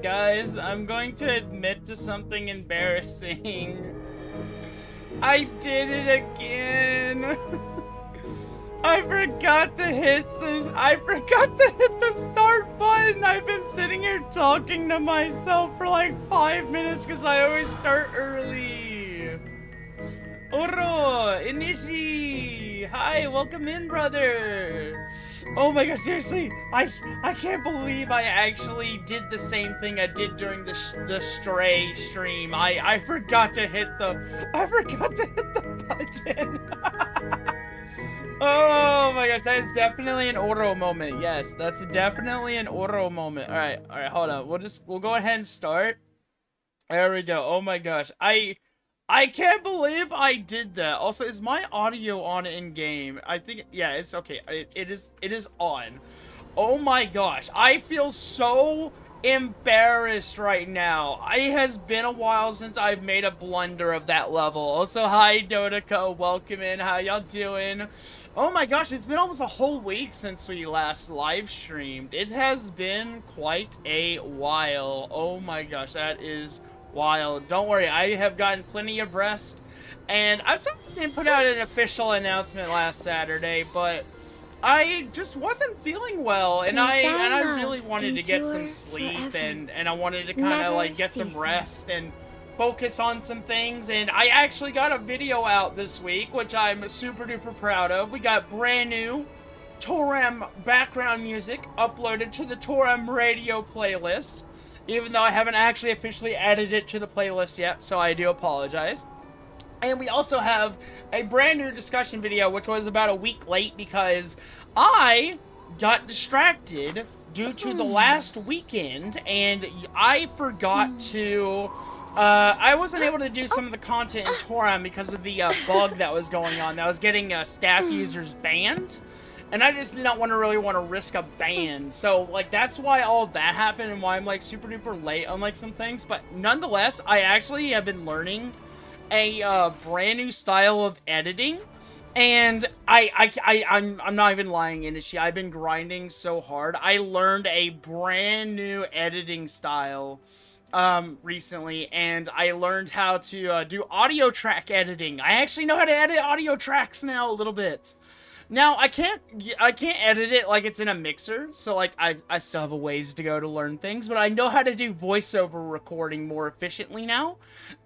guys, I'm going to admit to something embarrassing. I did it again. I forgot to hit the start button. I've been sitting here talking to myself for like 5 minutes because I always start early. Oro, Inishi, hi, welcome in, brother. Oh my god, seriously, I can't believe I actually did the same thing I did during the Stray stream. I forgot to hit the button. Oh my gosh, that is definitely an Oro moment. Yes, that's definitely an Oro moment. All right, hold on. We'll go ahead and start. There we go. Oh my gosh, I can't believe I did that. Also, is my audio on in game? I think, yeah, it's okay. It is on. Oh my gosh, I feel so embarrassed right now. It has been a while since I've made a blunder of that level. Also, hi Dodako, welcome in. How y'all doing? Oh my gosh, it's been almost a whole week since we last live streamed. It has been quite a while. Oh my gosh, that is wild. Don't worry, I have gotten plenty of rest, and I didn't put out an official announcement last Saturday, but I just wasn't feeling well, and I really wanted to get some sleep, and I wanted to kind of like get some rest and focus on some things, and I actually got a video out this week, which I'm super duper proud of. We got brand new Torem background music uploaded to the Torem radio playlist, even though I haven't actually officially added it to the playlist yet, so I do apologize. And we also have a brand new discussion video, which was about a week late because I got distracted due to the last weekend, and I forgot to... I wasn't able to do some of the content in Torem because of the bug that was going on. That was getting staff users banned. And I just did not want to risk a ban. So, like, that's why all of that happened and why I'm, like, super duper late on, like, some things. But nonetheless, I actually have been learning a brand new style of editing. And I'm not even lying, Inishi. I've been grinding so hard. I learned a brand new editing style recently, and I learned how to do audio track editing. I actually know how to edit audio tracks now a little bit. Now, I can't edit it like it's in a mixer, so like I still have a ways to go to learn things, but I know how to do voiceover recording more efficiently now,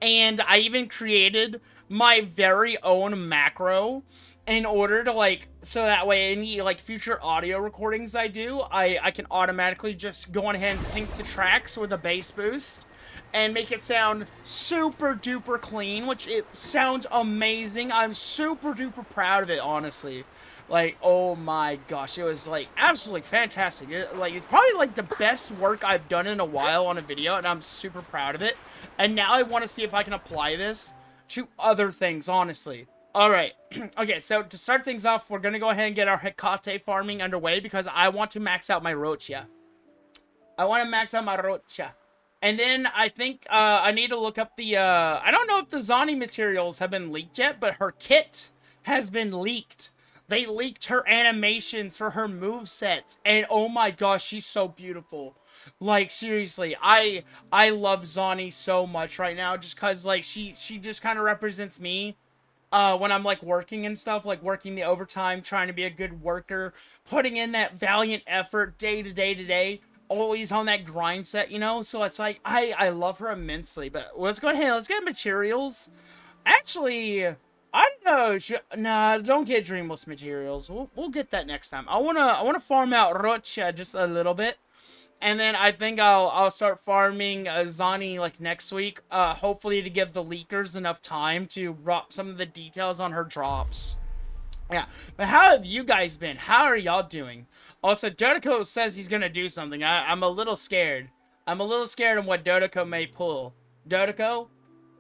and I even created my very own macro in order to like, so that way any like future audio recordings I do, I can automatically just go on ahead and sync the tracks with a bass boost and make it sound super duper clean, which it sounds amazing. I'm super duper proud of it, honestly. Like, oh my gosh, it was, like, absolutely fantastic. It's probably, like, the best work I've done in a while on a video, and I'm super proud of it. And now I want to see if I can apply this to other things, honestly. Alright, okay, so to start things off, we're gonna go ahead and get our Hecate farming underway, because I want to max out my Rocha. I want to max out my Rocha. And then I think I need to look up the, I don't know if the Zani materials have been leaked yet, but her kit has been leaked. They leaked her animations for her moveset, and oh my gosh, she's so beautiful. Like, seriously, I love Zani so much right now, just cause like she just kind of represents me when I'm like working and stuff, like working the overtime, trying to be a good worker, putting in that valiant effort day to day, always on that grind set, you know. So it's like I love her immensely. But let's go ahead, let's get materials. Actually, I don't know. Nah, don't get Dreamless materials. We'll get that next time. I wanna farm out Rocha just a little bit, and then I think I'll start farming Zani like next week. Hopefully to give the leakers enough time to drop some of the details on her drops. Yeah, but how have you guys been? How are y'all doing? Also, Dodako says he's gonna do something. I'm a little scared. I'm a little scared of what Dodako may pull. Dodako,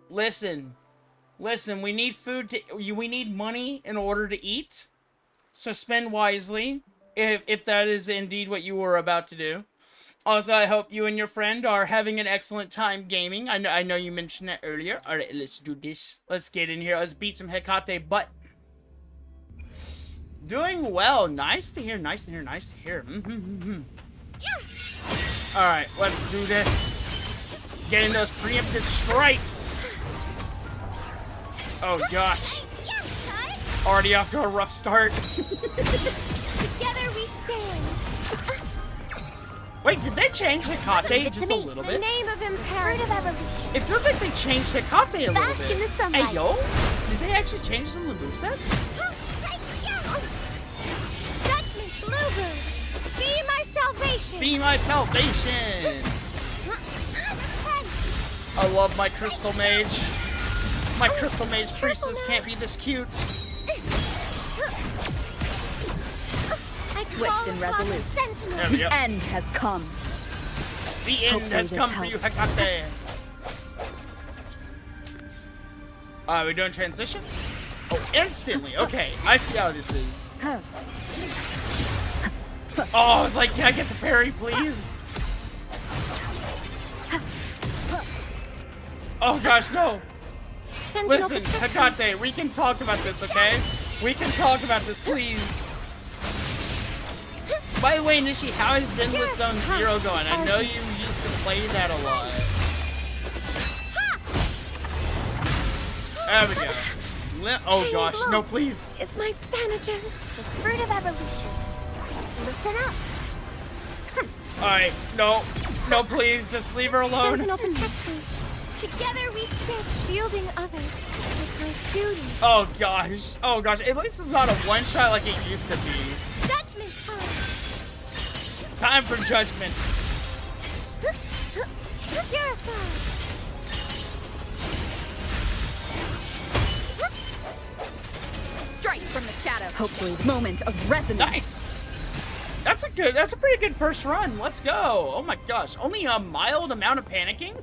listen. Listen, we need food we need money in order to eat. So spend wisely, if that is indeed what you were about to do. Also, I hope you and your friend are having an excellent time gaming. I know you mentioned that earlier. Alright, let's do this. Let's get in here. Let's beat some Hecate butt. Doing well. Nice to hear, nice to hear, nice to hear. Alright, let's do this. Getting those preemptive strikes. Oh gosh. Already off to a rough start. Together we stand. Wait, did they change Hecate just a little bit? The name of imperative evolution. It feels like they changed Hecate a little Bask bit. in the sunlight. Hey yo, did they actually change some of the movesets? Judgment Bluebird. Be my salvation. Be my salvation. I love my Crystal Mage. My Crystal Mage priestess can't be this cute. Swift and resolute. The end has come. The end has come for you, Hecate. We're doing transition? Oh, instantly. Okay, I see how this is. Oh, I was like, can I get the parry, please? Oh gosh, no. Listen, Hecate, we can talk about this, okay? We can talk about this, please. By the way, Nishi, how is Zenless Zone 0 going? I know you used to play that a lot. There we go. Oh gosh, no, please. It's my penitence. The fruit of evolution. Listen up. Alright, no, please, just leave her alone. Sentinel protects me. Together we stand, shielding others. It's my duty. Oh gosh, at least it's not a one-shot like it used to be. Judgment time. Time for judgment. Purify. Strike from the shadow. Hopefully, moment of resonance. Nice. That's a pretty good first run. Let's go. Oh my gosh, only a mild amount of panicking.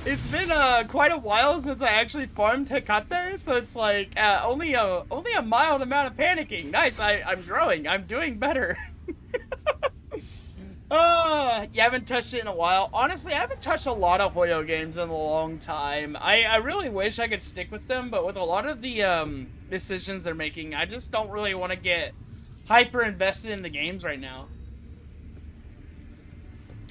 It's been quite a while since I actually farmed Hecate, so it's like only a mild amount of panicking. Nice. I'm growing. I'm doing better. You haven't touched it in a while. Honestly, I haven't touched a lot of Hoyo games in a long time. I really wish I could stick with them, but with a lot of the decisions they're making, I just don't really want to get hyper invested in the games right now.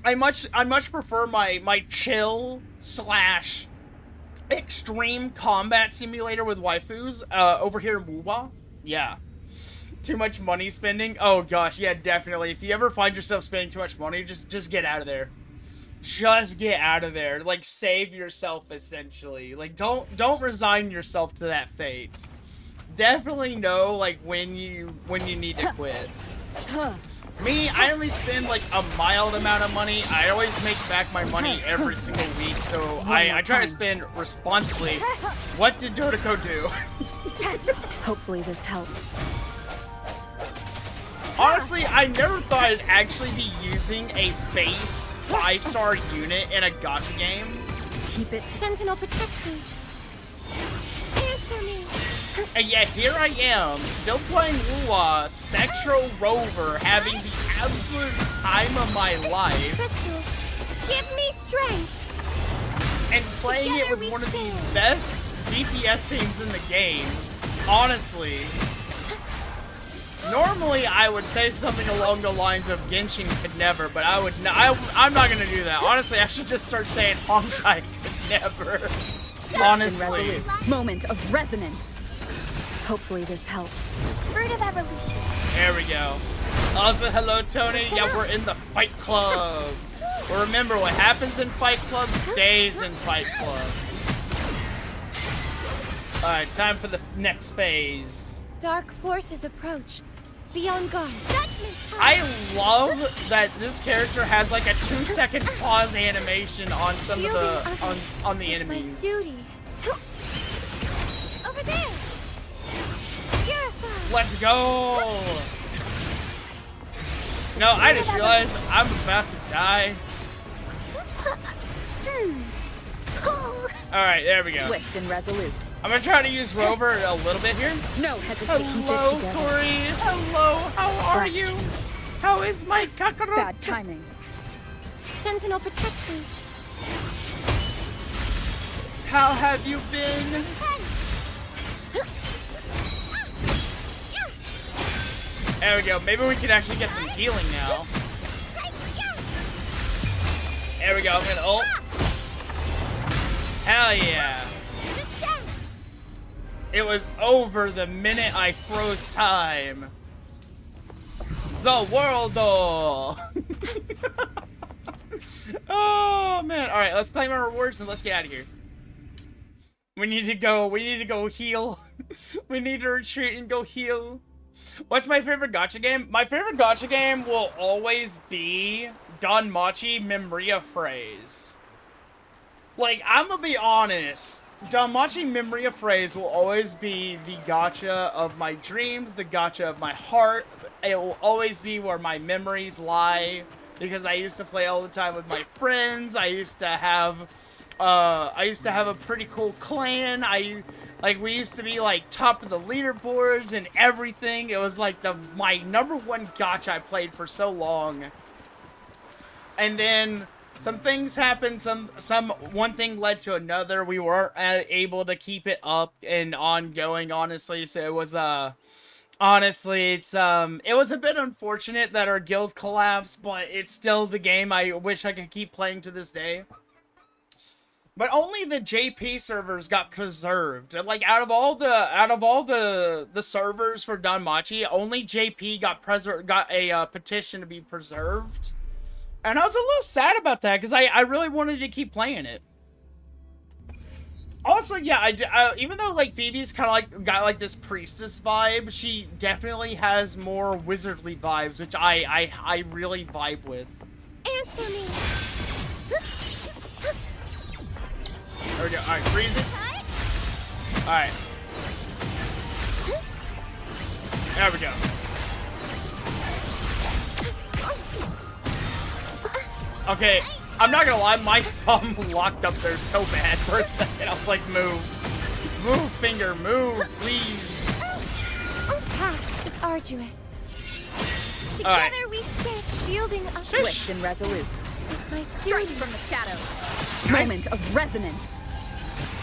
I much prefer my chill / extreme combat simulator with waifus over here in Wuba. Yeah. Too much money spending? Oh gosh, yeah, definitely. If you ever find yourself spending too much money, just get out of there. Just get out of there. Like, save yourself, essentially. Like, don't resign yourself to that fate. Definitely know, like, when you need to quit. Me, I only spend like a mild amount of money. I always make back my money every single week, so I try to spend responsibly. What did Dotoko do? Hopefully this helps. Honestly, I never thought I'd actually be using a base 5-star unit in a gacha game. Keep it. Sentinel protects me. Answer me. And yet here I am, still playing Wuwa, Spectral Rover, having the absolute time of my life. Crystal, give me strength. And playing it with one of the best DPS teams in the game. Honestly. Normally, I would say something along the lines of Genshin could never, but I'm not gonna do that. Honestly, I should just start saying Honkai could never. Honestly. Moment of resonance. Hopefully this helps. Fruit of evolution. There we go. Also, hello, Tony. Yeah, we're in the Fight Club. Well, remember, what happens in Fight Club stays in Fight Club. Alright, time for the next phase. Dark forces approach. Be on guard. I love that this character has like a 2-second pause animation on some of the on the enemies. My duty. Over there. Purify. Let's go. No, I just realized I'm about to die. Alright, there we go. Swift and resolute. I'm gonna try to use Rover a little bit here. No hesitation. Hello, Tori. Hello, how are you? How is my Kakaro? Bad timing. Sentinel protects me. How have you been? There we go. Maybe we can actually get some healing now. There we go. I'm gonna ult. Hell yeah. It was over the minute I froze time. The world. Oh man. Alright, let's claim our rewards and let's get out of here. We need to go heal. We need to retreat and go heal. What's my favorite gacha game? My favorite gacha game will always be Danmachi Memoria Phrase. Like, I'm gonna be honest. Danmachi Memoria Phrase will always be the gacha of my dreams, the gacha of my heart. It will always be where my memories lie. Because I used to play all the time with my friends. I used to have a pretty cool clan. We used to be like top of the leaderboards and everything. It was like my #1 gacha I played for so long. And then some things happened. One thing led to another. We weren't able to keep it up and ongoing, honestly. So it was honestly, it was a bit unfortunate that our guild collapsed, but it's still the game I wish I could keep playing to this day. But only the JP servers got preserved. Like, out of all the servers for Danmachi, only JP got a petition to be preserved. And I was a little sad about that, because I really wanted to keep playing it. Also, yeah, even though, like, Phoebe's kind of, like, got, like, this priestess vibe, she definitely has more wizardly vibes, which I really vibe with. Answer me. There we go. Alright, freeze it. Alright. There we go. Okay. I'm not gonna lie, my thumb locked up there so bad for a second. I was like, move. Move, finger, move, please. Our path is arduous. Together right. we stand shielding us. Swift and resolute. Is my Strike duty. from the shadows. Nice. Moment of resonance.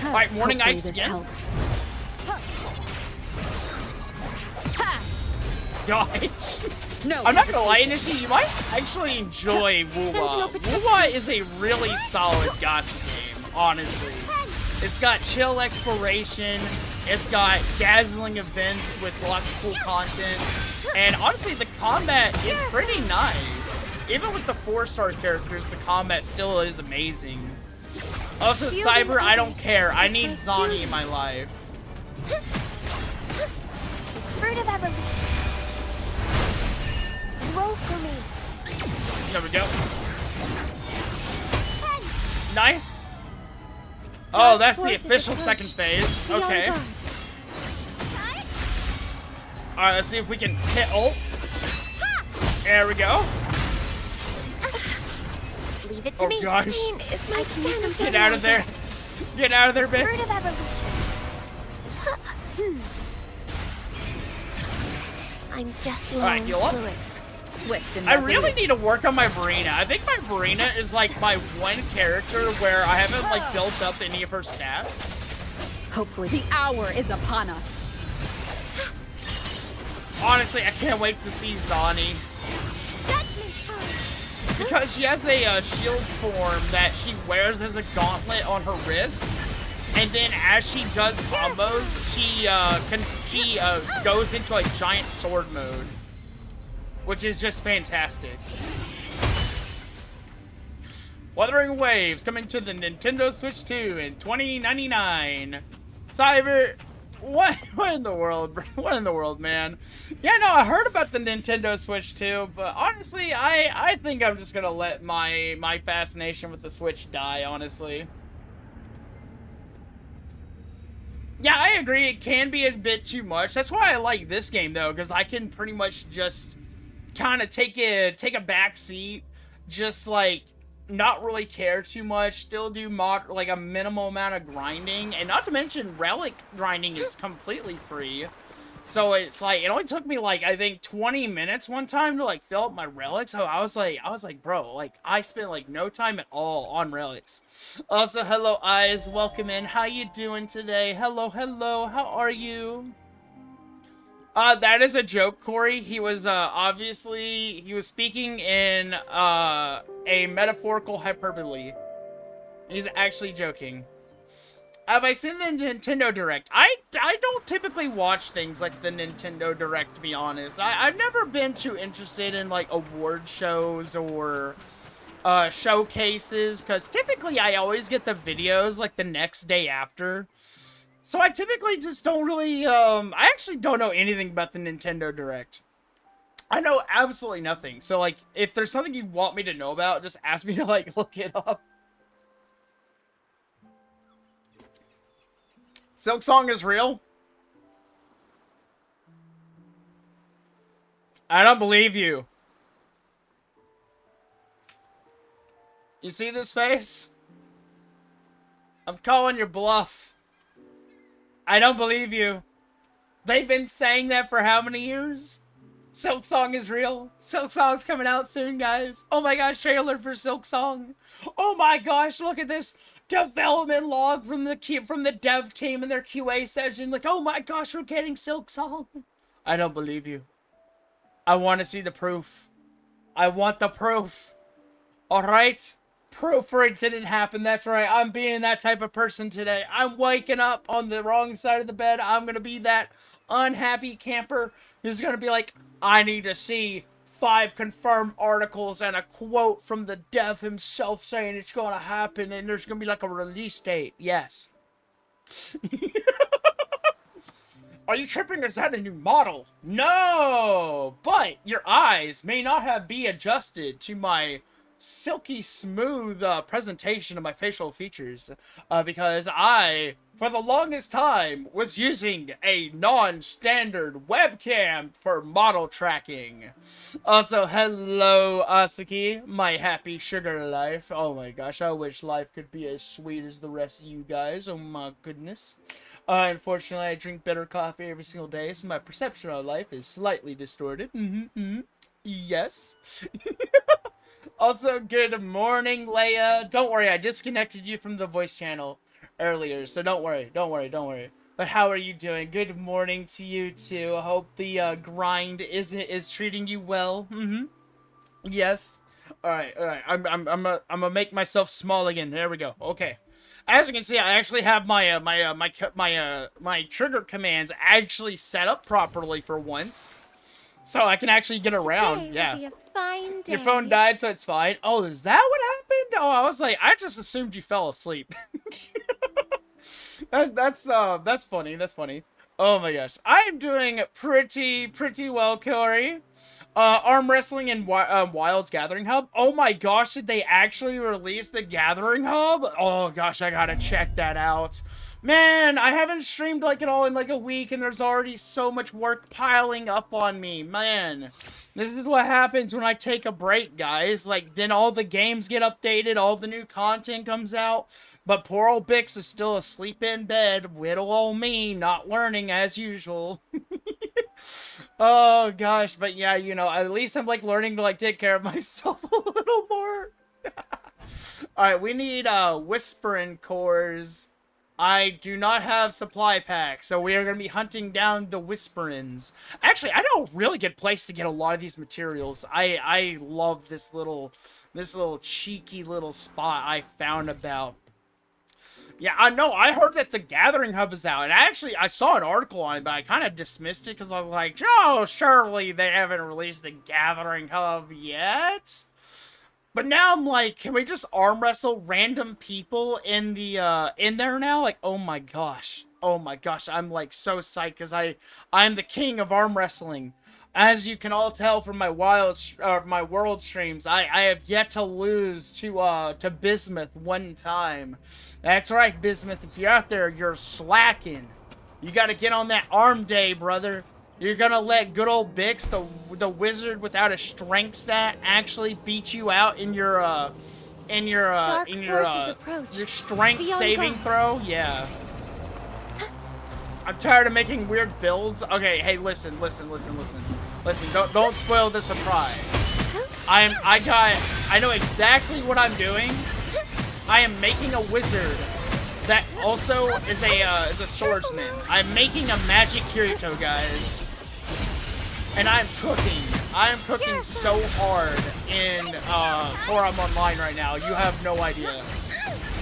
Alright, Morning Hopefully Ice this again. helps. Gosh. No, I'm not gonna lie, Ichi, you might actually enjoy Wuwa. Wuwa is a really solid gacha game, honestly. It's got chill exploration, it's got dazzling events with lots of cool content, and honestly, the combat is pretty nice. Even with the 4-star characters, the combat still is amazing. Also, Cyber, I don't care. I need Zani in my life. Fruit of evolution. Roll for me. There we go. Nice. Oh, that's the official second phase. Okay. Alright, let's see if we can hit ult. There we go. Leave it to me. Oh gosh. Is my Get out of there. Get out of there, Fruit Bix. of evolution. I'm just Alright, heal up. Swift and I resolute. really need to work on my Verena. I think my Verena is like my one character where I haven't like built up any of her stats. Hopefully the hour is upon us. Honestly, I can't wait to see Zani. Because she has a shield form that she wears as a gauntlet on her wrist. And then as she does combos, she goes into a giant sword mode. Which is just fantastic. Wuthering Waves coming to the Nintendo Switch 2 in 2099. Cyber, what in the world? What in the world, man? Yeah, no, I heard about the Nintendo Switch 2, but honestly, I think I'm just gonna let my fascination with the Switch die, honestly. Yeah, I agree. It can be a bit too much. That's why I like this game, though, because I can pretty much just kind of take a back seat, just like not really care too much, still do like a minimal amount of grinding, and not to mention relic grinding is completely free. So it's like, it only took me like, I think 20 minutes one time to like fill up my relics. So I was like, bro, like I spent like no time at all on relics. Also, hello Eyes, welcome in. How you doing today? Hello, how are you? That is a joke, Corey. He was, obviously, he was speaking in, a metaphorical hyperbole. He's actually joking. Have I seen the Nintendo Direct? I don't typically watch things like the Nintendo Direct, to be honest. I've never been too interested in, like, award shows or, showcases, because typically I always get the videos, like, the next day after. So I typically just don't really, I actually don't know anything about the Nintendo Direct. I know absolutely nothing. So, like, if there's something you want me to know about, just ask me to, like, look it up. Silk Song is real? I don't believe you. You see this face? I'm calling your bluff. I don't believe you. They've been saying that for how many years? Silk Song is real. Silk Song's coming out soon, guys. Oh my gosh, trailer for Silk Song. Oh my gosh, look at this development log from the dev team in their QA session. Like, oh my gosh, we're getting Silk Song. I don't believe you. I want to see the proof. I want the proof. Alright? Proof for it didn't happen. That's right. I'm being that type of person today. I'm waking up on the wrong side of the bed. I'm going to be that unhappy camper who's going to be like, I need to see 5 confirmed articles and a quote from the dev himself saying it's going to happen and there's going to be like a release date. Yes. Are you tripping or is that a new model? No! But your eyes may not be adjusted to my silky smooth presentation of my facial features because I, for the longest time, was using a non-standard webcam for model tracking. Also, hello Asuki, my happy sugar life. Oh my gosh, I wish life could be as sweet as the rest of you guys. Oh my goodness. Unfortunately, I drink bitter coffee every single day, so my perception of life is slightly distorted. Yes. Also, good morning, Leia. Don't worry, I disconnected you from the voice channel earlier, so don't worry. But how are you doing? Good morning to you too. I hope the grind is treating you well. Yes. All right. I'm gonna make myself small again. There we go. Okay. As you can see, I actually have my trigger commands actually set up properly for once, so I can actually get around. Today Yeah. will be a fine day. Your phone died, so it's fine. Oh, is that what happened? Oh, I was like, I just assumed you fell asleep. That's funny. That's funny. Oh my gosh, I am doing pretty well, Corey. Arm wrestling in Wild's Gathering Hub. Oh my gosh, did they actually release the Gathering Hub? Oh gosh, I gotta check that out. Man, I haven't streamed like it all in like a week, and there's already so much work piling up on me. Man, this is what happens when I take a break, guys. Like, then all the games get updated, all the new content comes out, but poor old Byx is still asleep in bed. Little old me, not learning as usual. Oh gosh, but yeah, you know, at least I'm like learning to like take care of myself a little more. Alright, we need whispering cores. I do not have supply packs, so we are going to be hunting down the whisperins. Actually, I know a really good place to get a lot of these materials. I love this little cheeky little spot I found about. Yeah, I know. I heard that the Gathering Hub is out, and actually, I saw an article on it, but I kind of dismissed it because I was like, oh, surely they haven't released the Gathering Hub yet. But now I'm like, can we just arm wrestle random people in the in there now? Like, oh my gosh, I'm like so psyched because I'm the king of arm wrestling. As you can all tell from my my world streams, I have yet to lose to Bismuth one time. That's right, Bismuth. If you're out there, you're slacking. You got to get on that arm day, brother. You're gonna let good old Byx, the wizard without a strength stat, actually beat you out in your strength saving throw? Yeah. I'm tired of making weird builds. Okay, hey, listen. Don't spoil the surprise. I know exactly what I'm doing. I am making a wizard that also is a swordsman. I'm making a magic Kirito, guys. And I'm cooking. I am cooking so hard in Forum Online right now. You have no idea.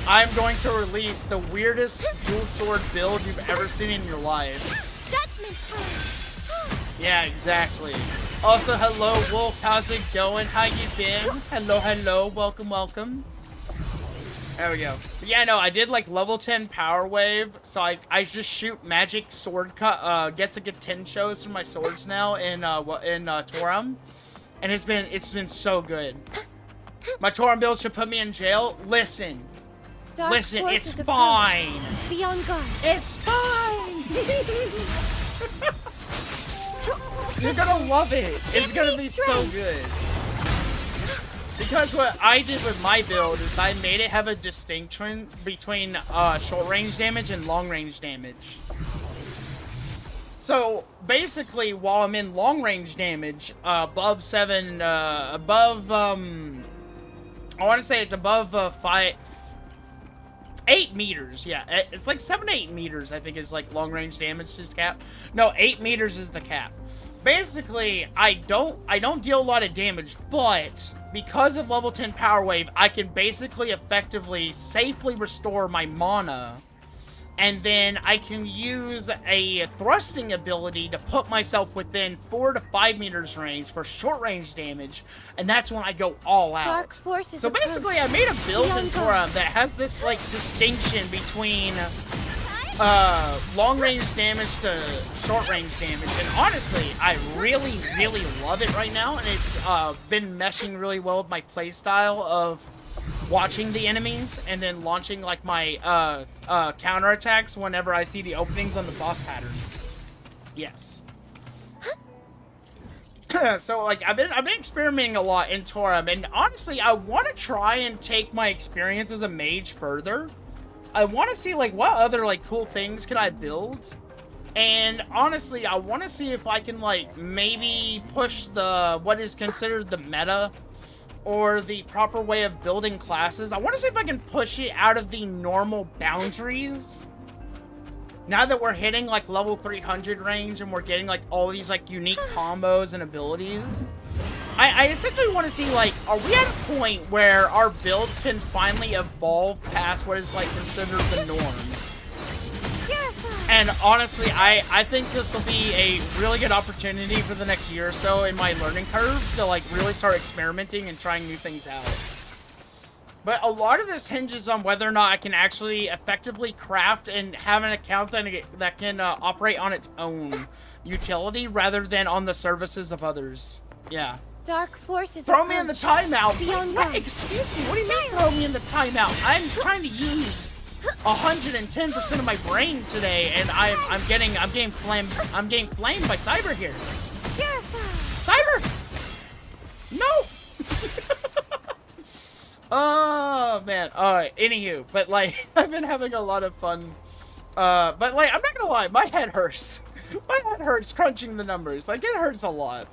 I'm going to release the weirdest dual sword build you've ever seen in your life. Judgment time. Yeah, exactly. Also, hello, Wolf. How's it going? How you been? Hello, hello. Welcome, welcome. There we go. But yeah, no, I did like level 10 power wave, so I just shoot magic sword cut. Gets like a 10 shows for my swords now in Torum, and it's been so good. My Torum build should put me in jail. Listen. Dark Listen, it's forces fine. approach. Be on guard. It's fine. You're gonna love it. It's gonna be so good. Because what I did with my build is I made it have a distinction between short range damage and long range damage. So basically, while I'm in long range damage, I want to say it's above 8 meters, yeah. It's like 7 to 8 meters, I think, is like long range damage is cap. No, 8 meters is the cap. Basically, I don't deal a lot of damage, but because of level 10 power wave, I can basically effectively safely restore my mana. And then I can use a thrusting ability to put myself within 4 to 5 meters range for short range damage, and that's when I go all out. Dark forces So basically, I made a build in Torum that has this like distinction between long range damage to short range damage, and honestly, I really, really love it right now, and it's been meshing really well with my playstyle of watching the enemies and then launching like my counterattacks whenever I see the openings on the boss patterns. Yes. So like I've been experimenting a lot in Torum, and honestly, I want to try and take my experience as a mage further. I want to see like what other like cool things can I build, and honestly, I want to see if I can like maybe push the what is considered the meta or the proper way of building classes. I want to see if I can push it out of the normal boundaries. Now that we're hitting like level 300 range and we're getting like all these like unique combos and abilities, I essentially want to see like, are we at a point where our builds can finally evolve past what is like considered the norm? And honestly, I think this will be a really good opportunity for the next year or so in my learning curve to like really start experimenting and trying new things out. But a lot of this hinges on whether or not I can actually effectively craft and have an account that can operate on its own utility rather than on the services of others. Yeah. Dark forces Throw me in the timeout. Beyond Excuse me, what do you mean throw me in the timeout? I'm trying to use 110% of my brain today, and I'm getting flamed by Cyber here. Cyber! No! Oh man. Alright, anywho, but like I've been having a lot of fun. But like I'm not gonna lie, my head hurts. My head hurts crunching the numbers. Like it hurts a lot.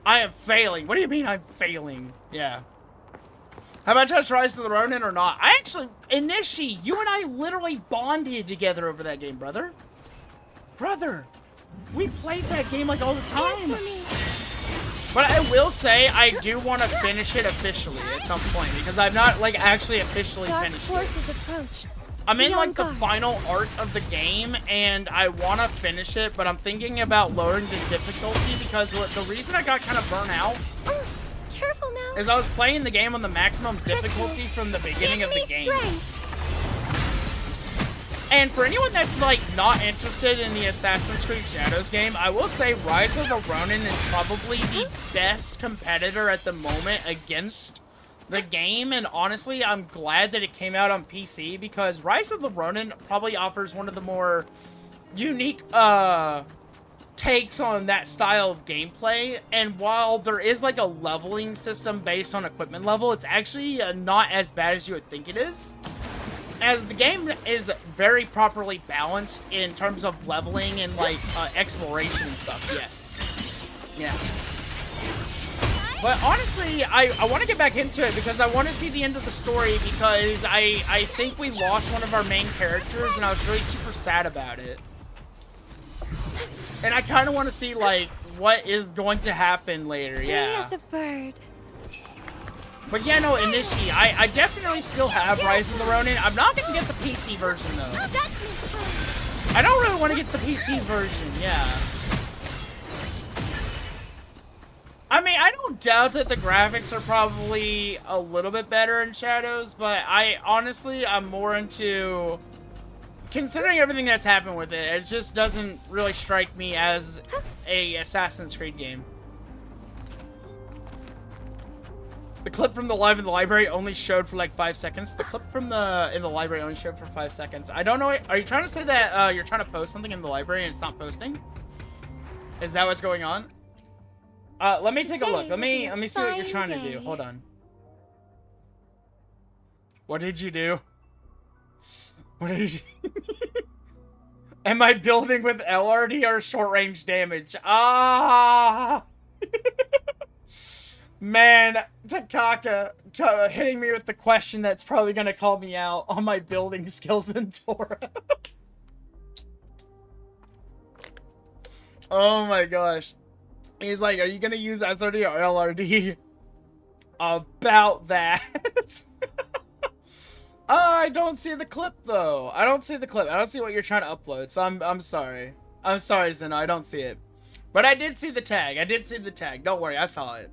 I am failing. What do you mean I'm failing? Yeah. Have I touched Rise of the Ronin or not? I actually, Inishi, you and I literally bonded together over that game, brother. Brother, we played that game like all the time. But I will say, I do want to finish it officially at some point, because I've not, like, actually officially finished it. I'm in, like, the final arc of the game, and I want to finish it, but I'm thinking about lowering the difficulty, because the reason I got kind of burnt out Careful now. is I was playing the game on the maximum difficulty from the beginning of the game. And for anyone that's, like, not interested in the Assassin's Creed Shadows game, I will say Rise of the Ronin is probably the best competitor at the moment against the game, and honestly, I'm glad that it came out on PC, because Rise of the Ronin probably offers one of the more unique, takes on that style of gameplay, and while there is, like, a leveling system based on equipment level, it's actually not as bad as you would think it is. As the game is very properly balanced in terms of leveling and, like, exploration and stuff, yes. Yeah. But honestly, I want to get back into it because I want to see the end of the story, because I think we lost one of our main characters and I was really super sad about it. And I kind of want to see, like, what is going to happen later, Free yeah. as a bird. But yeah, no, Inishi, I definitely still have Rise of the Ronin. I'm not going to get the PC version, though. I don't really want to get the PC version, yeah. I mean, I don't doubt that the graphics are probably a little bit better in Shadows, but I'm more into... Considering everything that's happened with it, it just doesn't really strike me as a Assassin's Creed game. The clip from the live in the library only showed for like 5 seconds. The clip from in the library only showed for 5 seconds. I don't know. Are you trying to say that you're trying to post something in the library and it's not posting? Is that what's going on? Let me take a look. Let me see what you're trying to do. Hold on. What did you do? What did you... Am I building with LRD or short range damage? Ah! Man, Takaka hitting me with the question that's probably gonna call me out on my building skills in Tora. Oh my gosh. He's like, are you gonna use SRD or LRD? About that. I don't see the clip though. I don't see the clip. I don't see what you're trying to upload. So I'm sorry. I'm sorry, Zeno. I don't see it. But I did see the tag. I did see the tag. Don't worry. I saw it.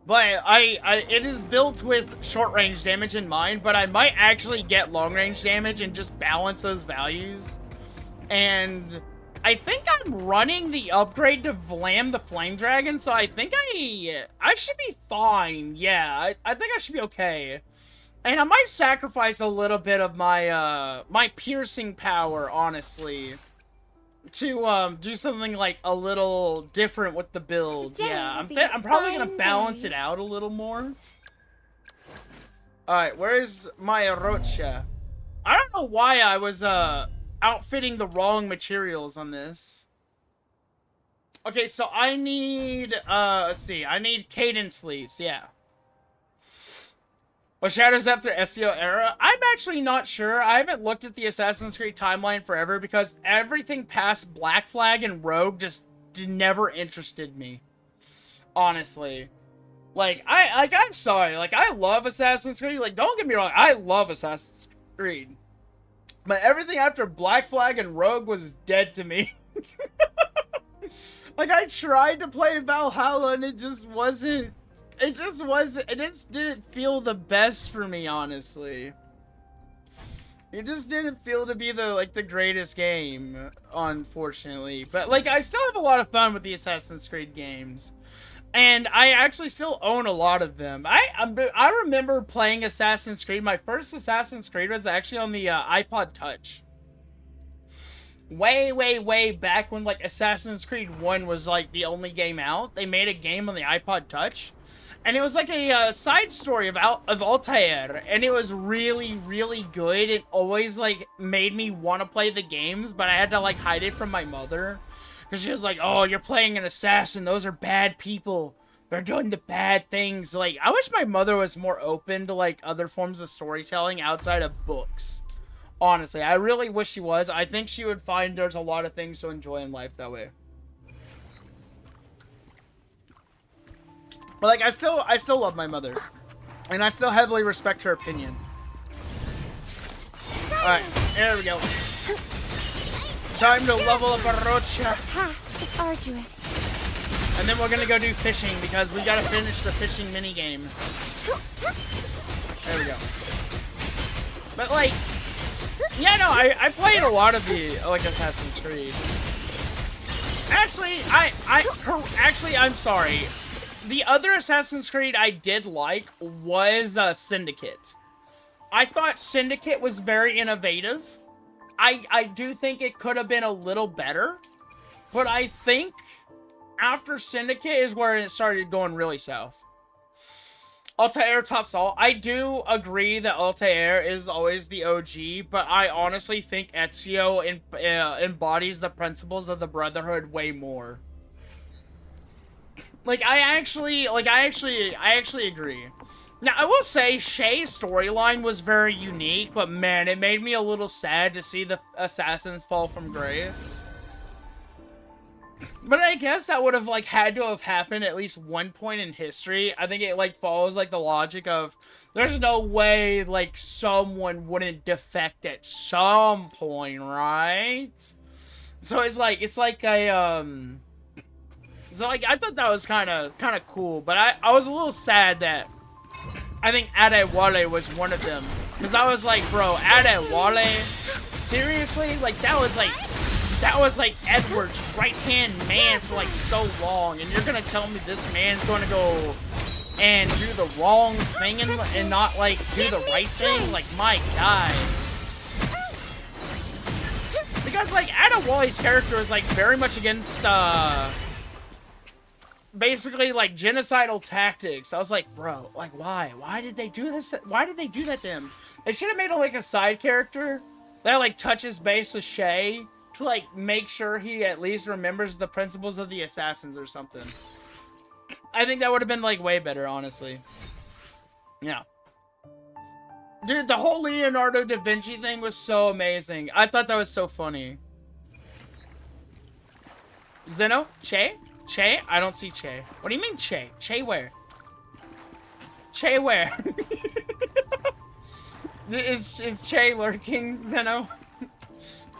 But it is built with short range damage in mind, but I might actually get long range damage and just balance those values. And I think I'm running the upgrade to Vlam the Flame Dragon, so I think I should be fine. Yeah, I think I should be okay. And I might sacrifice a little bit of my my piercing power, honestly, to do something like a little different with the build. Today yeah, will be a I'm probably fine gonna balance day. it out a little more. All right, where's my Rocha? I don't know why I was outfitting the wrong materials on this. Okay, so I need let's see, I need cadence sleeves. Yeah. What Shadows after SEO era? I'm actually not sure. I haven't looked at the Assassin's Creed timeline forever because everything past Black Flag and Rogue just never interested me. Honestly. Like, I'm sorry. Like, I love Assassin's Creed. Like, don't get me wrong. I love Assassin's Creed. But everything after Black Flag and Rogue was dead to me. Like, I tried to play Valhalla and it just wasn't... It just didn't feel the best for me, honestly. It just didn't feel to be the greatest game, unfortunately. But, like, I still have a lot of fun with the Assassin's Creed games. And I actually still own a lot of them. I remember playing Assassin's Creed. My first Assassin's Creed was actually on the iPod Touch. Way back when, like, Assassin's Creed 1 was, like, the only game out. They made a game on the iPod Touch. And it was like a side story of Altair, and it was really good. It always like made me want to play the games, but I had to like hide it from my mother, because she was like, "Oh, you're playing an assassin. Those are bad people. They're doing the bad things." Like, I wish my mother was more open to like other forms of storytelling outside of books. Honestly, I really wish she was. I think she would find there's a lot of things to enjoy in life that way. But, like, I still love my mother. And I still heavily respect her opinion. Alright, there we go. Time to level up our Rocha. Path is arduous. And then we're gonna go do fishing, because we gotta finish the fishing minigame. There we go. But, like... Yeah, no, I played a lot of the, like, Assassin's Creed. Actually, I'm sorry. The other Assassin's Creed I did like was Syndicate. I thought Syndicate was very innovative. I do think it could have been a little better. But I think after Syndicate is where it started going really south. Altair tops all. I do agree that Altair is always the OG, but I honestly think Ezio embodies the principles of the Brotherhood way more. Like, I actually agree. Now, I will say, Shay's storyline was very unique, but man, it made me a little sad to see the assassins fall from grace. But I guess that would have, like, had to have happened at least one point in history. I think it, like, follows, like, the logic of there's no way, like, someone wouldn't defect at some point, right? So it's like a, so, like, I thought that was kind of cool, but I was a little sad that I think Adewale was one of them. Because I was like, bro, Adewale, seriously? Like, that was like Edward's right-hand man for, like, so long. And you're gonna tell me this man's gonna go and do the wrong thing and not, like, do the right thing? Like, my God. Because, like, Adewale's character is, like, very much against, basically, like, genocidal tactics. I was like, bro, like, why? Why did they do this? Why did they do that to him? They should have made him, like, a side character that, like, touches base with Shay to, like, make sure he at least remembers the principles of the assassins or something. I think that would have been, like, way better, honestly. Yeah. Dude, the whole Leonardo da Vinci thing was so amazing. I thought that was so funny. Zeno? Che? Che? I don't see Che. What do you mean Che? Che where? Che where? Is Che lurking, Zeno?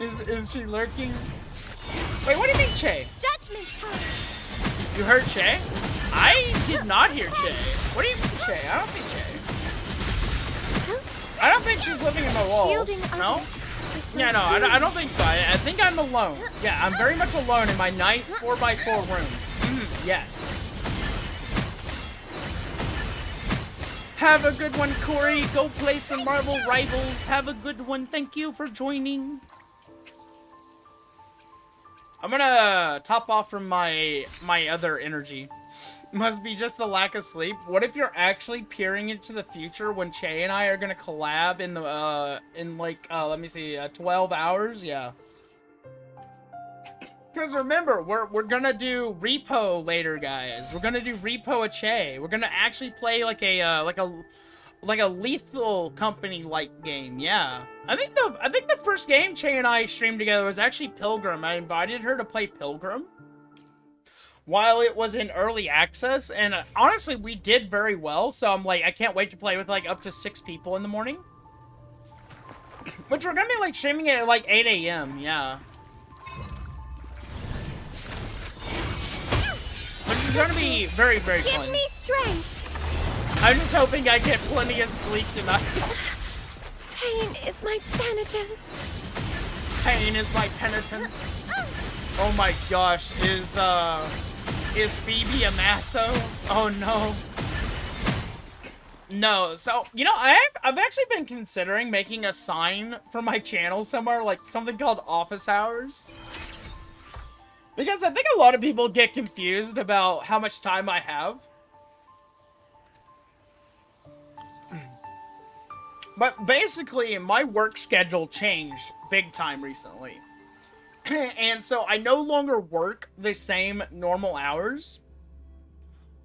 Is she lurking? Wait, what do you mean Che? Judgment time. You heard Che? I did not hear Che. What do you mean Che? I don't think Che. I don't think she's living in the walls. No? Yeah, no, I don't think so. I think I'm alone. Yeah, I'm very much alone in my nice 4x4 room. Yes. Have a good one, Corey. Go play some Marvel Rivals. Have a good one. Thank you for joining. I'm gonna top off from my other energy. Must be just the lack of sleep. What if you're actually peering into the future when Che and I are gonna collab in the let me see, 12 hours? Yeah. Because remember, we're gonna do Repo later, guys. We're gonna do Repo a Che. We're gonna actually play like a Lethal Company like game. Yeah. I think the first game Che and I streamed together was actually Pilgrim. I invited her to play Pilgrim while it was in early access, and honestly, we did very well. So I'm like, I can't wait to play with like up to 6 people in the morning. Which we're gonna be like streaming it at like 8 AM. Yeah. Which is gonna be very, very fun. Give me strength. I'm just hoping I get plenty of sleep tonight. Pain is my penitence. Pain is my penitence. Oh my gosh, is Phoebe a Masso? Oh no. No, so, you know, I've actually been considering making a sign for my channel somewhere, like something called office hours. Because I think a lot of people get confused about how much time I have. But basically, my work schedule changed big time recently. And so I no longer work the same normal hours.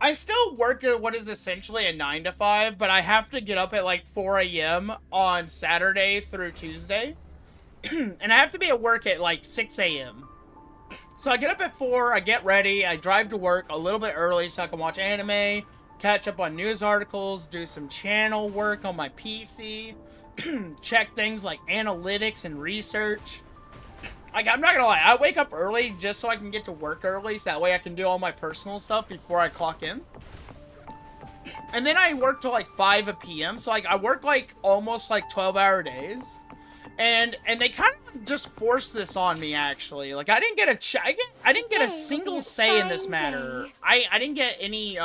I still work at what is essentially a 9 to 5, but I have to get up at like 4 AM on Saturday through Tuesday. And I have to be at work at like 6 AM. So I get up at 4, I get ready, I drive to work a little bit early so I can watch anime, catch up on news articles, do some channel work on my PC, check things like analytics and research. Like, I'm not gonna lie, I wake up early just so I can get to work early, so that way I can do all my personal stuff before I clock in. And then I work till like 5 PM, so like I work like almost like 12-hour days. And they kind of just forced this on me, actually. Like, I didn't get I didn't get a single say in this matter. I didn't get any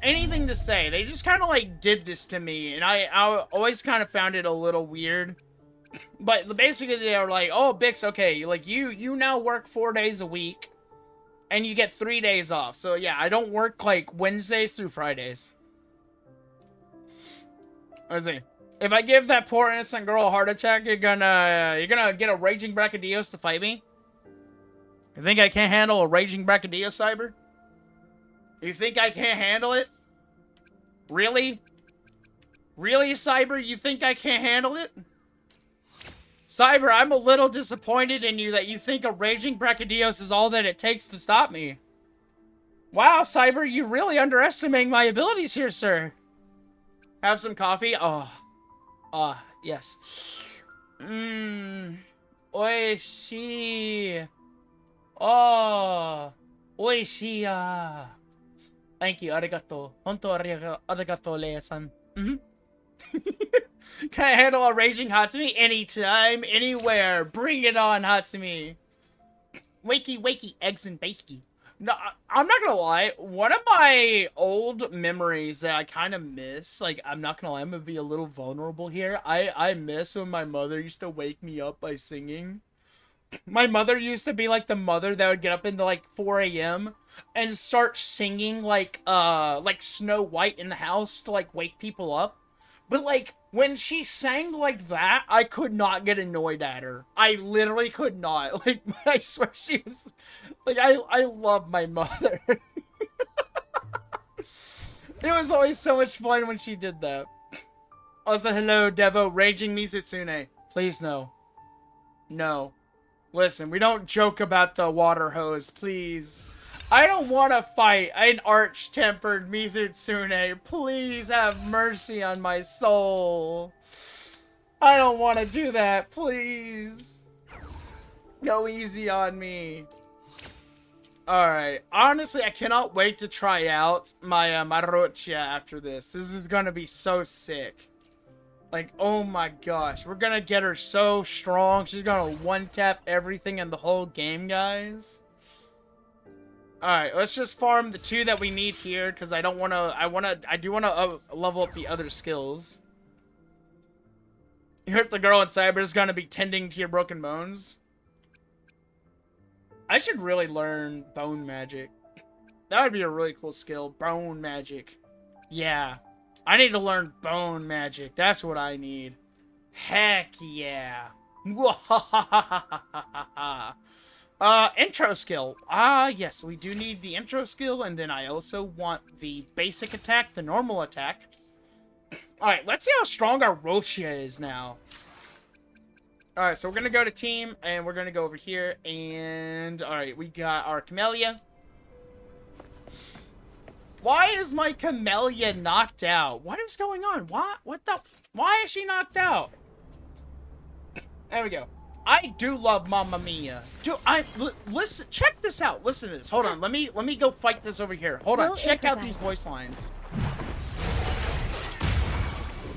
anything to say. They just kind of like did this to me, and I always kind of found it a little weird. But basically they were like, oh, Byx, okay, like you now work 4 days a week and you get 3 days off. So yeah, I don't work like Wednesdays through Fridays. Let's see. If I give that poor innocent girl a heart attack, you're gonna get a raging Brachydios to fight me? You think I can't handle a raging Brachydios, Cyber? You think I can't handle it? Really? Really, Cyber? You think I can't handle it? Cyber, I'm a little disappointed in you that you think a raging Brachydios is all that it takes to stop me. Wow, Cyber, you really underestimating my abilities here, sir. Have some coffee? Oh. Yes. Oishi. Oh. Oishi. Thank you, arigato. Honto arigato, Leia-san. Can I handle a raging Hatsumi? Anytime, anywhere. Bring it on, Hatsumi. Wakey, wakey, eggs and bakey. No, I'm not gonna lie. One of my old memories that I kind of miss, like, I'm not gonna lie, I'm gonna be a little vulnerable here. I miss when my mother used to wake me up by singing. My mother used to be, like, the mother that would get up into, like, 4 a.m. and start singing, like Snow White in the house to, like, wake people up. But, like, when she sang like that, I could not get annoyed at her. I literally could not. Like, I swear she was... Like, I love my mother. It was always so much fun when she did that. Also, hello, Devo. Raging Mizutsune. Please, no. No. Listen, we don't joke about the water hose, please. I don't want to fight an arch-tempered Mizutsune. Please have mercy on my soul. I don't want to do that, please. Go easy on me. Alright, honestly, I cannot wait to try out my Marochia after this. This is gonna be so sick. Like, oh my gosh. We're gonna get her so strong. She's gonna one-tap everything in the whole game, guys. Alright, let's just farm the 2 that we need here, because I do want to level up the other skills. You hurt the girl and Cyber is gonna be tending to your broken bones. I should really learn bone magic. That would be a really cool skill. Bone magic. Yeah. I need to learn bone magic. That's what I need. Heck yeah. Intro skill. Yes, we do need the intro skill, and then I also want the basic attack, the normal attack. Alright, let's see how strong our Rochia is now. Alright, so we're gonna go to team, and we're gonna go over here, and... Alright, we got our Camellia. Why is my Camellia knocked out? What is going on? What the... Why is she knocked out? There we go. I do love Mamma Mia. Listen, check this out. Listen to this. Hold on. Let me go fight this over here. Hold on. Check out these voice lines.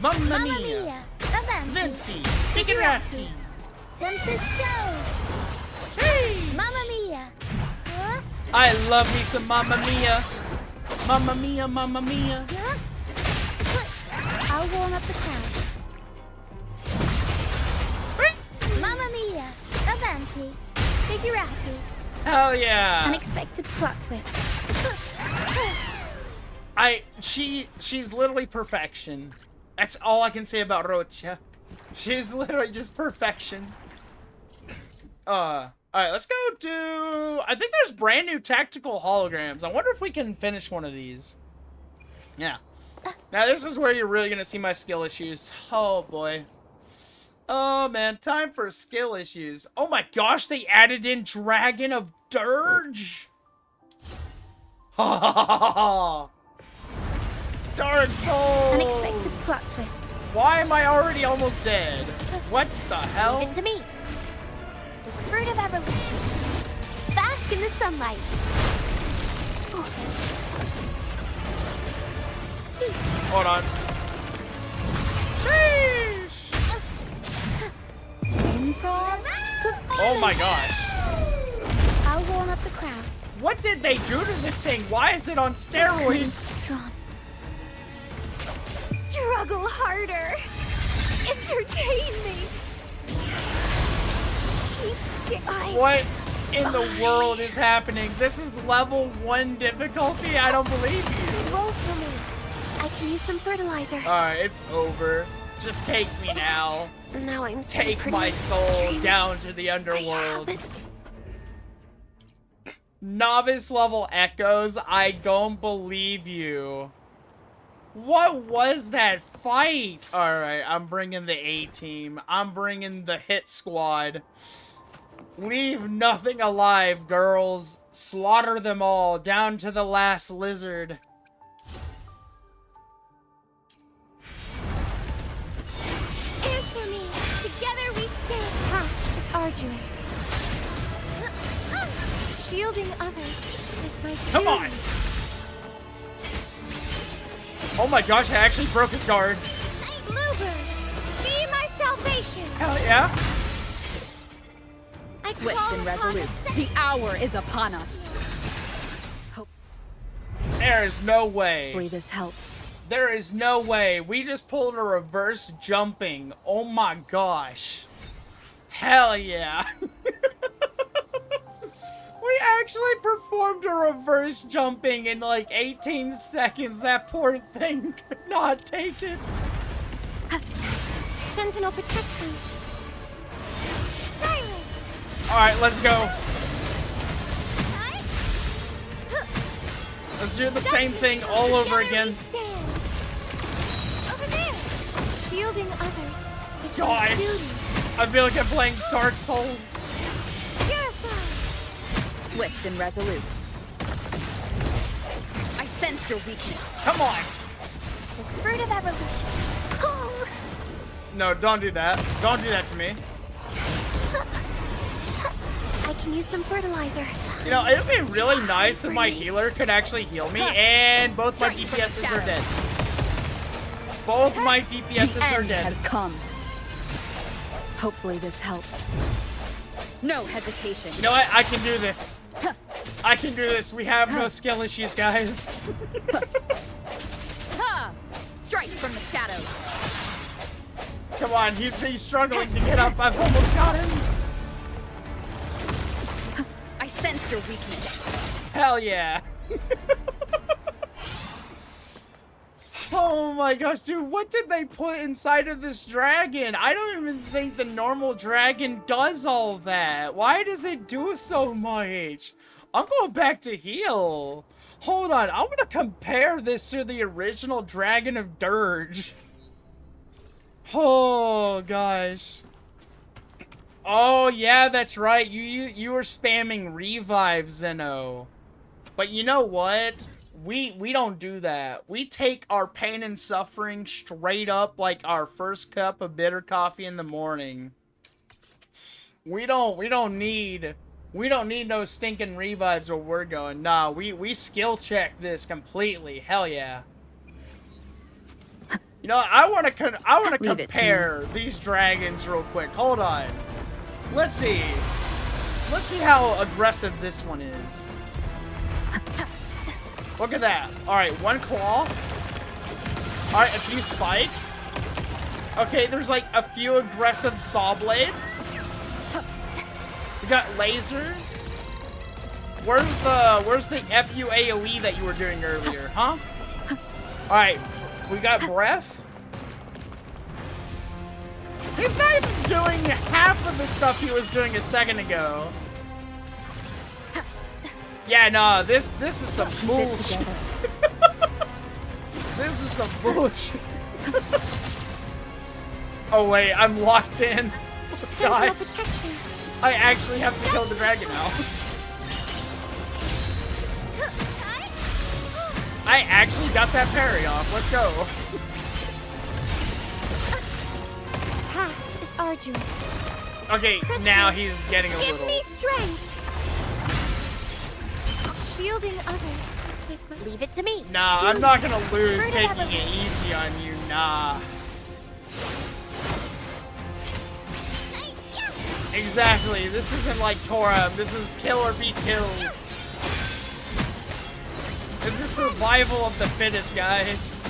Mamma Mia. Venti. Figurati. Tempest Show. Hey. Mamma Mia. Huh? I love me some Mamma Mia. Mamma Mia, Mamma Mia. Huh? I'll warm up the crowd. Mamma Mia, Avanti, Figurati. Hell yeah. Unexpected plot twist. She's literally perfection. That's all I can say about Rocha. She's literally just perfection. Alright, let's go do... I think there's brand new tactical holograms. I wonder if we can finish one of these. Yeah. Now this is where you're really gonna see my skill issues. Oh boy. Oh man, time for skill issues. Oh my gosh, they added in Dragon of Dirge. Ha ha ha ha. Dark Souls. Unexpected plot twist. Why am I already almost dead? What the hell? Give it to me. The fruit of evolution. Bask in the sunlight. Hold on. Sheesh. Improv. Oh my gosh. I'll warm up the crowd. What did they do to this thing? Why is it on steroids? Strong. Struggle harder. Entertain me. Keep dying. What in the world is happening? This is level 1 difficulty? I don't believe you. Roll for me. I can use some fertilizer. Alright, it's over. Just take me now. Now I'm so Take pretty. my soul down to the underworld. Novice level echoes, I don't believe you. What was that fight? Alright, I'm bringing the A-team. I'm bringing the hit squad. Leave nothing alive, girls. Slaughter them all, down to the last lizard. Answer me. Together we stand. Path is arduous. Shielding others is my duty. Come on! Oh my gosh, I actually broke his guard. Bluebird, be my salvation. Hell yeah. I Swift call and upon resolute. the The hour is upon us. There is no way. Hopefully this helps. There is no way. We just pulled a reverse jumping. Oh my gosh. Hell yeah. We actually performed a reverse jumping in like 18 seconds. That poor thing could not take it. Sentinel protect me. Silence. Alright, let's go. Let's do the same thing all over again. Stand. Over there. Shielding others is my Gosh. duty. I feel like I'm playing Dark Souls. Purify. Swift and resolute. I sense your weakness. Come on. The fruit of evolution. Oh. No, don't do that. Don't do that to me. I can use some fertilizer. You know, it would be really nice if my healer could actually heal me, and both my DPSs are dead. Both my DPSs The are end dead. has come. Hopefully this helps. No hesitation. You know what? I can do this. I can do this. We have no skill issues, guys. Ha! Strike from the shadows. Come on, he's struggling to get up. I've almost got him. I sense your weakness. Hell yeah. Oh my gosh, dude, what did they put inside of this dragon? I don't even think the normal dragon does all that. Why does it do so much? I'm going back to heal. Hold on, I'm gonna compare this to the original Dragon of Dirge. Oh gosh. Oh yeah, that's right. You were spamming revive, Zeno. But you know what? We don't do that. We take our pain and suffering straight up like our first cup of bitter coffee in the morning. We don't need no stinking revives where we're going. Nah, we skill check this completely. Hell yeah. You know, I want to compare these dragons real quick. Hold on. Let's see. Let's see how aggressive this one is. Look at that. Alright, one claw. Alright, a few spikes. Okay, there's like a few aggressive saw blades. We got lasers. Where's the FU AoE that you were doing earlier, huh? Alright, we got breath. He's not even doing half of the stuff he was doing a second ago. Yeah, no, this is some bullshit. This is some bullshit. Oh wait, I'm locked in. Gosh. I actually have to kill the dragon now. I actually got that parry off. Let's go. Path is arduous. Okay, now he's getting a little. Give me strength. Shielding others. This might leave it to me. Nah, I'm not gonna lose taking it easy on you. Nah. Exactly. This isn't like Tora. This is kill or be killed. This is survival of the fittest, guys.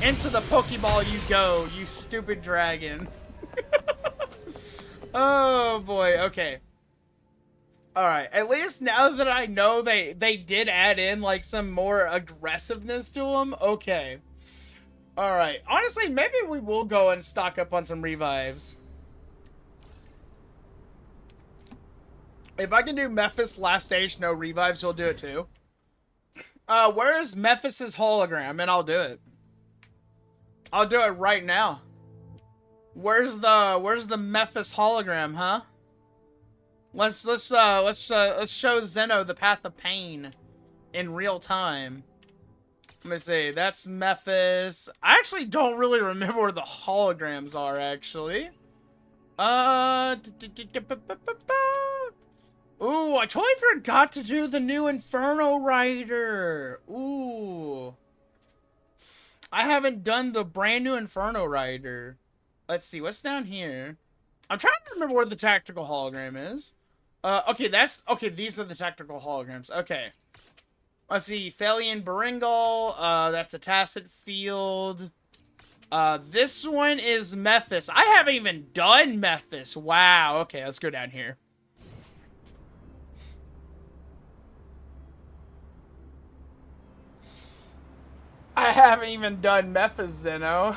Into the Pokeball you go, you stupid dragon. Oh boy. Okay. Alright, at least now that I know they did add in, like, some more aggressiveness to them, okay. Alright, honestly, maybe we will go and stock up on some revives. If I can do Memphis last stage, no revives, we'll do it too. Where's Mephis's hologram? And I'll do it. I'll do it right now. Where's the Mephis hologram, huh? Let's show Zeno the path of pain in real time. Let me see. That's Mephis. I actually don't really remember where the holograms are, actually. Ooh, I totally forgot to do the new Inferno Rider. Ooh. I haven't done the brand new Inferno Rider. Let's see, what's down here? I'm trying to remember where the tactical hologram is. Okay, these are the tactical holograms. Okay. Let's see, Phalian Beringal, that's a Tacit Field. This one is Mephis. I haven't even done Mephis. Wow, okay, let's go down here. I haven't even done Mephis, Zeno.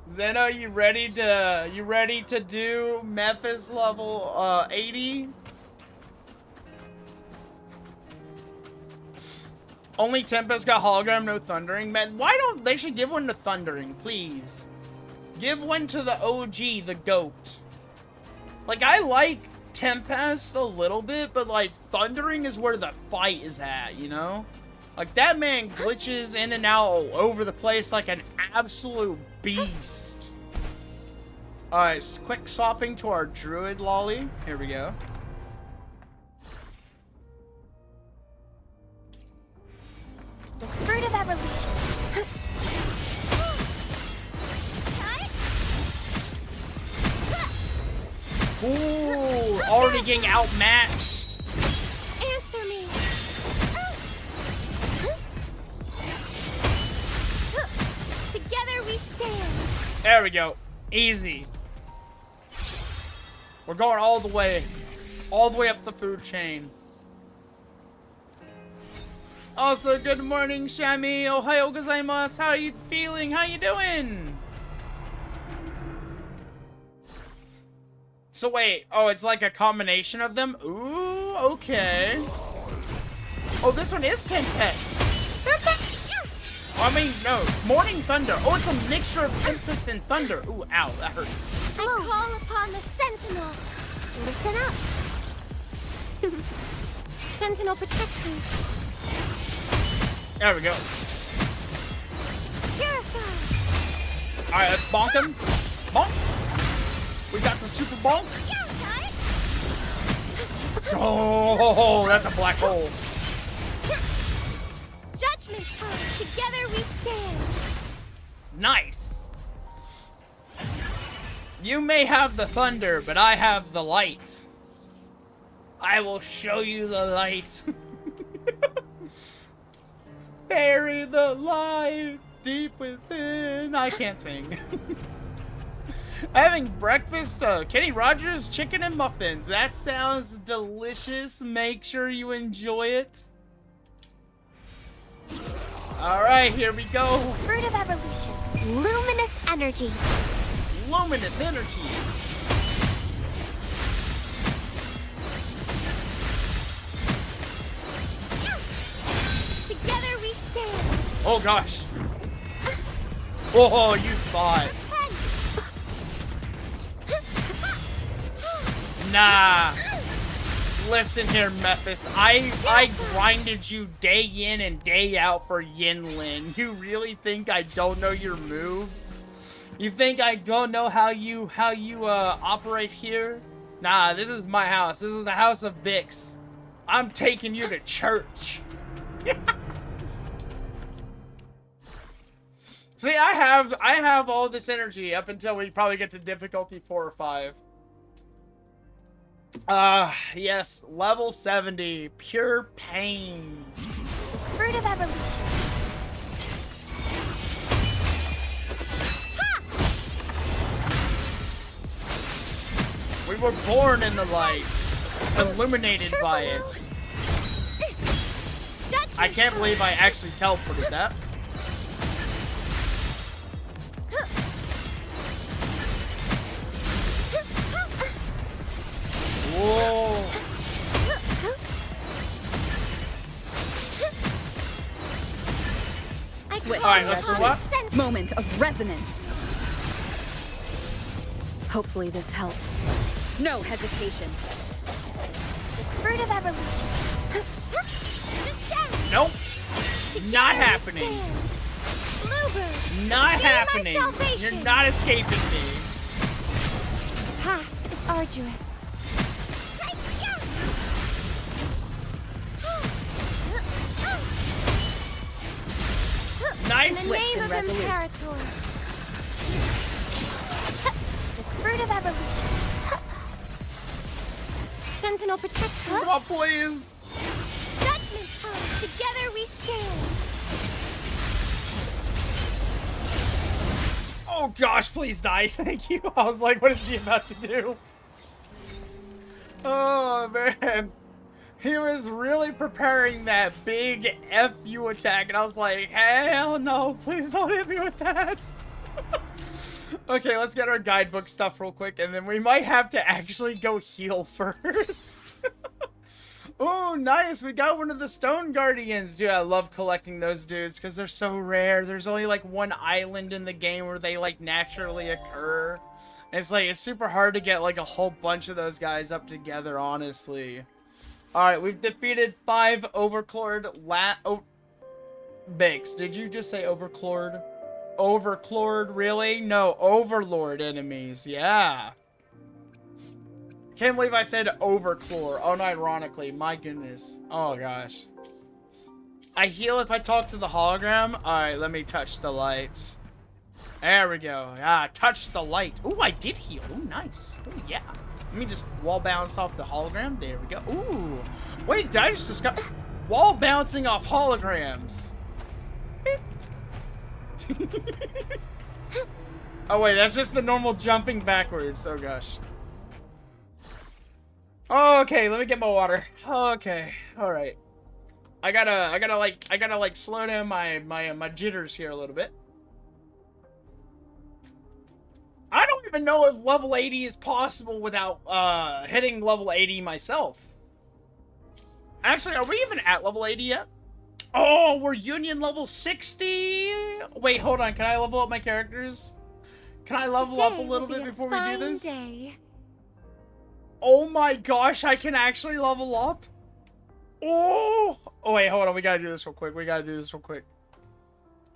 Zeno, you ready to do Mephis level 80? Only Tempest got hologram, no Thundering. Man, why don't they should give one to Thundering, please? Give one to the OG, the GOAT. Like, I like Tempest a little bit, but like Thundering is where the fight is at, you know? Like, that man glitches in and out all over the place like an absolute beast. Alright, quick swapping to our druid lolly. Here we go. The fruit of evolution. Ooh, already getting outmatched. Answer me. Together we stand. There we go. Easy. We're going all the way up the food chain. Also, good morning, Shami. Ohayo gozaimasu. How are you feeling? How you doing? So wait, oh, it's like a combination of them? Ooh, okay. Oh, this one is Tempest. I mean, no, Morning Thunder. Oh, it's a mixture of Tempest and Thunder. Ooh, ow, that hurts. I call upon the Sentinel. Listen up. Sentinel protects me. There we go. Purify. Alright, let's bonk him. Bonk. We got the super bonk. Oh, that's a black hole. Judgment time. Together we stand. Nice. You may have the thunder, but I have the light. I will show you the light. Bury the light deep within. I can't sing. Having breakfast, Kenny Rogers chicken and muffins. That sounds delicious. Make sure you enjoy it. Alright, here we go. Fruit of evolution. Luminous energy. Luminous energy. Together we stand. Oh gosh. Oh, you thought. Nah. Listen here, Mephis. I grinded you day in and day out for Yinlin. You really think I don't know your moves? You think I don't know how you operate here? Nah, this is my house. This is the house of Byx. I'm taking you to church. See, I have all this energy up until we probably get to difficulty 4 or 5. Yes, level 70, pure pain. Fruit of evolution. We were born in the light, illuminated by it. I can't believe I actually teleported that. Whoa. Swift Alright, let's go up. moment of resonance. Hopefully this helps. No hesitation. Fruit of evolution. Nope. Together Not we happening. stand. Bluebird. Not Be my happening. salvation. You're not escaping me. Path is arduous. Nice. In the name of resolute. Imperator. The fruit of evolution. Sentinel protection. Come on, please. Judgment time. Together we stand. Oh gosh, please die. Thank you. I was like, what is he about to do? Oh man. He was really preparing that big FU attack, and I was like, hell no, please don't hit me with that. Okay, let's get our guidebook stuff real quick, and then we might have to actually go heal first. Oh, nice. We got one of the Stone Guardians. Dude, I love collecting those dudes because they're so rare. There's only like one island in the game where they like naturally occur. And it's like, it's super hard to get like a whole bunch of those guys up together, honestly. Alright, we've defeated 5 Overclord Byx, did you just say Overclord? Overclord, really? No, Overlord enemies, yeah. Can't believe I said Overclord, unironically, my goodness. Oh gosh. I heal if I talk to the hologram? Alright, let me touch the light. There we go. Ah, touch the light. Ooh, I did heal. Ooh, nice. Ooh, yeah. Let me just wall bounce off the hologram. There we go. Ooh. Wait, did I just discover wall bouncing off holograms? Oh wait, that's just the normal jumping backwards. Oh gosh. Okay, let me get my water. Okay, all right. I gotta slow down my jitters here a little bit. I don't even know if level 80 is possible without hitting level 80 myself. Actually, are we even at level 80 yet? Oh, we're Union level 60? Wait, hold on. Can I level up my characters? Can I level up a little bit before we do this? Oh my gosh, I can actually level up? Oh! Oh wait, hold on. We gotta do this real quick.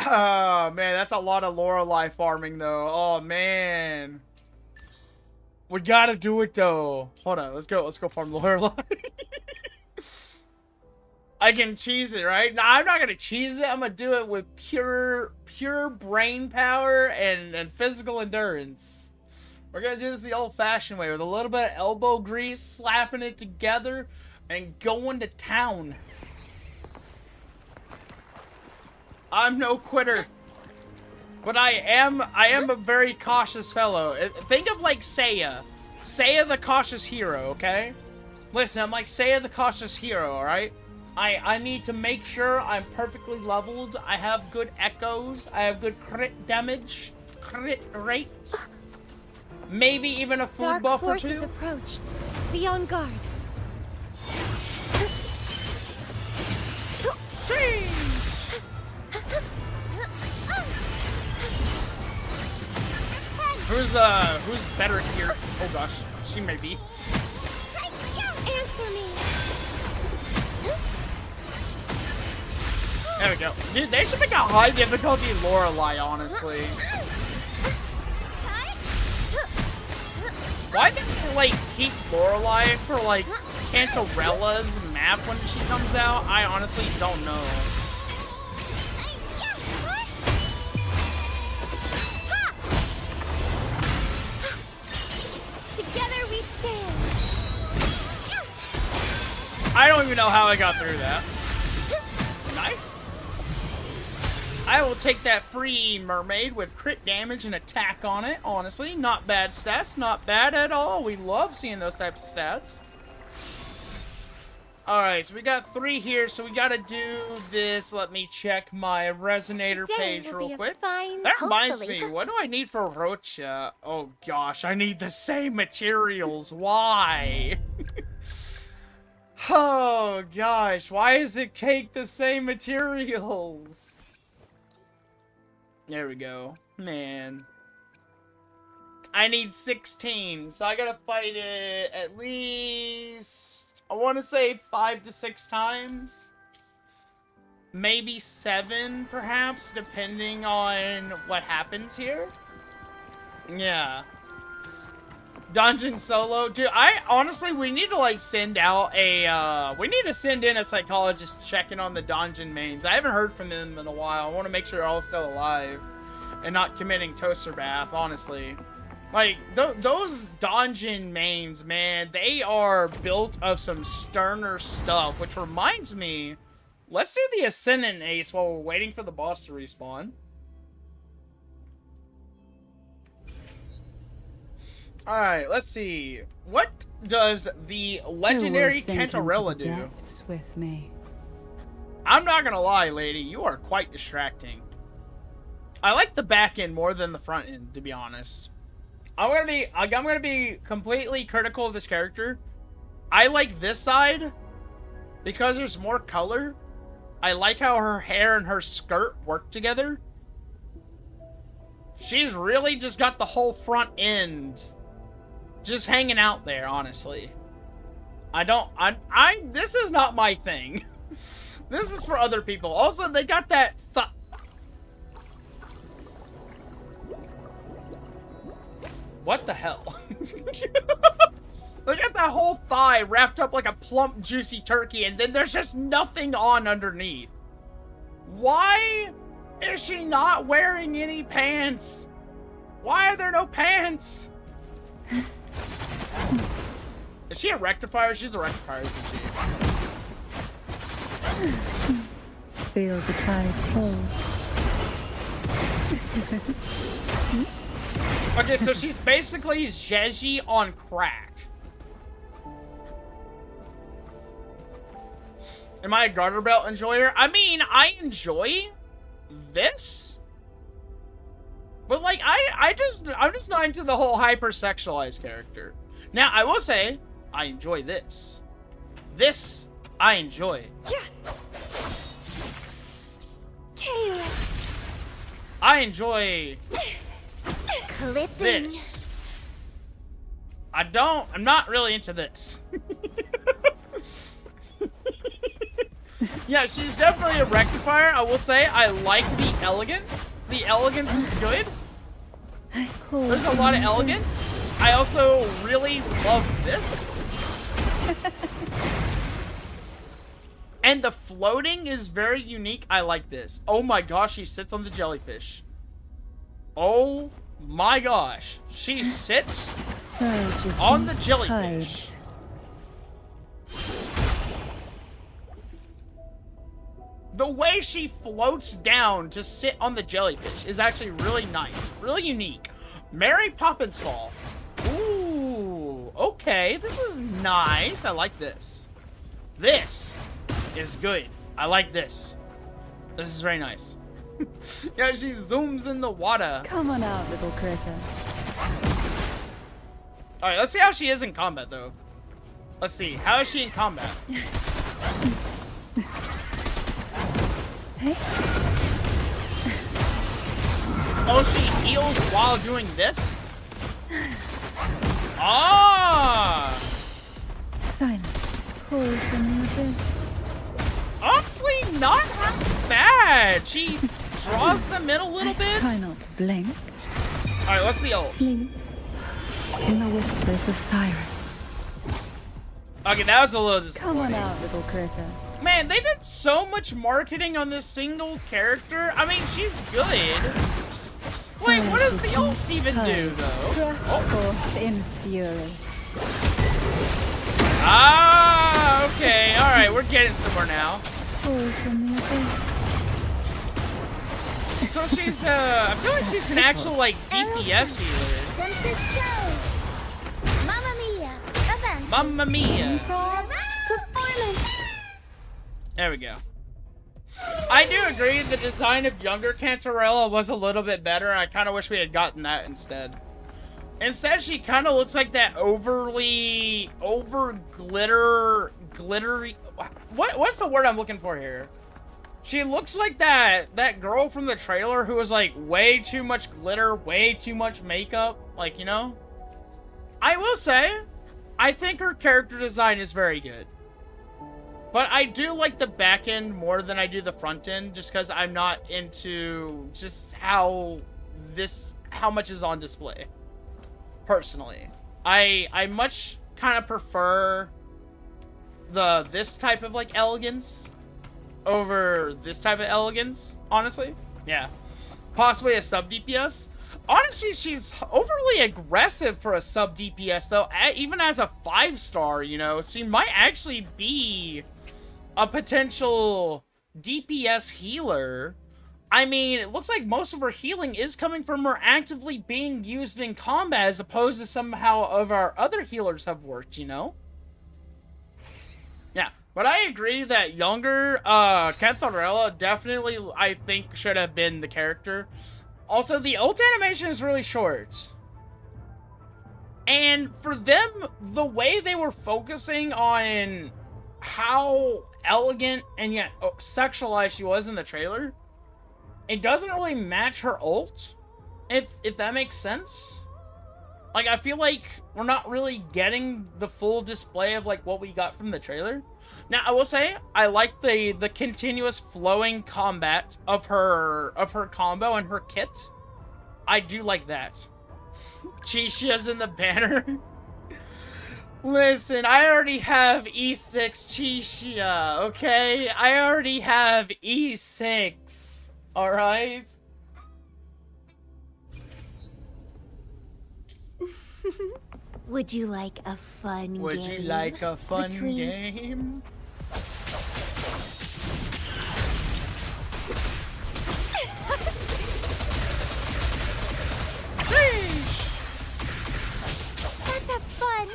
Oh man, that's a lot of Lorelei farming though. Oh man. We gotta do it though. Hold on, let's go farm Lorelei. I can cheese it, right? No, I'm not gonna cheese it. I'm gonna do it with pure brain power and physical endurance. We're gonna do this the old-fashioned way with a little bit of elbow grease, slapping it together, and going to town. I'm no quitter, but I am a very cautious fellow. Think of like Seiya the cautious hero, okay? Listen, I'm like Seiya the cautious hero, all right? I need to make sure I'm perfectly leveled. I have good echoes. I have good crit damage, crit rate, maybe even a food Dark buff or forces two. approach. Be on guard. Who's better here? Oh gosh, she may be. Answer me. There we go. Dude, they should make a high difficulty Lorelei, honestly. Why did they, like, keep Lorelei for, like, Cantarella's map when she comes out? I honestly don't know. Together we stand. I don't even know how I got through that. Nice. I will take that free mermaid with crit damage and attack on it. Honestly, not bad stats. Not bad at all. We love seeing those types of stats. Alright, so we got 3 here, so we gotta do this. Let me check my resonator page real quick. That reminds me, what do I need for Rocha? Oh gosh, I need the same materials. Why? Oh gosh, why is it cake the same materials? There we go. Man. I need 16, so I gotta fight it at least, I want to say 5 to 6 times. Maybe 7, perhaps, depending on what happens here. Yeah. Dungeon solo. Dude, honestly, we need to, like, send out a, we need to send in a psychologist checking on the dungeon mains. I haven't heard from them in a while. I want to make sure they're all still alive and not committing toaster bath, honestly. Like, those dungeon mains, man, they are built of some sterner stuff, which reminds me, let's do the Ascendant Ace while we're waiting for the boss to respawn. Alright, let's see. What does the legendary Cantarella do? With me. I'm not gonna lie, lady, you are quite distracting. I like the back end more than the front end, to be honest. I'm gonna be completely critical of this character. I like this side because there's more color. I like how her hair and her skirt work together. She's really just got the whole front end just hanging out there, honestly. This is not my thing. This is for other people. Also, they got that what the hell? They got that whole thigh wrapped up like a plump, juicy turkey, and then there's just nothing on underneath. Why is she not wearing any pants? Why are there no pants? Is she a rectifier? She's a rectifier, isn't she? Feel the tide pull. Okay, so she's basically Jeji on crack. Am I a garter belt enjoyer? I mean, I enjoy this. But, like, I'm just not into the whole hypersexualized character. Now, I will say, I enjoy this. This, I enjoy. I enjoy this. I'm not really into this. Yeah, she's definitely a rectifier. I will say, I like the elegance. The elegance is good. There's a lot of elegance. I also really love this. And the floating is very unique. I like this. Oh my gosh, she sits on the jellyfish. Oh my gosh. She sits on the jellyfish. The way she floats down to sit on the jellyfish is actually really nice. Really unique. Mary Poppins Fall. Ooh, okay. This is nice. I like this. This is good. I like this. This is very nice. Yeah, she zooms in the water. Come on out, little critter. Alright, let's see how she is in combat, though. Let's see. How is she in combat? Hey. Oh, she heals while doing this? Ah! Silence. Pull from the abyss. Honestly, not half bad. She draws them in a little bit. Try not to blink. Alright, what's the ult? Sleep in the whispers of sirens. Okay, that was a little disappointing. Come on out, little critter. Man, they did so much marketing on this single character. I mean, she's good. Wait, what does the ult even do, though? Oh. In fury. Ah, okay. Alright, we're getting somewhere now. Pull from the abyss. So she's, I feel like she's an actual, like, DPS healer. Mamma mia! Event! Mamma mia! Performance! There we go. I do agree the design of younger Cantarella was a little bit better. I kind of wish we had gotten that instead. Instead, she kind of looks like that glittery. What's the word I'm looking for here? She looks like that girl from the trailer who was like way too much glitter, way too much makeup, like, you know? I will say, I think her character design is very good. But I do like the back end more than I do the front end, just because I'm not into just how much is on display. Personally. I much kind of prefer this type of like elegance over this type of elegance, honestly. Yeah. Possibly a sub DPS. Honestly, she's overly aggressive for a sub DPS, though. Even as a 5-star, you know, she might actually be a potential DPS healer. I mean, it looks like most of her healing is coming from her actively being used in combat, as opposed to somehow of our other healers have worked, you know? Yeah, but I agree that younger Cantarella definitely, I think, should have been the character. Also, the ult animation is really short. And for them, the way they were focusing on how elegant and yet sexualized she was in the trailer, it doesn't really match her ult, if that makes sense. Like, I feel like we're not really getting the full display of, like, what we got from the trailer. Now, I will say, I like the continuous flowing combat of her combo and her kit. I do like that. Chishia's in the banner. Listen, I already have E6 Chishia, okay? I already have E6, alright? Would you like a fun game? Would you like a fun game? Let's have fun!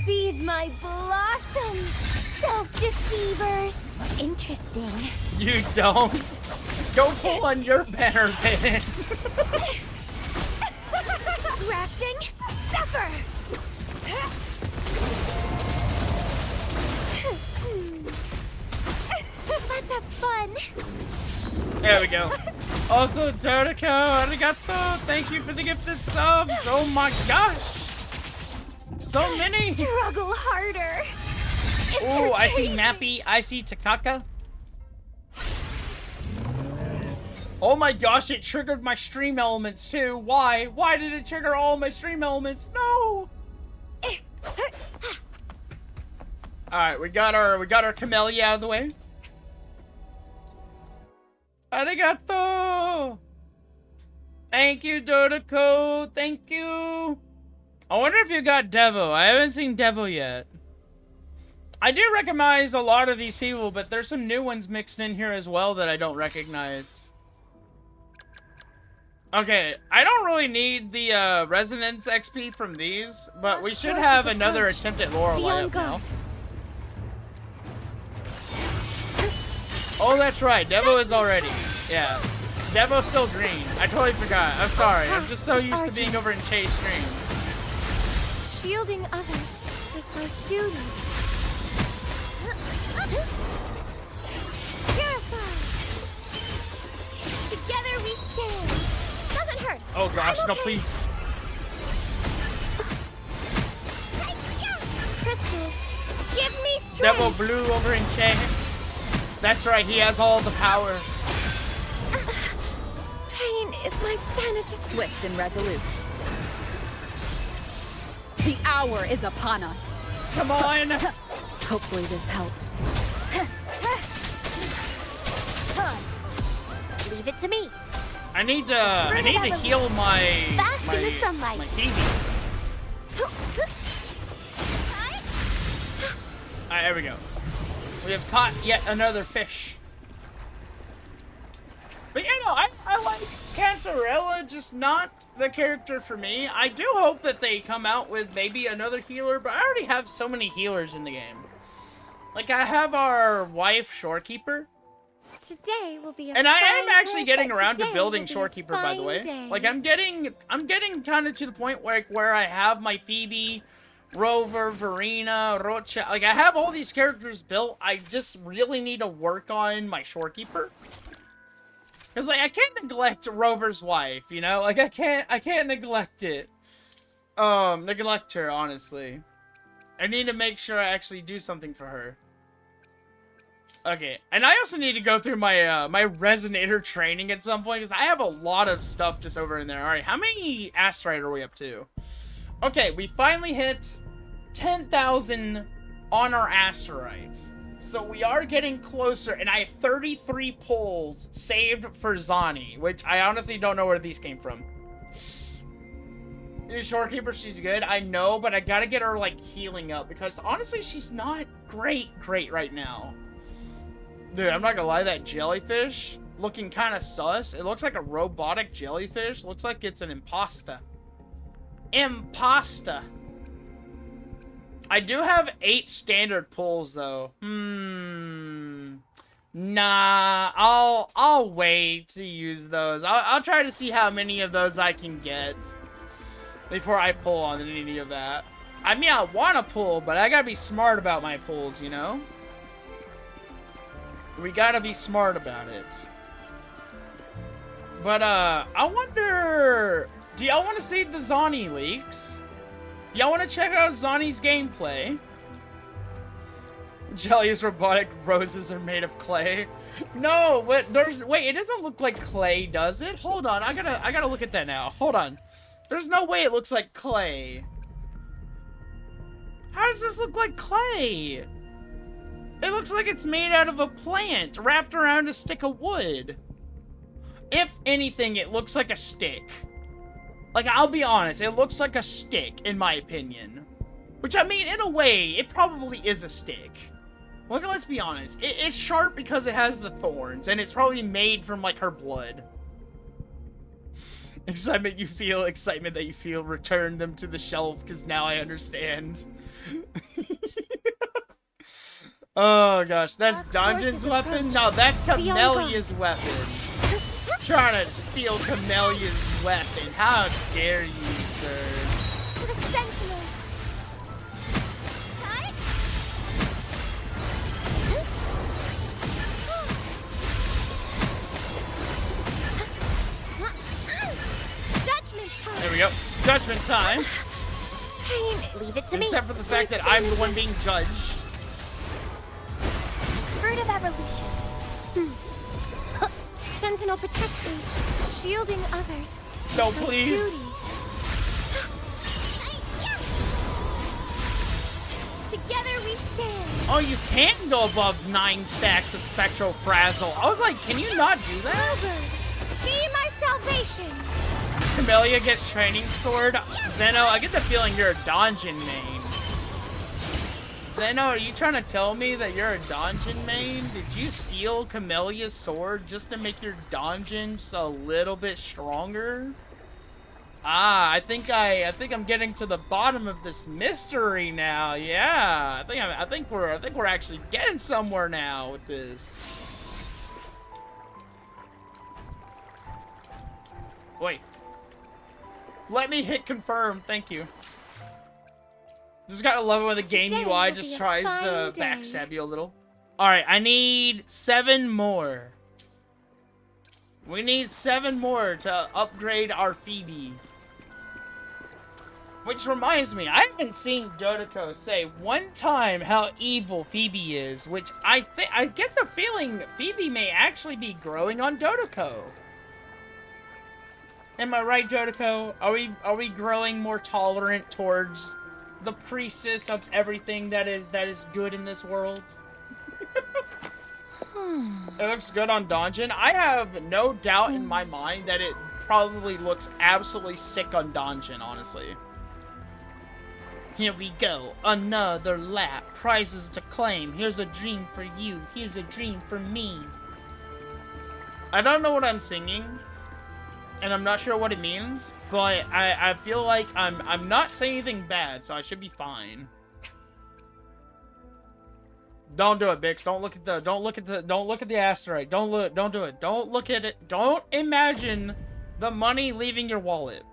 Feed my blossoms, self-deceivers! Interesting. You don't? Go pull on your banner then. Grafting, suffer! Let's have fun! There we go. Also, Doriko, arigato! Thank you for the gifted subs! Oh my gosh! So many! Struggle harder! Ooh, I see Nappy, I see Takaka. Oh my gosh, it triggered my stream elements too. Why? Why did it trigger all my stream elements? No! Alright, we got our Camellia out of the way. Arigato! Thank you, Doriko. Thank you. I wonder if you got Devo. I haven't seen Devo yet. I do recognize a lot of these people, but there's some new ones mixed in here as well that I don't recognize. Okay, I don't really need the resonance XP from these, but we should have another attempt at Lorelei up now. Oh, that's right. Devo is already. Yeah. Devo's still green. I totally forgot. I'm sorry. I'm just so used to being over in Chase stream. Shielding others is my duty. Purify. Together we stand. Doesn't hurt. Oh gosh, no, please. Crystals, give me strength. Devo blue over in Chase. That's right, he has all the power. Pain is my vanity. Swift and resolute. The hour is upon us. Come on. Hopefully this helps. Leave it to me. I need to heal my Bask in the sunlight. my Kiwi. Alright, there we go. We have caught yet another fish. But you know, I like Cantarella, just not the character for me. I do hope that they come out with maybe another healer, but I already have so many healers in the game. Like, I have our wife, Shorekeeper. Today will be a And I am fine actually day, getting but around to today building will be a Shorekeeper, by the fine way. day. Like, I'm getting kind of to the point where I have my Phoebe Rover, Verena, Rocha. Like, I have all these characters built. I just really need to work on my shorekeeper. Because, like, I can't neglect Rover's wife, you know? Like, I can't neglect it. Neglect her, honestly. I need to make sure I actually do something for her. Okay, and I also need to go through my, my resonator training at some point, because I have a lot of stuff just over in there. Alright, how many Asterite are we up to? Okay, we finally hit 10,000 on our Asterite. So we are getting closer, and I have 33 pulls saved for Zani, which I honestly don't know where these came from. The shorekeeper, she's good, I know, but I gotta get her, like, healing up, because honestly, she's not great right now. Dude, I'm not gonna lie, that jellyfish looking kind of sus. It looks like a robotic jellyfish. Looks like it's an imposter. Imposter. I do have 8 standard pulls though. Nah, I'll wait to use those. I'll try to see how many of those I can get before I pull on any of that. I mean, I want to pull, but I gotta be smart about my pulls, you know? We gotta be smart about it. But, I wonder... Do y'all want to see the Zani leaks? Y'all want to check out Zani's gameplay? Jelly's robotic roses are made of clay. No, wait, it doesn't look like clay, does it? Hold on, I gotta look at that now. Hold on. There's no way it looks like clay. How does this look like clay? It looks like it's made out of a plant wrapped around a stick of wood. If anything, it looks like a stick. Like, I'll be honest, it looks like a stick, in my opinion. Which, I mean, in a way, it probably is a stick. Look, let's be honest. It's sharp because it has the thorns, and it's probably made from, like, her blood. Excitement that you feel, return them to the shelf, because now I understand. Oh, gosh, that's Dungeon's weapon? No, that's Camellia's weapon. Trying to steal Camellia's weapon. How dare you, sir? To the Sentinel. Judgment time. There we go. Judgment time. Leave it to me. Except for the fact that I'm the one being judged. Fruit of evolution. Sentinel protecting, shielding others. No, please. Duty. Together we stand. Oh, you can go above 9 stacks of Spectral Frazzle. I was like, can you not do that? Wilbur, be my salvation. Camellia gets Training Sword. Zeno, I get the feeling you're a Donjin main. Zeno, are you trying to tell me that you're a Donjin main? Did you steal Camellia's sword just to make your Donjin just a little bit stronger? Ah, I think I'm getting to the bottom of this mystery now. Yeah, I think we're actually getting somewhere now with this. Wait. Let me hit confirm. Thank you. Just gotta love it when the game UI just tries to backstab you a little. Alright, I need 7 more. We need 7 more to upgrade our Phoebe. Which reminds me, I haven't seen Dodoko say one time how evil Phoebe is, which I get the feeling Phoebe may actually be growing on Dodoko. Am I right, Dodoko? Are we growing more tolerant towards the priestess of everything that is good in this world? It looks good on Donjin. I have no doubt in my mind that it probably looks absolutely sick on Donjin, honestly. Here we go. Another lap. Prizes to claim. Here's a dream for you. Here's a dream for me. I don't know what I'm singing, and I'm not sure what it means, but I feel like I'm not saying anything bad, so I should be fine. Don't do it, Bix. Don't look at the Asterite. Don't do it. Don't look at it. Don't imagine the money leaving your wallet.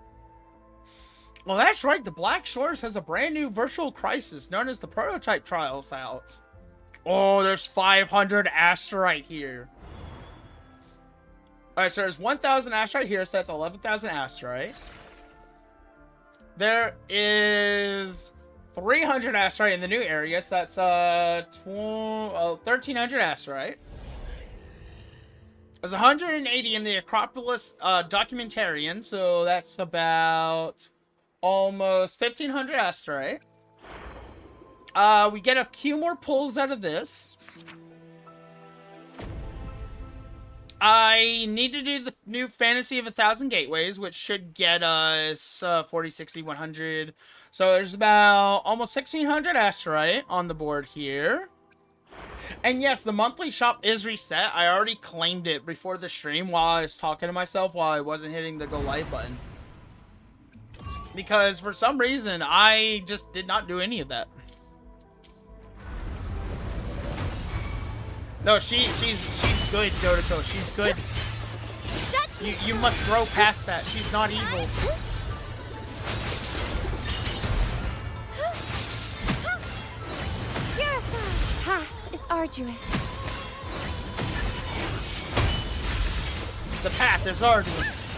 Well, that's right. The Black Shores has a brand new virtual crisis known as the Prototype Trials out. Oh, there's 500 Asterite here. Alright, so there's 1,000 Asterite here, so that's 11,000 Asterite. There is 300 Asterite in the new area, so that's 1,300 Asterite. There's 180 in the Acropolis Documentarian, so that's about almost 1,500 Asterite. We get a few more pulls out of this. I need to do the new Fantasy of 1,000 Gateways, which should get us 40, 60, 100. So there's about almost 1,600 Asterite on the board here. And yes, the monthly shop is reset. I already claimed it before the stream while I was talking to myself while I wasn't hitting the go live button. Because for some reason, I just did not do any of that. No, she's good, Dodoco. She's good. You must grow past that. She's not evil. Purify. Path is arduous. The path is arduous.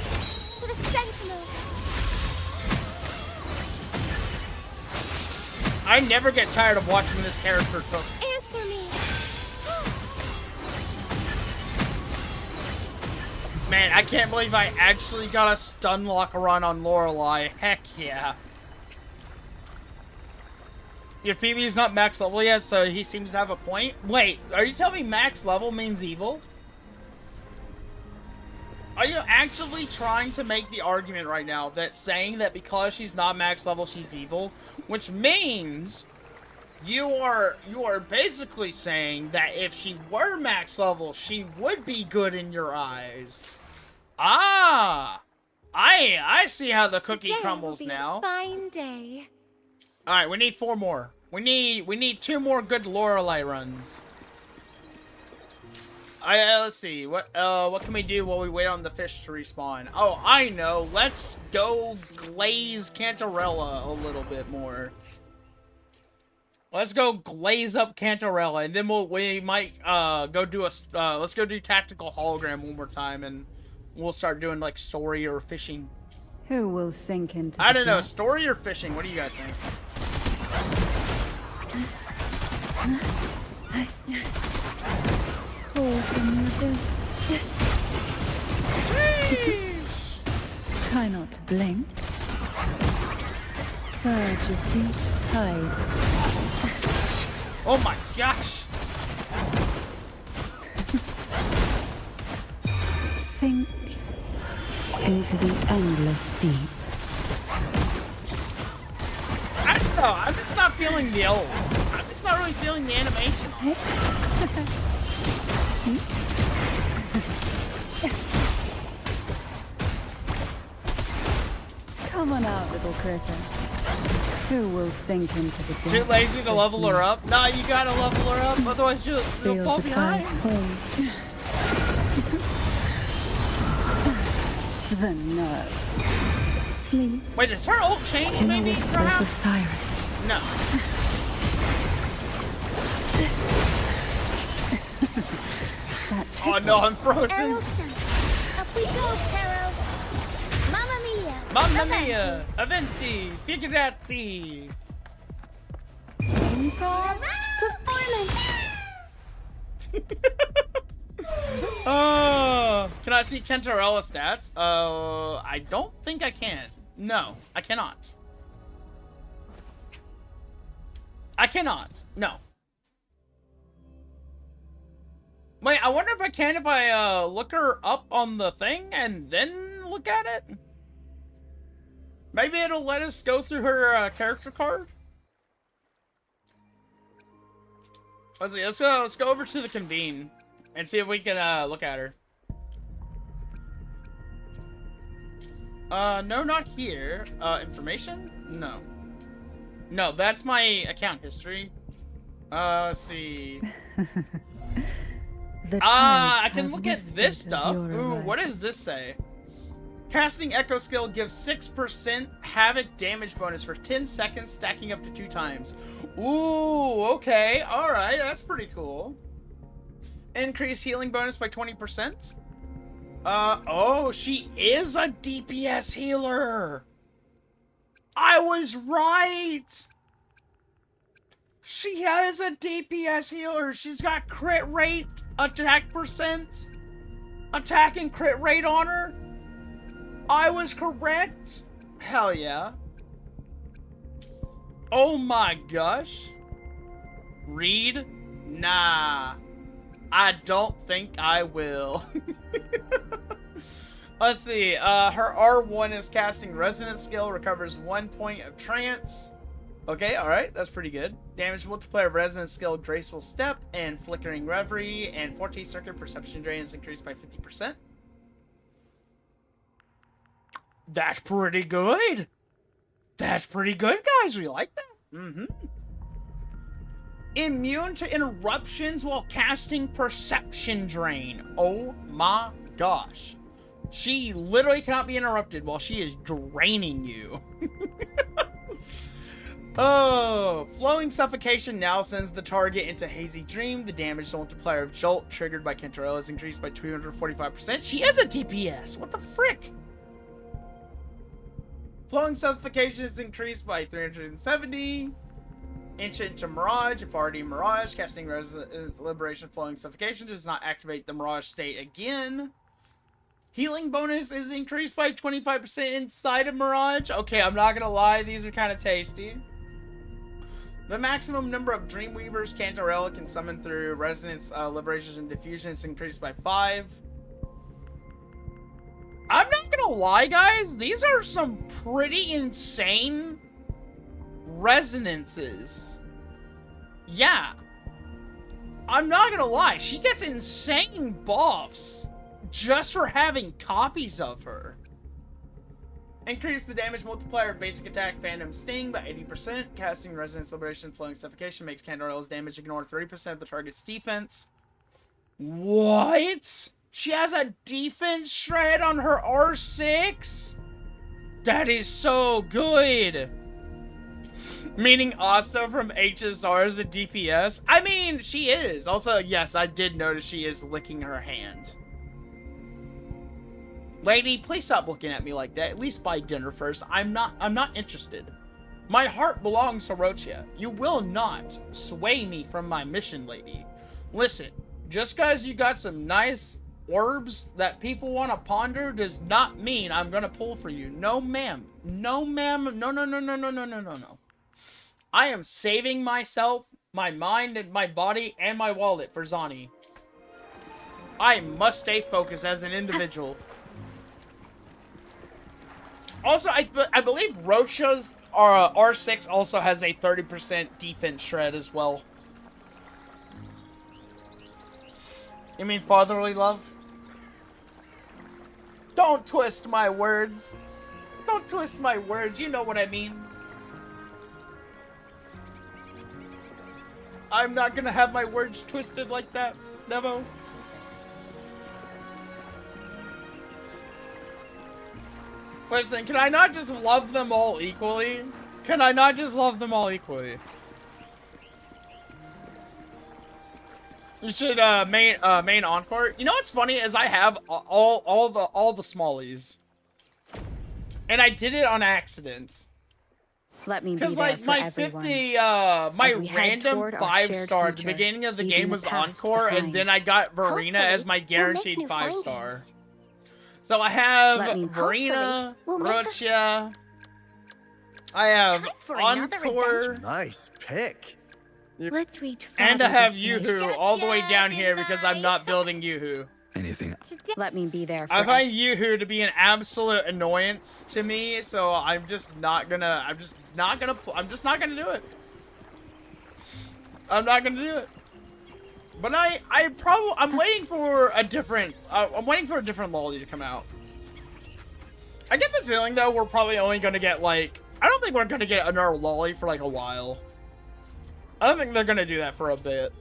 To the sentinel. I never get tired of watching this character cook. Answer me. Man, I can't believe I actually got a stun lock run on Lorelei. Heck yeah. Your Phoebe's not max level yet, so he seems to have a point. Wait, are you telling me max level means evil? Are you actually trying to make the argument right now that saying that because she's not max level, she's evil? Which means you are basically saying that if she were max level, she would be good in your eyes. Ah! I see how the cookie Today crumbles will be now. A fine day. Alright, we need 4 more. We need 2 more good Lorelei runs. Let's see. What can we do while we wait on the fish to respawn? Oh, I know. Let's go glaze Cantarella a little bit more. Let's go glaze up Cantarella, and then we might go do let's go do tactical hologram one more time, and we'll start doing like story or fishing. Who will sink into I the don't know, depths? story or fishing. What do you guys think? Hold in your abyss. Try not to blink. Surge of deep tides. Oh my gosh! Sink into the endless deep. I don't know. I'm just not feeling the old. I'm just not really feeling the animation. Come on out, little critter. Who will sink into the depths? Too lazy to level her up? Nah, you gotta level her up, otherwise you'll Feel fall the tide behind. pull. The nerve. Sleep Wait, does her ult change in the maybe, whispers perhaps? of sirens. No. That Oh no, I'm tickles. frozen. Arrow sent. Up we go, Caro. Mamma mia. Mamma mia! Aventi! Figurati! Improv performance. Oh, can I see Cantarella stats? I don't think I can. No, I cannot. I cannot. No. Wait, I wonder if I can if I look her up on the thing and then look at it? Maybe it'll let us go through her character card? Let's see, let's go over to the convene and see if we can look at her. No, not here. Information? No. No, that's my account history. Let's see. The I tides can have look at whispered this of stuff. your Ooh, what arrival. does this say? Casting Echo skill gives 6% havoc damage bonus for 10 seconds, stacking up to 2 times. Ooh, okay. Alright, that's pretty cool. Increase healing bonus by 20%. Oh, she is a DPS healer. I was right. She is a DPS healer. She's got crit rate, attack percent, attack and crit rate on her. I was correct. Hell yeah. Oh my gosh. Read? Nah. I don't think I will. Let's see. Her R1 is casting Resonance skill, recovers 1 point of trance. Okay, alright, that's pretty good. Damage multiplier, Resonance skill, Graceful Step, and Flickering Reverie, and 14 circuit perception drain is increased by 50%. That's pretty good. That's pretty good, guys. We like that. Mm-hmm. Immune to interruptions while casting Perception Drain. Oh my gosh. She literally cannot be interrupted while she is draining you. Oh, Flowing Suffocation now sends the target into Hazy Dream. The damage multiplier of Jolt triggered by Cantorella is increased by 245%. She is a DPS. What the frick? Flowing Suffocation is increased by 370. Instant to Mirage. If already Mirage, casting Liberation Flowing Suffocation does not activate the Mirage state again. Healing bonus is increased by 25% inside of Mirage. Okay, I'm not gonna lie, these are kind of tasty. The maximum number of Dreamweavers Cantorella can summon through Resonance, Liberation, and Diffusion is increased by 5. I'm not gonna lie, guys. These are some pretty insane resonances. Yeah. I'm not gonna lie. She gets insane buffs just for having copies of her. Increase the damage multiplier of basic attack Phantom Sting by 80%. Casting Resonance, Liberation, Flowing Suffocation makes Cantorella's damage ignore 30% of the target's defense. What? She has a defense shred on her R6? That is so good. Meaning Asta from HSR is a DPS? I mean, she is. Also, yes, I did notice she is licking her hand. Lady, please stop looking at me like that. At least buy dinner first. I'm not interested. My heart belongs to Rocha. You will not sway me from my mission, lady. Listen, just because you got some nice orbs that people want to ponder does not mean I'm gonna pull for you. No, ma'am. No, ma'am. No, no, no, no, no, no, no, no, no. I am saving myself, my mind, and my body, and my wallet for Zani. I must stay focused as an individual. Also, I believe Rocha's R6 also has a 30% defense shred as well. You mean fatherly love? Don't twist my words. Don't twist my words. You know what I mean. I'm not gonna have my words twisted like that, Nevo. Listen, can I not just love them all equally? Can I not just love them all equally? You should main encore. You know what's funny is I have all the smallies, and I did it on accident. Let me be Because there like for my everyone. 50, my random 5-star at the beginning of the game was encore, and then I got Verena as my guaranteed 5-star. So I have Verena, Rocha, I have Encore, Nice pick. Let's reach and I have Yoo-hoo Yoo-hoo all the way down here because I'm not building Yoo-hoo. Anything? Let me be there for I find Yoo-hoo to be an absolute annoyance to me, so I'm just not gonna do it. I'm not gonna do it. But I'm waiting for a different lolly to come out. I get the feeling though we're probably only gonna get like, I don't think we're gonna get another lolly for like a while. I don't think they're gonna do that for a bit.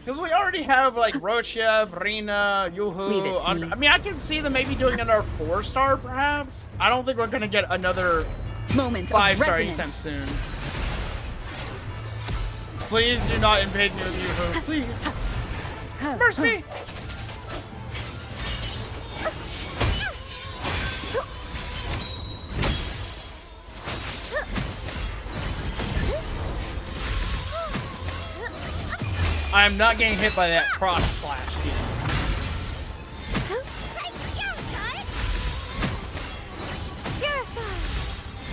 Because we already have, like, Rocha, Verena, Leave it to me. I mean, I can see them maybe doing another 4-star, perhaps. I don't think we're going to get another Moment of 5-star resonance. anytime soon. Please do not invade me with Yoo-hoo. Please. Mercy. I am not getting hit by that cross slash, dude.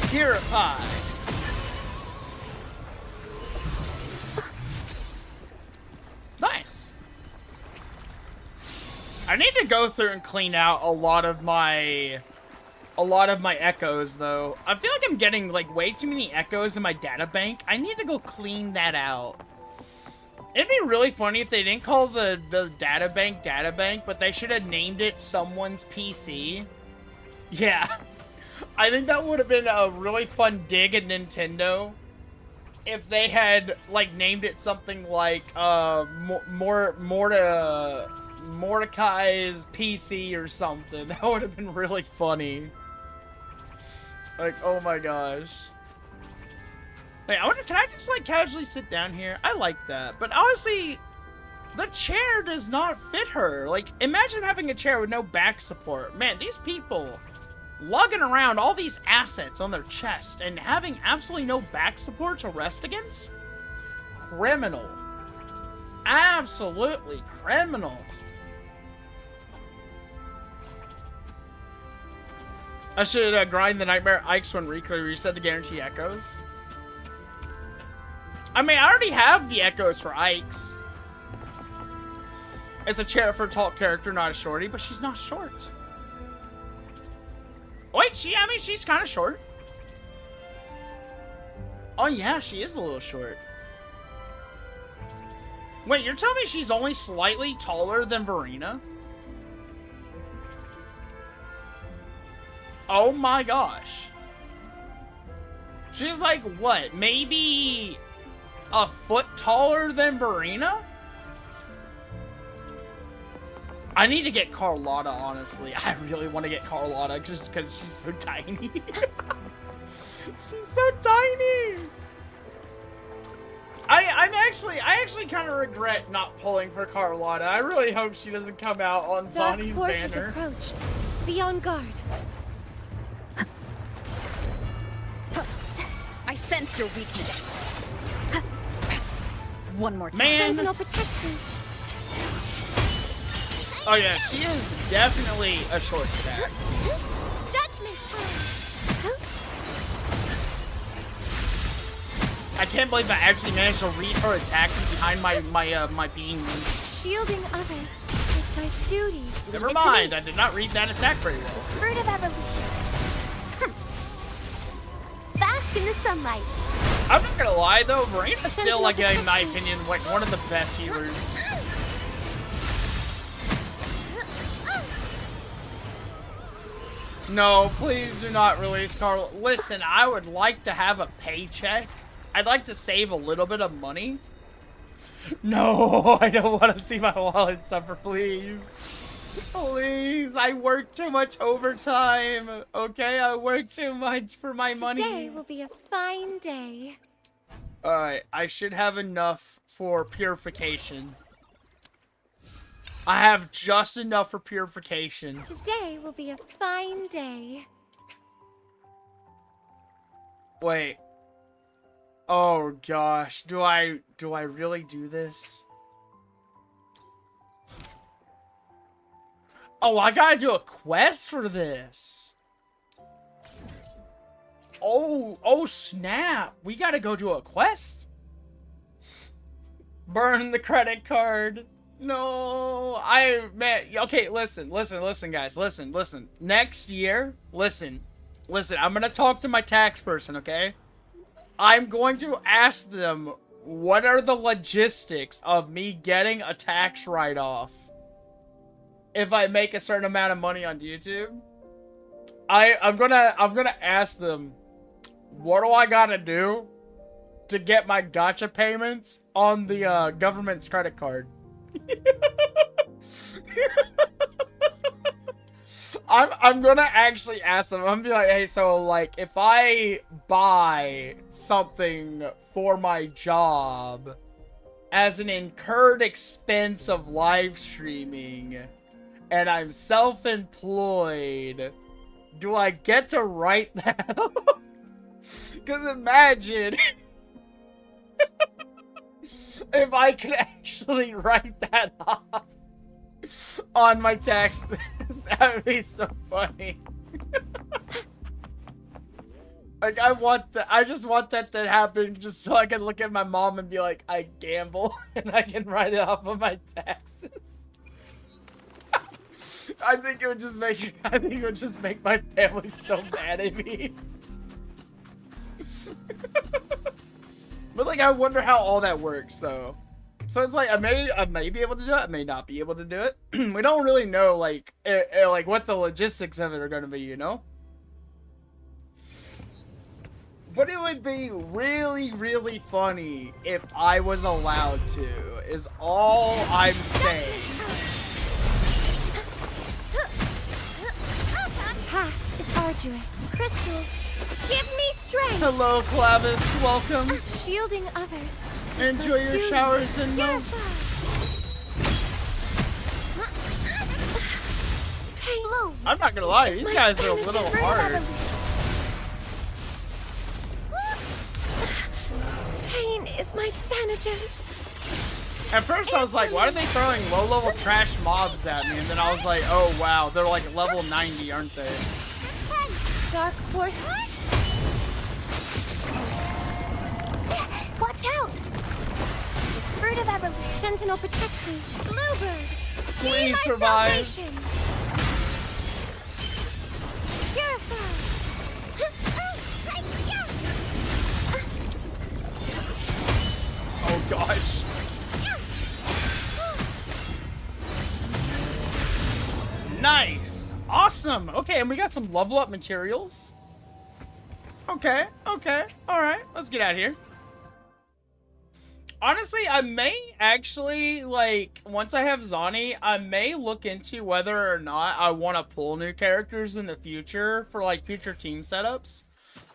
Purify. Nice. I need to go through and clean out a lot of my echoes, though. I feel like I'm getting like way too many echoes in my data bank. I need to go clean that out. It'd be really funny if they didn't call the data bank, but they should have named it someone's PC. Yeah. I think that would have been a really fun dig at Nintendo if they had, like, named it something like, Mordecai's PC or something. That would have been really funny. Like, oh my gosh. Wait, I wonder, can I just, like, casually sit down here? I like that. But honestly, the chair does not fit her. Like, imagine having a chair with no back support. Man, these people lugging around all these assets on their chest and having absolutely no back support to rest against? Criminal. Absolutely criminal. I should grind the Nightmare Ikes when reset to guarantee echoes. I mean, I already have the echoes for Ikes. It's a chair for a tall character, not a shorty, but she's not short. Wait, she's kind of short. Oh yeah, she is a little short. Wait, you're telling me she's only slightly taller than Verena? Oh my gosh. She's like, what, maybe a foot taller than Verena? I need to get Carlotta, honestly. I really want to get Carlotta just because she's so tiny. She's so tiny. I actually kind of regret not pulling for Carlotta. I really hope she doesn't come out on Dark Zani's forces banner. approach. Be on guard. I sense your weakness. One more time. Man. Sentinel protection. Oh yeah, she is definitely a short stack. Judgment time. I can't believe I actually managed to read her attack behind my beams. Shielding others is my duty. Never Leave it to mind, me. I did not read that attack very well. Fruit of evolution. Bask in the sunlight. I'm not gonna lie though, Verena's still, like, in my opinion, like one of the best healers. No, please do not release Carl. Listen, I would like to have a paycheck. I'd like to save a little bit of money. No, I don't want to see my wallet suffer, please. Please, I work too much overtime. Okay, I work too much for my money. Today will be a fine day. Alright, I should have enough for purification. I have just enough for purification. Today will be a fine day. Wait. Oh gosh, do I really do this? Oh, I gotta do a quest for this. Oh snap. We gotta go do a quest. Burn the credit card. No, okay, listen, guys, listen. Next year, listen, I'm gonna talk to my tax person, okay? I'm going to ask them, what are the logistics of me getting a tax write-off if I make a certain amount of money on YouTube? I'm gonna ask them, what do I gotta do to get my gacha payments on the government's credit card? I'm gonna actually ask them. I'm gonna be like, hey, so like, if I buy something for my job as an incurred expense of live streaming, and I'm self-employed, do I get to write that off? Because imagine if I could actually write that off on my taxes. That would be so funny. Like, I just want that to happen just so I can look at my mom and be like, I gamble and I can write it off of my taxes. I think it would just make my family so mad at me. But like, I wonder how all that works though. So it's like, I may be able to do it, I may not be able to do it. We don't really know like like what the logistics of it are going to be, you know? But it would be really, really funny if I was allowed to, is all I'm saying. Path is arduous. Crystals, give me strength. Hello, Clavis. Welcome. Shielding others. Enjoy your showers and no. I'm not gonna lie, these guys are a little hard. Pain is my penitence. At first I was like, why are they throwing low-level trash mobs at me? And then I was like, oh wow, they're like level 90, aren't they? Dark force. Watch out! Bird of Everly, Sentinel protects me. Bluebird, Please survive. Purify. Oh gosh. Nice. Awesome. Okay, and we got some level up materials. Okay, okay. Alright, let's get out of here. Honestly, I may actually, like, once I have Zani, I may look into whether or not I want to pull new characters in the future for, like, future team setups.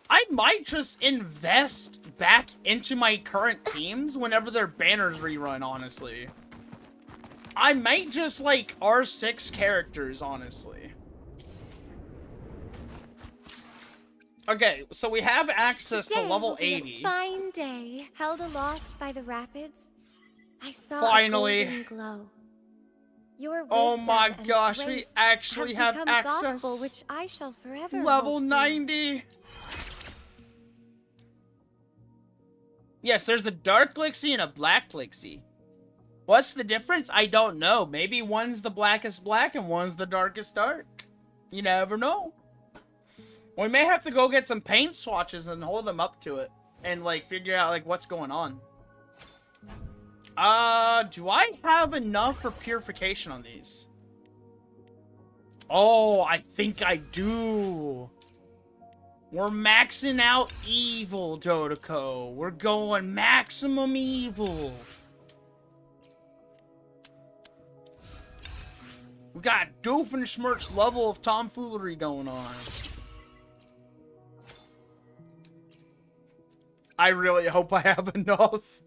I might just invest back into my current teams whenever their banners rerun, honestly. I might just, like, R6 characters, honestly. Okay, so we have access to level 80. A fine day, held aloft by the rapids. I saw Finally. a golden glow. Your Oh wisdom my and gosh, we grace actually have become access. Gospel, which I shall forever Level hold dear. 90. Yes, there's a dark Lixie and a black Lixie. What's the difference? I don't know. Maybe one's the blackest black and one's the darkest dark. You never know. We may have to go get some paint swatches and hold them up to it. And, like, figure out, like, what's going on. Do I have enough for purification on these? Oh, I think I do. We're maxing out evil, Dodoko. We're going maximum evil. We got Doofenshmirtz level of tomfoolery going on. I really hope I have enough.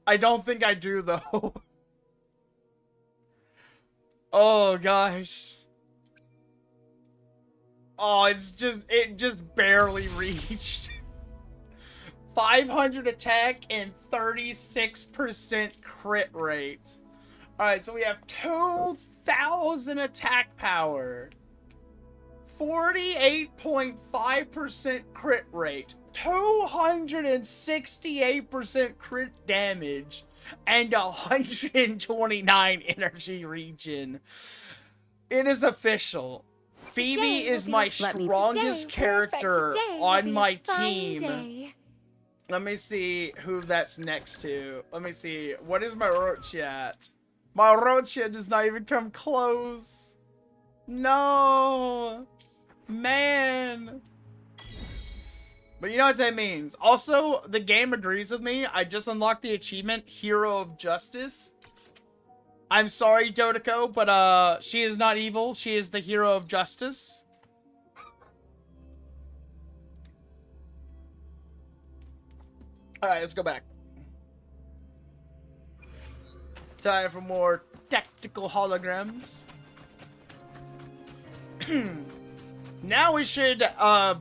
I don't think I do, though. Oh, gosh. Oh, it just barely reached. 500 attack and 36% crit rate. Alright, so we have 2,000 attack power. 48.5% crit rate. 268% crit damage. And 129 energy regen. It is official. Phoebe is my strongest character on my team. Let me see who that's next to. Let me see. What is my Orochi at? My Orochi does not even come close. No. Man. But you know what that means. Also, the game agrees with me. I just unlocked the achievement, Hero of Justice. I'm sorry, Dodeko, but she is not evil. She is the hero of justice. Alright, let's go back. Time for more tactical holograms. Now we should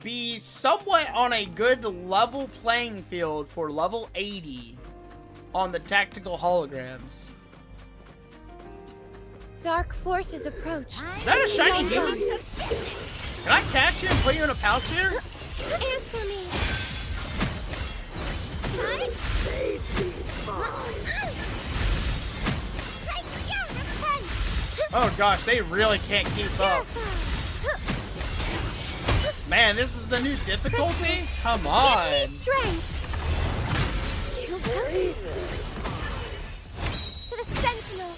be somewhat on a good level playing field for level 80 on the tactical holograms. Dark forces approach. Is that a shiny demon? Can I catch you and put you in a palace here? Answer me. Oh gosh, they really can't keep up. Man, this is the new difficulty? Come on. To the sentinel.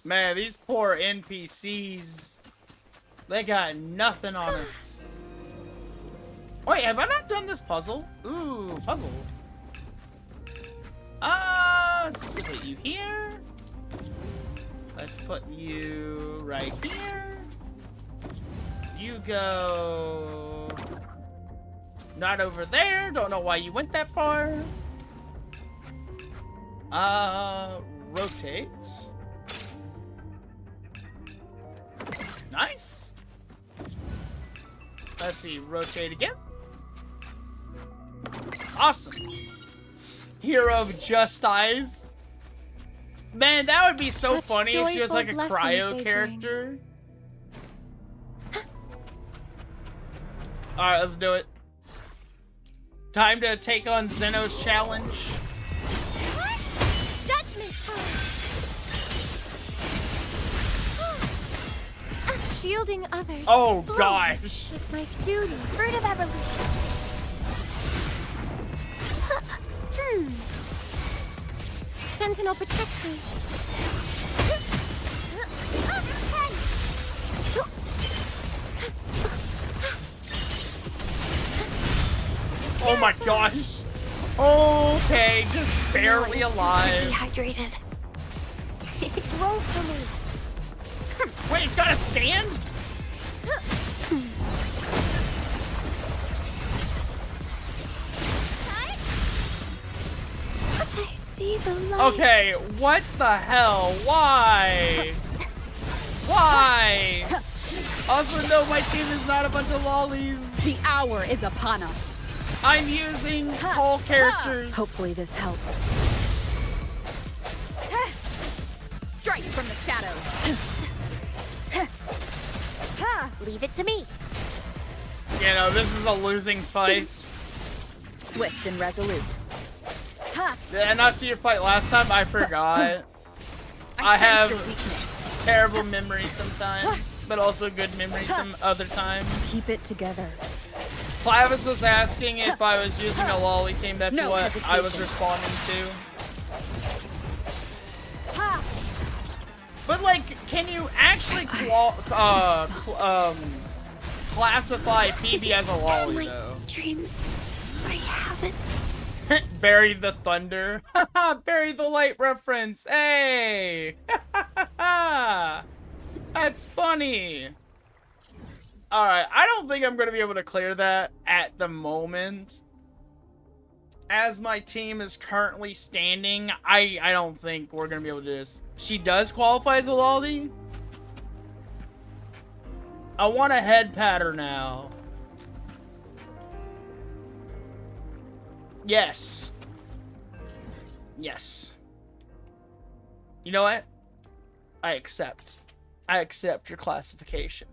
Man, these poor NPCs. They got nothing on us. Wait, have I not done this puzzle? Ooh, puzzle. Let's put you here. Let's put you right here. You go... Not over there. Don't know why you went that far. Rotates. Nice. Let's see, rotate again. Awesome. Hero of Just Eyes. Man, that would be so funny if she was like a cryo character. Alright, let's do it. Time to take on Zeno's challenge. Judgment time. Shielding others. Oh Bloom gosh. is my duty. Fruit of evolution. Sentinel protects me. Oh my gosh. Okay, just barely alive. Dehydrated. Roll for me. Wait, it's got a stand? I see the light. Okay, what the hell? Why? Why? Also, no, my team is not a bunch of lollies. The hour is upon us. I'm using tall characters. Hopefully this helps. Strike from the shadows. Leave it to me. You know, this is a losing fight. Swift and resolute. Did I not see your fight last time? I forgot. I sense have your weakness. terrible memory sometimes, but also good memory some other times. Keep it together. Clavis was asking if I was using a lolly team. That's No what hesitation. I was responding to. But like, can you actually classify PB as a lolly though? Dreams, I haven't. Bury the thunder. Bury the light reference. Hey! That's funny. Alright, I don't think I'm going to be able to clear that at the moment. As my team is currently standing, I don't think we're going to be able to do this. She does qualify as a lolly. I want a head pattern now. Yes. Yes. You know what? I accept. I accept your classification.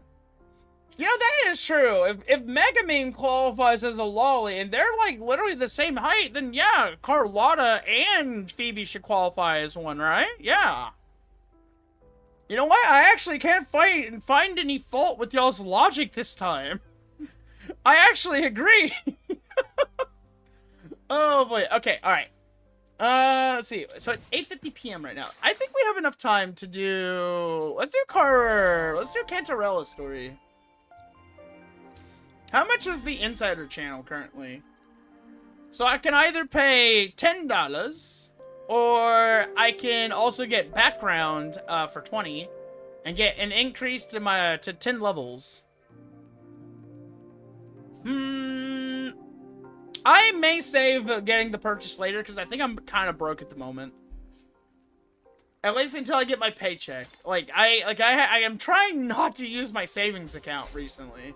You know, that is true. If Megameme qualifies as a lolly and they're like literally the same height, then yeah, Carlotta and Phoebe should qualify as one, right? Yeah. You know what? I actually can't find any fault with y'all's logic this time. I actually agree. Oh boy. Okay, alright. Let's see. So it's 8:50 p.m. right now. I think we have enough time to do... Let's do Cantarella's story. How much is the Insider channel currently? So I can either pay $10 or I can also get background for 20 and get an increase to my to 10 levels. I may save getting the purchase later because I think I'm kind of broke at the moment. At least until I get my paycheck. I am trying not to use my savings account recently.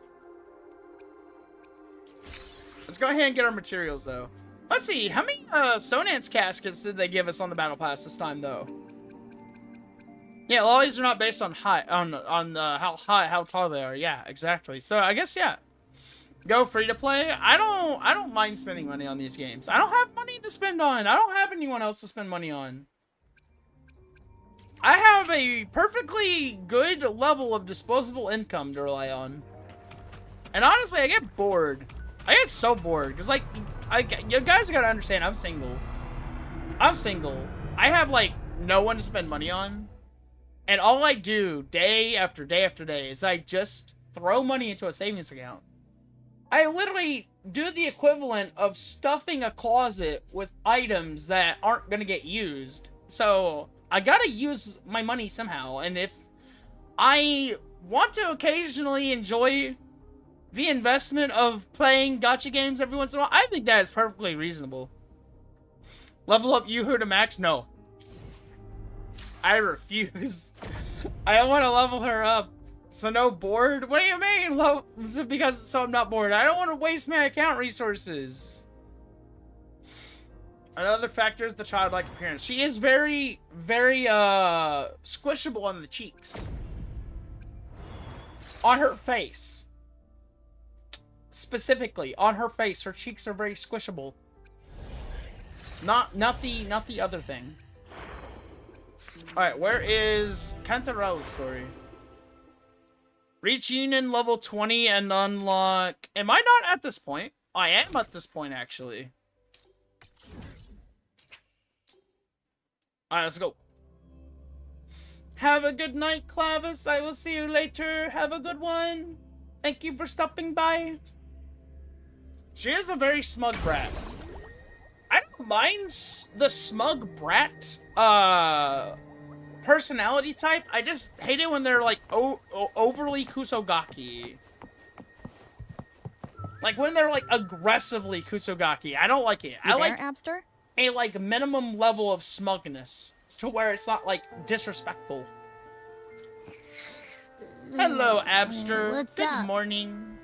Let's go ahead and get our materials though. Let's see, how many Sonance caskets did they give us on the battle pass this time though? Yeah, lollies are not based on height, how tall they are. Yeah, exactly. So I guess yeah. Go free to play. I don't mind spending money on these games. I don't have money to spend on. I don't have anyone else to spend money on. I have a perfectly good level of disposable income to rely on. And honestly, I get bored. I get so bored because like you guys gotta understand, I'm single. I'm single. I have like no one to spend money on. And all I do day after day after day is I just throw money into a savings account. I literally do the equivalent of stuffing a closet with items that aren't going to get used. So, I gotta use my money somehow. And if I want to occasionally enjoy the investment of playing gacha games every once in a while, I think that is perfectly reasonable. Level up Yoo-hoo to max? No. I refuse. I don't want to level her up. So no bored? What do you mean? Well, so I'm not bored. I don't want to waste my account resources. Another factor is the childlike appearance. She is very, very, squishable on the cheeks. On her face. Specifically, on her face, her cheeks are very squishable. Not the other thing. Alright, where is Cantarella's story? Reach Union level 20 and unlock... Am I not at this point? I am at this point, actually. Alright, let's go. Have a good night, Clavis. I will see you later. Have a good one. Thank you for stopping by. She is a very smug brat. I don't mind the smug brat, personality type. I just hate it when they're like overly kusogaki. Like when they're like aggressively kusogaki. I don't like it. I like Abster? A like minimum level of smugness to where it's not like disrespectful. Hello, Abster. What's Good up? morning.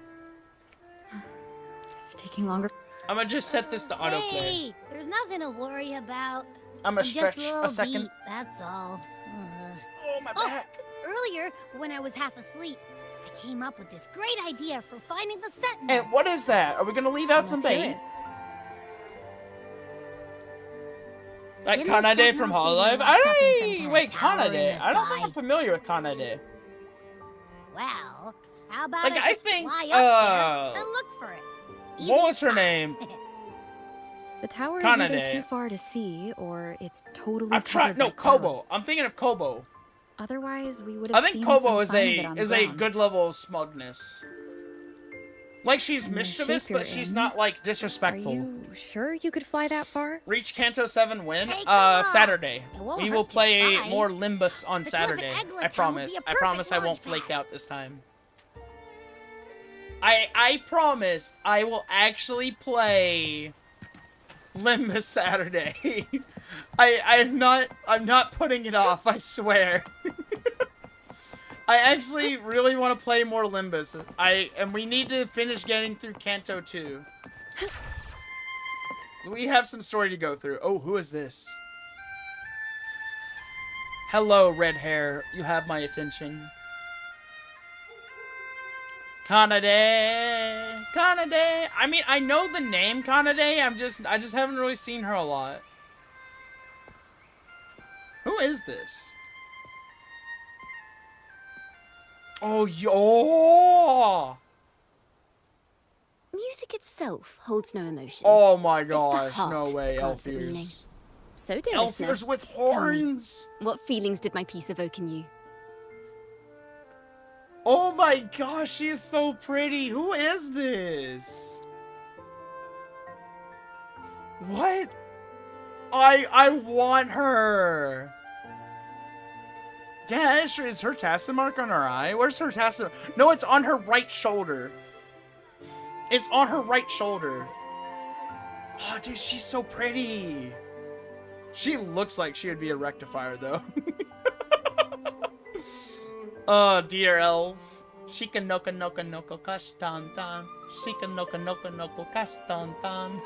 It's taking longer. I'm gonna just set this to autoplay. Hey, there's nothing to worry about. I'm gonna Just stretch a little a second. beat, that's all. Oh, my back. Earlier, when I was half asleep, I came up with this great idea for finding the sentinel. And what is that? Are we gonna leave out some Let's hear bait? it. Like Didn't the Kanade sentinel from see Hololive? you locked up in some I kind wait, of tower in Kanade. the I don't think sky? I'm familiar with Kanade. Well, how about Like, I I just think, fly up there and look for it? What was Easy her as name? The tower is either Kanade. too far to see, or it's totally I'm trying. covered No, by Kobo. clouds. I'm thinking of Kobo. Otherwise, we would I have think seen Kobo some is sign of it on the a ground. good level of smugness. Like she's And the mischievous, shape you're but she's in, not like Are disrespectful. you sure you could fly that far? Reach Kanto 7 win. Hey, come on. Saturday. It won't We hurt will to play try. more Limbus on The cliff at Saturday. Egglet I Town would promise. be a I promise I perfect won't launch flake pad. out this time. I promise I will actually play Limbus Saturday. I'm not putting it off, I swear. I actually really want to play more Limbus. And we need to finish getting through Kanto 2. We have some story to go through. Oh, who is this? Hello, red hair. You have my attention. Kanade. Kanade. I mean, I know the name Kanade. I just haven't really seen her a lot. Who is this? Oh, yo! Music itself holds no emotion. Oh my It's the gosh, heart no way, that grants it meaning. Elfiers. So, dear listener, Elfiers with tell me, horns! what feelings did my piece evoke in you? Oh my gosh, she is so pretty. Who is this? What? I want her. Yeah, is her tassel mark on her eye? Where's her tassel? No, it's on her right shoulder. It's on her right shoulder. Oh, dude, she's so pretty. She looks like she would be a rectifier, though. Oh, dear elf. Shika noka noka noko kashtan tan. Shika noka noka noko kashtan tan.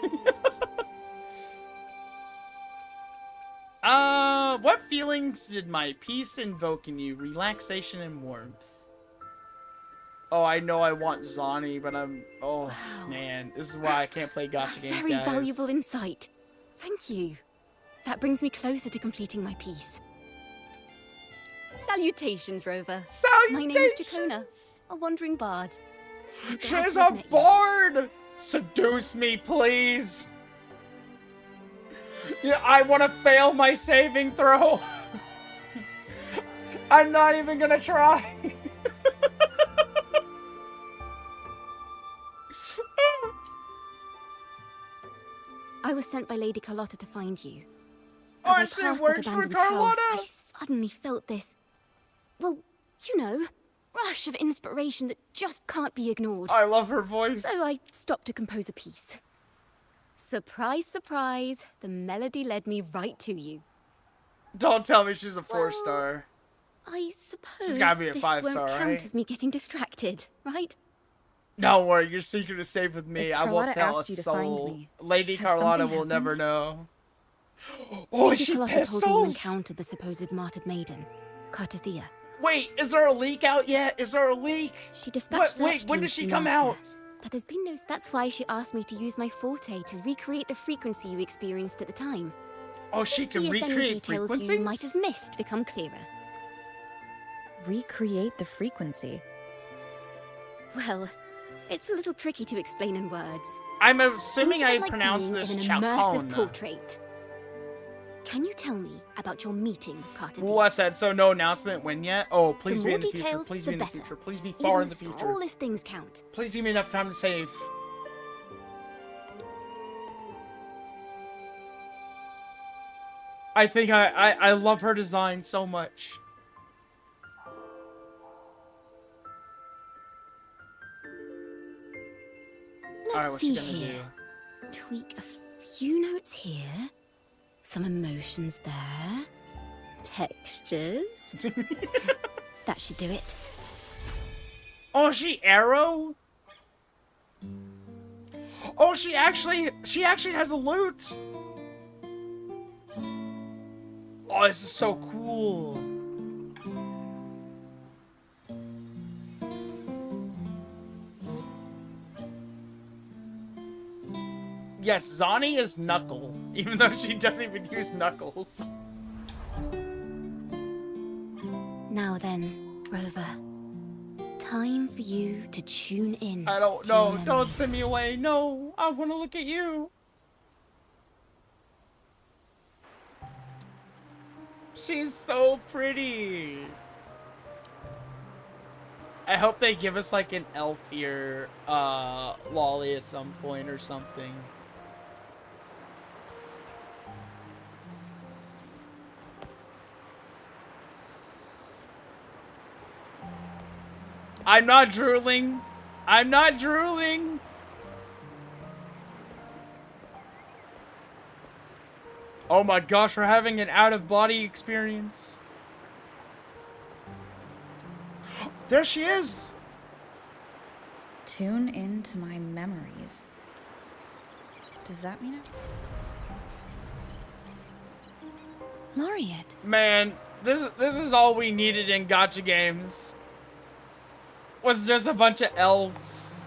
What feelings did my piece invoke in you? Relaxation and warmth. Oh, I know I want Zani, but I'm... Oh, wow. Man. This is why I can't play gacha games, Very guys. valuable insight. Thank you. That brings me closer to completing my piece. Salutations, Rover. Salutations! My name is Dracona, a wandering bard. She's a bard! Seduce me, please! Yeah, I want to fail my saving throw. I'm not even gonna try. I was sent by Lady Carlotta to find you. Oh, As I passed that abandoned house, I suddenly felt this, well, you know, rush of inspiration that just can't be ignored. I love her voice. So I stopped to compose a piece. Surprise, surprise, the melody led me right to you. Don't tell me she's a 4-star. I suppose She's gotta be a this 5-star, won't count right? as me getting distracted, right? Don't worry, your secret is safe with me. If I won't Carlotta tell a asked you to find soul. me, Lady has Carlotta something will never happened? know. Oh, Lady is she Carlotta told me you pistols? encountered the supposed martyred maiden, Cartothea. Wait, is there a leak out yet? Is there a leak? She dispatched Wait, search when teams does she soon come after, out? But there's been no... That's why she asked me to use my forte to recreate the frequency you experienced at the time. Oh, she Let's can see if any recreate details frequencies? you might have missed become clearer. Recreate the frequency. Well, it's a little tricky to explain in words. I'm assuming Think of I it like pronounce being this in an immersive Chacon. portrait. Can you tell me about your meeting with Cartothea? What's that? So no announcement when yet? Oh, please The be more in the future. details, Please the be in the better. future. Please be Even far in the the future. smallest things count. Please give me enough time to save. I think I love her design so much. Let's Alright, what's see she gonna here. Tweak a few notes here. Some emotions there. Textures. That should do it. Oh, she arrow? Oh, she actually has a lute. Oh, this is so cool. Yes, Zani is Knuckle, even though she doesn't even use Knuckles. Now then, Rover. Time for you to tune in. I don't to your know. Don't memories. send me away. No, I want to look at you. She's so pretty. I hope they give us like an elf ear lolly at some point or something. I'm not drooling. I'm not drooling. Oh my gosh, we're having an out-of-body experience. There she is. Tune into my memories. Does that mean it? Laureate. Man, this is all we needed in gacha games. Was just a bunch of elves.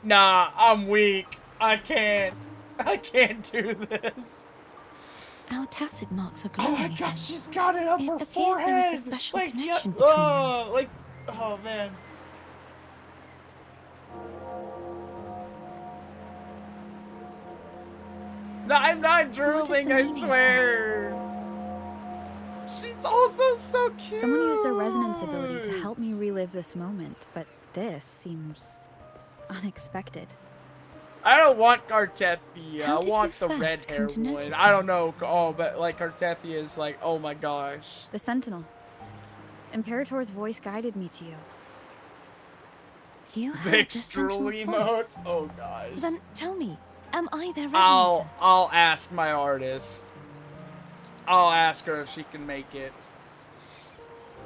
Nah, I'm weak. I can't do this. Our tacit marks are Oh glowing my again. god, she's got it up It her appears forehead. there is a special like, connection yeah, between them. like, oh man. No, I'm not drooling, the I meaning of swear. She's also so cute. Someone used their resonance ability to help me relive this moment, but this seems unexpected. I don't want Cartethia. How I did want you the first red hair come to one. notice I me? don't know. Oh, but like Cartethia is like, oh my gosh. The Sentinel. Imperator's voice guided me to you. You heard Big the drool Sentinel's voice. emotes. Oh gosh. Then tell me, am I their resonator? I'll ask my artist. I'll ask her if she can make it.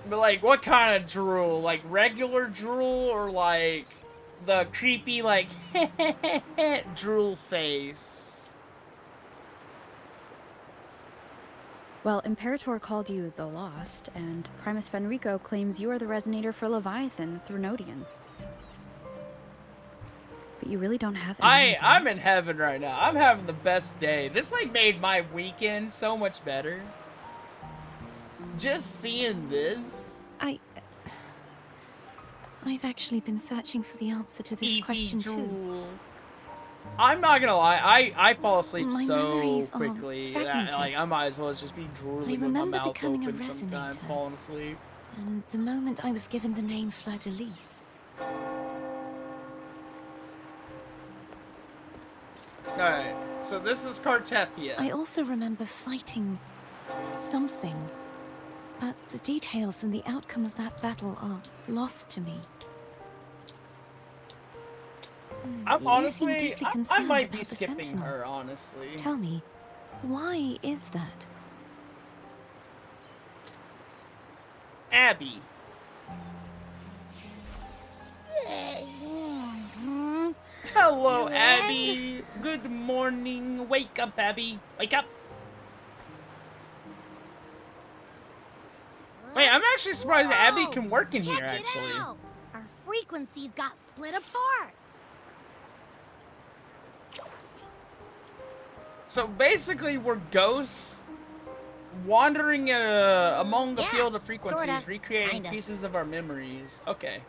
But like, what kind of drool? Like regular drool or like the creepy like drool face? Well, Imperator called you the Lost, and Primus Fenrico claims you are the resonator for Leviathan, the Threnodian. But you really don't have any idea. I'm in heaven right now. I'm having the best day. This like made my weekend so much better. Just seeing this. I've actually been searching for the answer to this question too. I'm not gonna lie, I fall asleep My so memories are quickly that fragmented. like I might as well just be drooling I with my remember mouth becoming a open sometimes, resonator. falling asleep. And the moment I was given the name Fleur-de-Lis. Alright, so this is Cartethia. I also remember fighting something. But the details and the outcome of that battle are lost to me. I'm You honestly, seem deeply I concerned might about be the skipping Sentinel. her, honestly. Tell me, why is that? Abby. Hello, Abby. Good morning. Wake up, Abby. Wake up. Wait, I'm actually surprised that Abby Whoa, can work in check here, actually. It out. Our frequencies got split apart. So basically, we're ghosts wandering among the Yeah, field of frequencies, sorta, recreating kinda. pieces of our memories. Okay.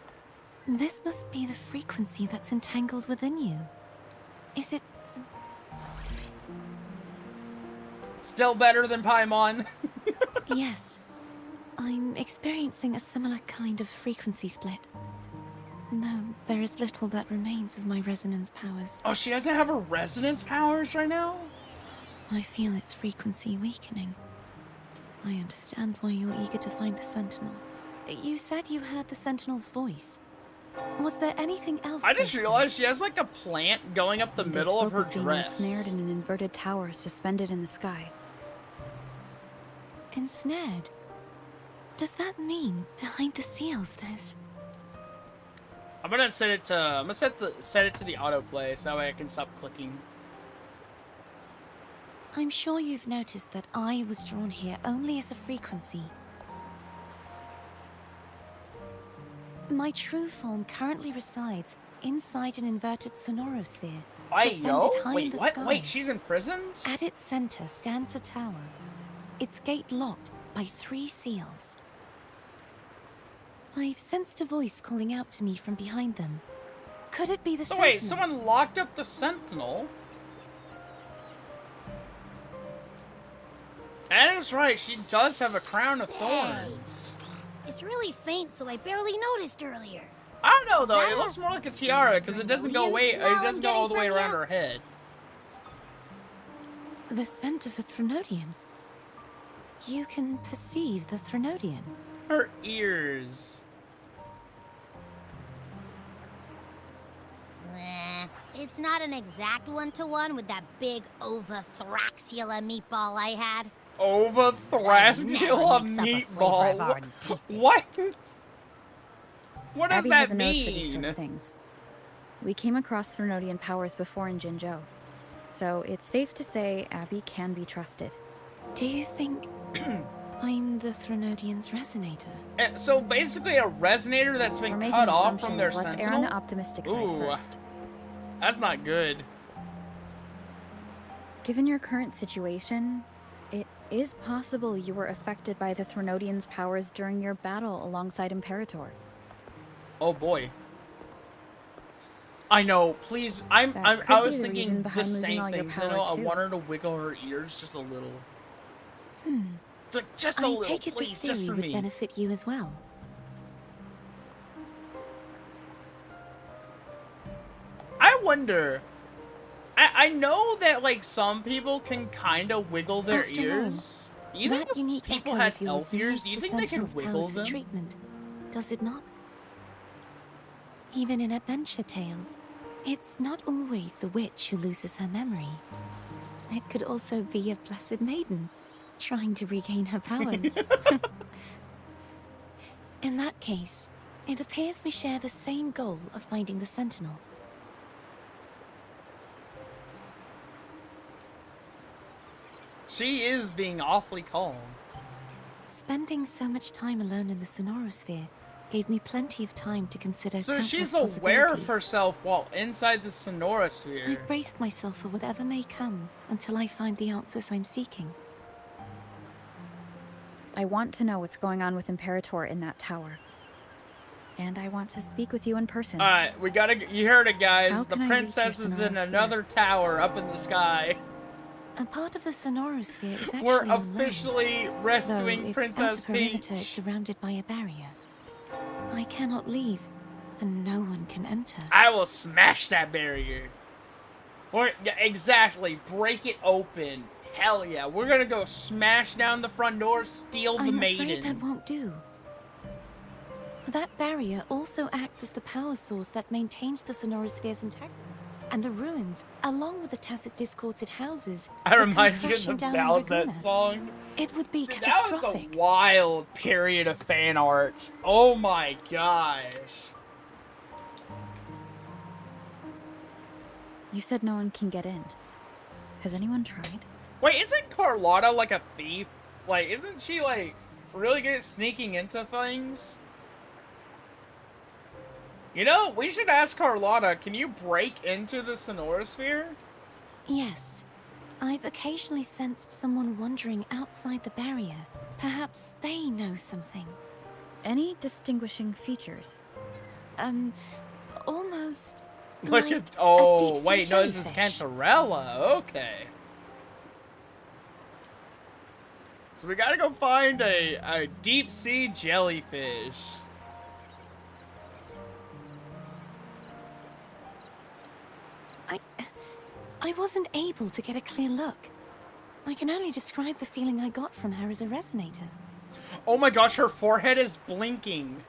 This must be the frequency that's entangled within you. Is it some... Still better than Paimon. Yes. I'm experiencing a similar kind of frequency split. No, there is little that remains of my resonance powers. Oh, she doesn't have her resonance powers right now? I feel its frequency weakening. I understand why you're eager to find the Sentinel. You said you heard the Sentinel's voice. Was there anything else? I just they said? realized she has like a plant going up the They middle of spoke her being dress. ensnared in an inverted tower suspended in the sky. Ensnared? Does that mean behind the seals there's... I'm gonna set it to set it to the autoplay so that way I can stop clicking. I'm sure you've noticed that I was drawn here only as a frequency. My true form currently resides inside an inverted sonorosphere, suspended high in Wait, the what? sky. Wait, she's imprisoned? At its center stands a tower, its gate locked by 3 seals. I've sensed a voice calling out to me from behind them. Could it be the So Sentinel? wait, someone locked up the Sentinel? That is right, she does have a crown of thorns. It's really faint, so I barely noticed earlier. I don't know though, that it a looks more like a tiara because it doesn't go away. It smell I'm doesn't go all the way getting from around you? her head. The scent of a Threnodian. You can perceive the Threnodian. Her ears. It's not an exact one-to-one with that big Ovathoraxula meatball I had. Ovathoraxula Never mix up a flavor I've meatball. already tasted. What? What does Abby that has a nose for these sort mean? of things. We came across Threnodian powers before in Jinzhou, so it's safe to say Abby can be trusted. Do you think I'm the Threnodian's resonator? So basically a resonator that's For been making cut off from their assumptions, let's sentinel? err on the optimistic side Ooh. first. That's not good. Given your current situation, it is possible you were affected by the Threnodian's powers during your battle alongside Imperator. Oh boy. I know, please. I That was could be the thinking reason the behind losing same all your things. You power, know, I too. want her to wiggle her ears just a little. Just a I little, take it please, this just theory for would me. benefit you as well. wonder. I know that like some people can kind of wiggle their After all, ears. Do you think that if unique people echo had of yours elf ears, needs do you the think they can Sentinel's wiggle powers for them? treatment, does it not? Even in adventure tales, it's not always the witch who loses her memory. It could also be a blessed maiden, trying to regain her powers. In that case, it appears we share the same goal of finding the Sentinel. She is being awfully calm. Spending so much time alone in the Sonorosphere gave me plenty of time to consider So countless she's aware of possibilities. herself while inside the Sonorosphere. I've braced myself for whatever may come until I find the answers I'm seeking. I want to know what's going on with Imperator in that tower. And I want to speak with you in person. Alright, we gotta. You heard it, guys. How The can I reach princess your is in Sonorosphere? another tower up in the sky. A part of the Sonorosphere is actually We're on land, officially though rescuing it's Princess out of Peach. perimeter, surrounded by a barrier. I cannot leave, and no one can enter. I will smash that barrier. Yeah, exactly. Break it open. Hell yeah. We're gonna go smash down the front door, steal the I'm maiden. afraid that won't do. That barrier also acts as the power source that maintains the Sonorosphere's integrity. And the ruins, along with the tacit discords it houses, I will come remind you of crashing the down on Bowsette Laguna. song. It would be Dude, that catastrophic. was a wild period of fan art. Oh my gosh. You said no one can get in. Has anyone tried? Wait, isn't Carlotta like a thief? Like, isn't she like really good at sneaking into things? You know, we should ask Carlotta, can you break into the Sonorosphere? Yes. I've occasionally sensed someone wandering outside the barrier. Perhaps they know something. Any distinguishing features? Almost Look like at. a Oh, deep-sea wait, no, this is jellyfish. Cantarella. Okay. So we gotta go find a deep sea jellyfish. I wasn't able to get a clear look. I can only describe the feeling I got from her as a resonator. Oh my gosh, her forehead is blinking.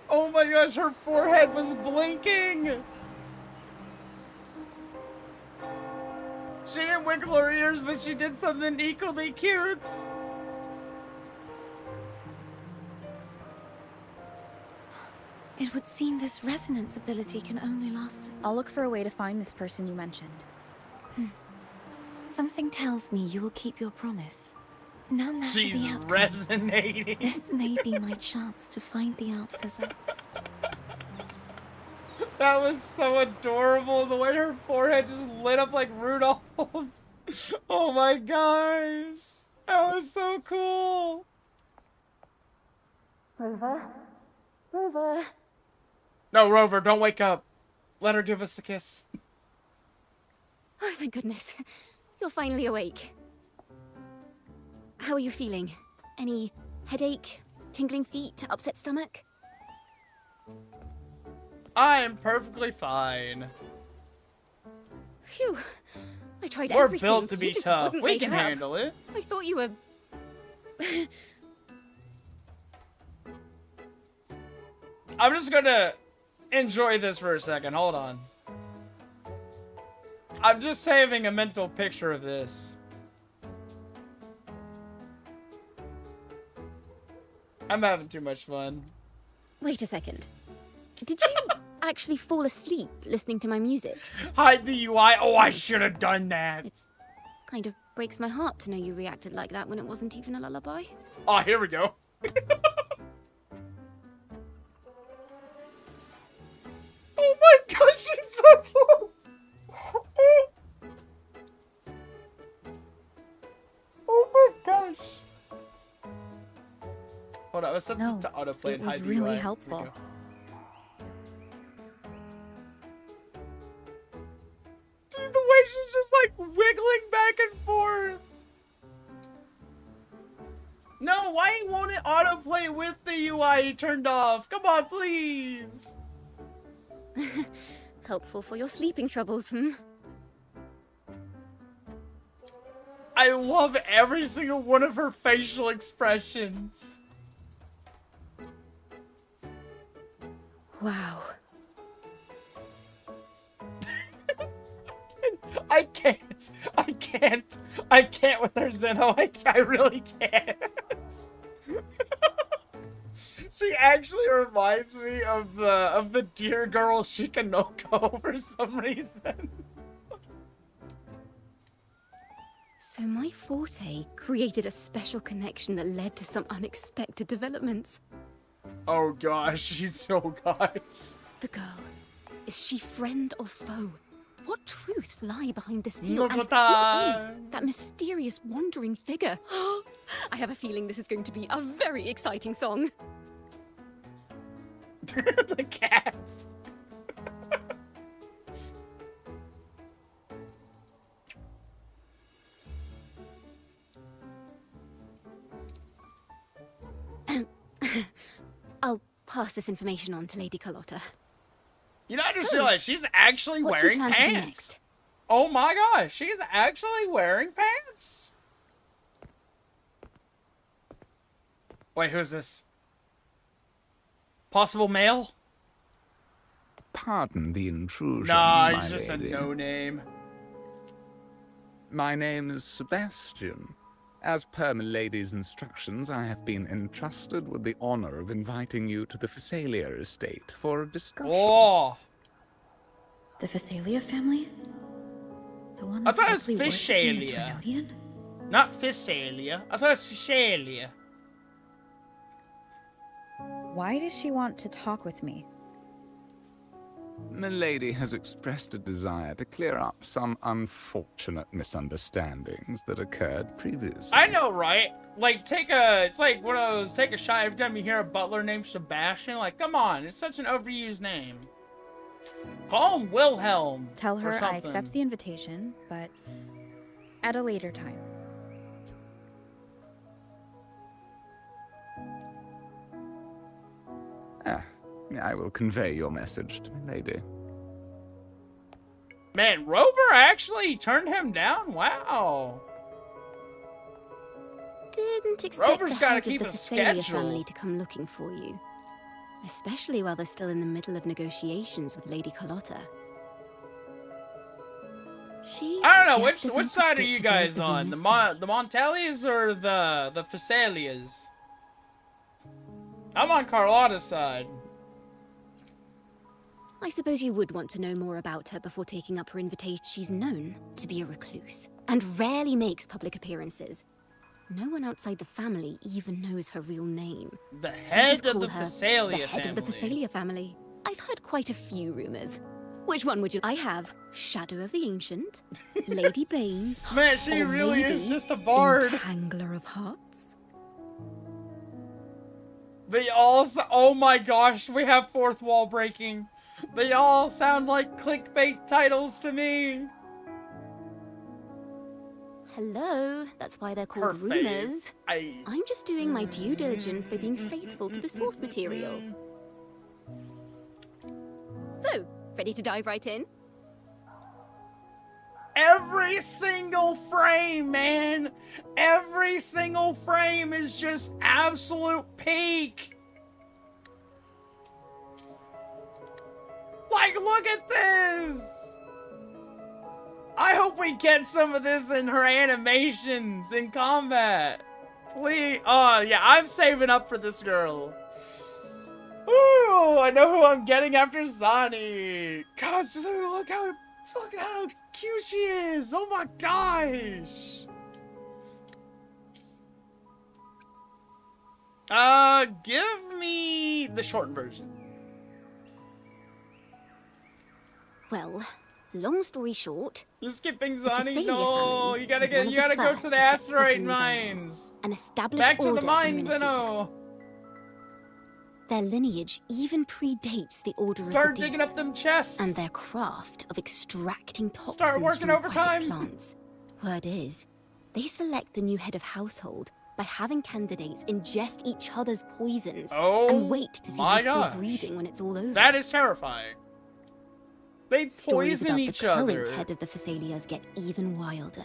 Oh my gosh, her forehead was blinking. She didn't wiggle her ears, but she did something equally cute. It would seem this resonance ability can only last for... I'll look for a way to find this person you mentioned. Something tells me you will keep your promise. No matter She's the outcome. resonating. This may be my chance to find the answers. That was so adorable, the way her forehead just lit up like Rudolph. Oh my gosh. That was so cool. Rover? Rover? No, Rover, don't wake up. Let her give us a kiss. Oh, thank goodness. You're finally awake. How are you feeling? Any headache, tingling feet, upset stomach? I am perfectly fine. Phew. I tried We're everything. built to You be just tough. wouldn't We wake can up. handle it. I thought you were... I'm just gonna enjoy this for a second. Hold on. I'm just saving a mental picture of this. I'm having too much fun. Wait a second. Did you actually fall asleep listening to my music? Hide the UI. Oh, I should have done that. It kind of breaks my heart to know you reacted like that when it wasn't even a lullaby. Oh, here we go. Oh my gosh, she's so cool. Oh my gosh. Hold on, let's set No, it to autoplay it and was hide the really UI. Here we helpful. go. Dude, the way she's just like wiggling back and forth. No, why won't it autoplay with the UI turned off? Come on, please. Helpful for your sleeping troubles, hmm? I love every single one of her facial expressions. Wow. I can't with her, Zeno. I really can't. She actually reminds me of the dear girl Shikanoko for some reason. So my forte created a special connection that led to some unexpected developments. Oh gosh, she's so gosh. The girl, is she friend or foe? What truths lie behind the seal? And who is that mysterious wandering figure? I have a feeling this is going to be a very exciting song. The cats. I'll pass this information on to Lady Carlotta. You know, I just realized she's actually wearing what do you plan to do pants. next? Oh my gosh, she's actually wearing pants. Wait, who's this? Possible male? Pardon the intrusion, Nah, my he's just lady. a no-name. My name is Sebastian. As per milady's instructions, I have been entrusted with the honor of inviting you to the Phasalia estate for a discussion. Oh, The Phasalia family? The one I that's thought it was likely worshipping the Fishalia. Trinodian? not Phasalia. I thought it was Fishalia. Why does she want to talk with me? Milady has expressed a desire to clear up some unfortunate misunderstandings that occurred previously. I know, right? Like, it's like one of those, take a shot every time you hear a butler named Sebastian. Like, come on, it's such an overused name. Call him Wilhelm. Tell or her I something. accept the invitation, but at a later time. I will convey your message to Milady. Man, Rover actually turned him down? Wow. Didn't expect Rover's the gotta head keep of the a Phasalia schedule. family to come looking for you. Especially while they're still in the middle of negotiations with Lady Carlotta. She's I don't know, just as which side are you unpredictable as guys the on? The rumors say. Montellis or the Phasalias? I'm on Carlotta's side. I suppose you would want to know more about her before taking up her invitation. She's known to be a recluse, and rarely makes public appearances. No one outside the family even knows her real name. The They head just of call the her Phasalia the head family. of the Phasalia family. I've heard quite a few rumors. Which one would you? I have Shadow of the Ancient, Lady Bane, Man, she or really is maybe just a bard. Entangler of Hearts. They all oh my gosh, we have fourth wall breaking. They all sound like clickbait titles to me. Hello, that's why they're called Her rumors. face. I'm just doing my due diligence by being faithful to the source material. So, ready to dive right in? Every single frame, man. Every single frame is just absolute peak. Like, look at this. I hope we get some of this in her animations in combat. Please. Oh, yeah, I'm saving up for this girl. Ooh, I know who I'm getting after Zani. Gosh, look how cute she is. Oh my gosh. Give me the shortened version. Well, long story short, You're skipping the Zani. Phasalia No, family you gotta was one get, of you gotta the go first to the set foot Asterite in these islands mines. and establish Back to order the mines, in Minnesota. Zeno. Their lineage even predates the Order Start of the digging Deep, up them chests. and their craft of extracting toxins Start working from overtime. aquatic plants. Word is, they select the new head of household by having candidates ingest each other's poisons Oh and wait to see my who's still gosh. breathing when it's all over. That is terrifying. They Stories poison about each the current other. head of the Thessalias get even wilder.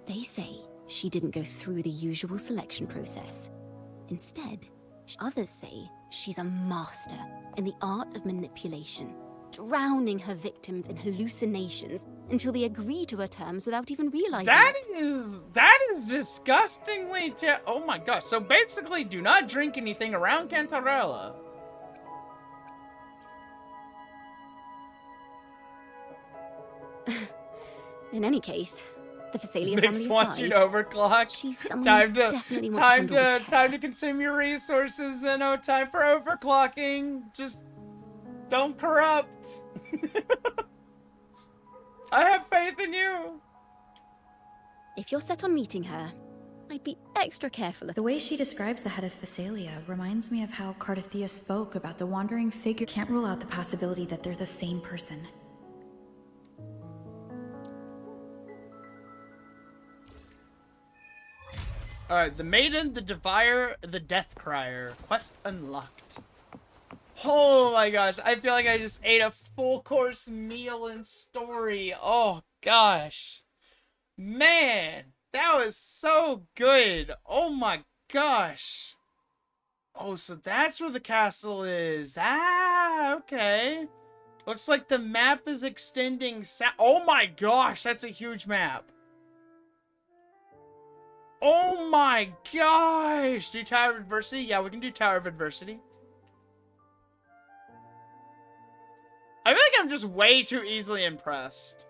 They say she didn't go through the usual selection process. Instead, others say she's a master in the art of manipulation, drowning her victims in hallucinations until they agree to her terms without even realizing That it. is disgustingly oh my gosh. So basically, do not drink anything around Cantarella. In any case, the Thessalia Mix family wants aside, you to overclock. she's someone Time you to definitely want to handle with care. time to consume your resources. No time for overclocking. Just don't corrupt. I have faith in you. If you're set on meeting her, I'd be extra careful of The way she describes the head of Thessalia reminds me of how Cardathia spoke about the wandering figure. Can't rule out the possibility that they're the same person. Alright, the Maiden, the Defier, the Death Crier. Quest unlocked. Oh my gosh, I feel like I just ate a full course meal in story. Oh gosh. Man, that was so good. Oh my gosh. Oh, so that's where the castle is. Ah, okay. Looks like the map is extending oh my gosh, that's a huge map. Oh my gosh! Do Tower of Adversity? Yeah, we can do Tower of Adversity. I feel like I'm just way too easily impressed.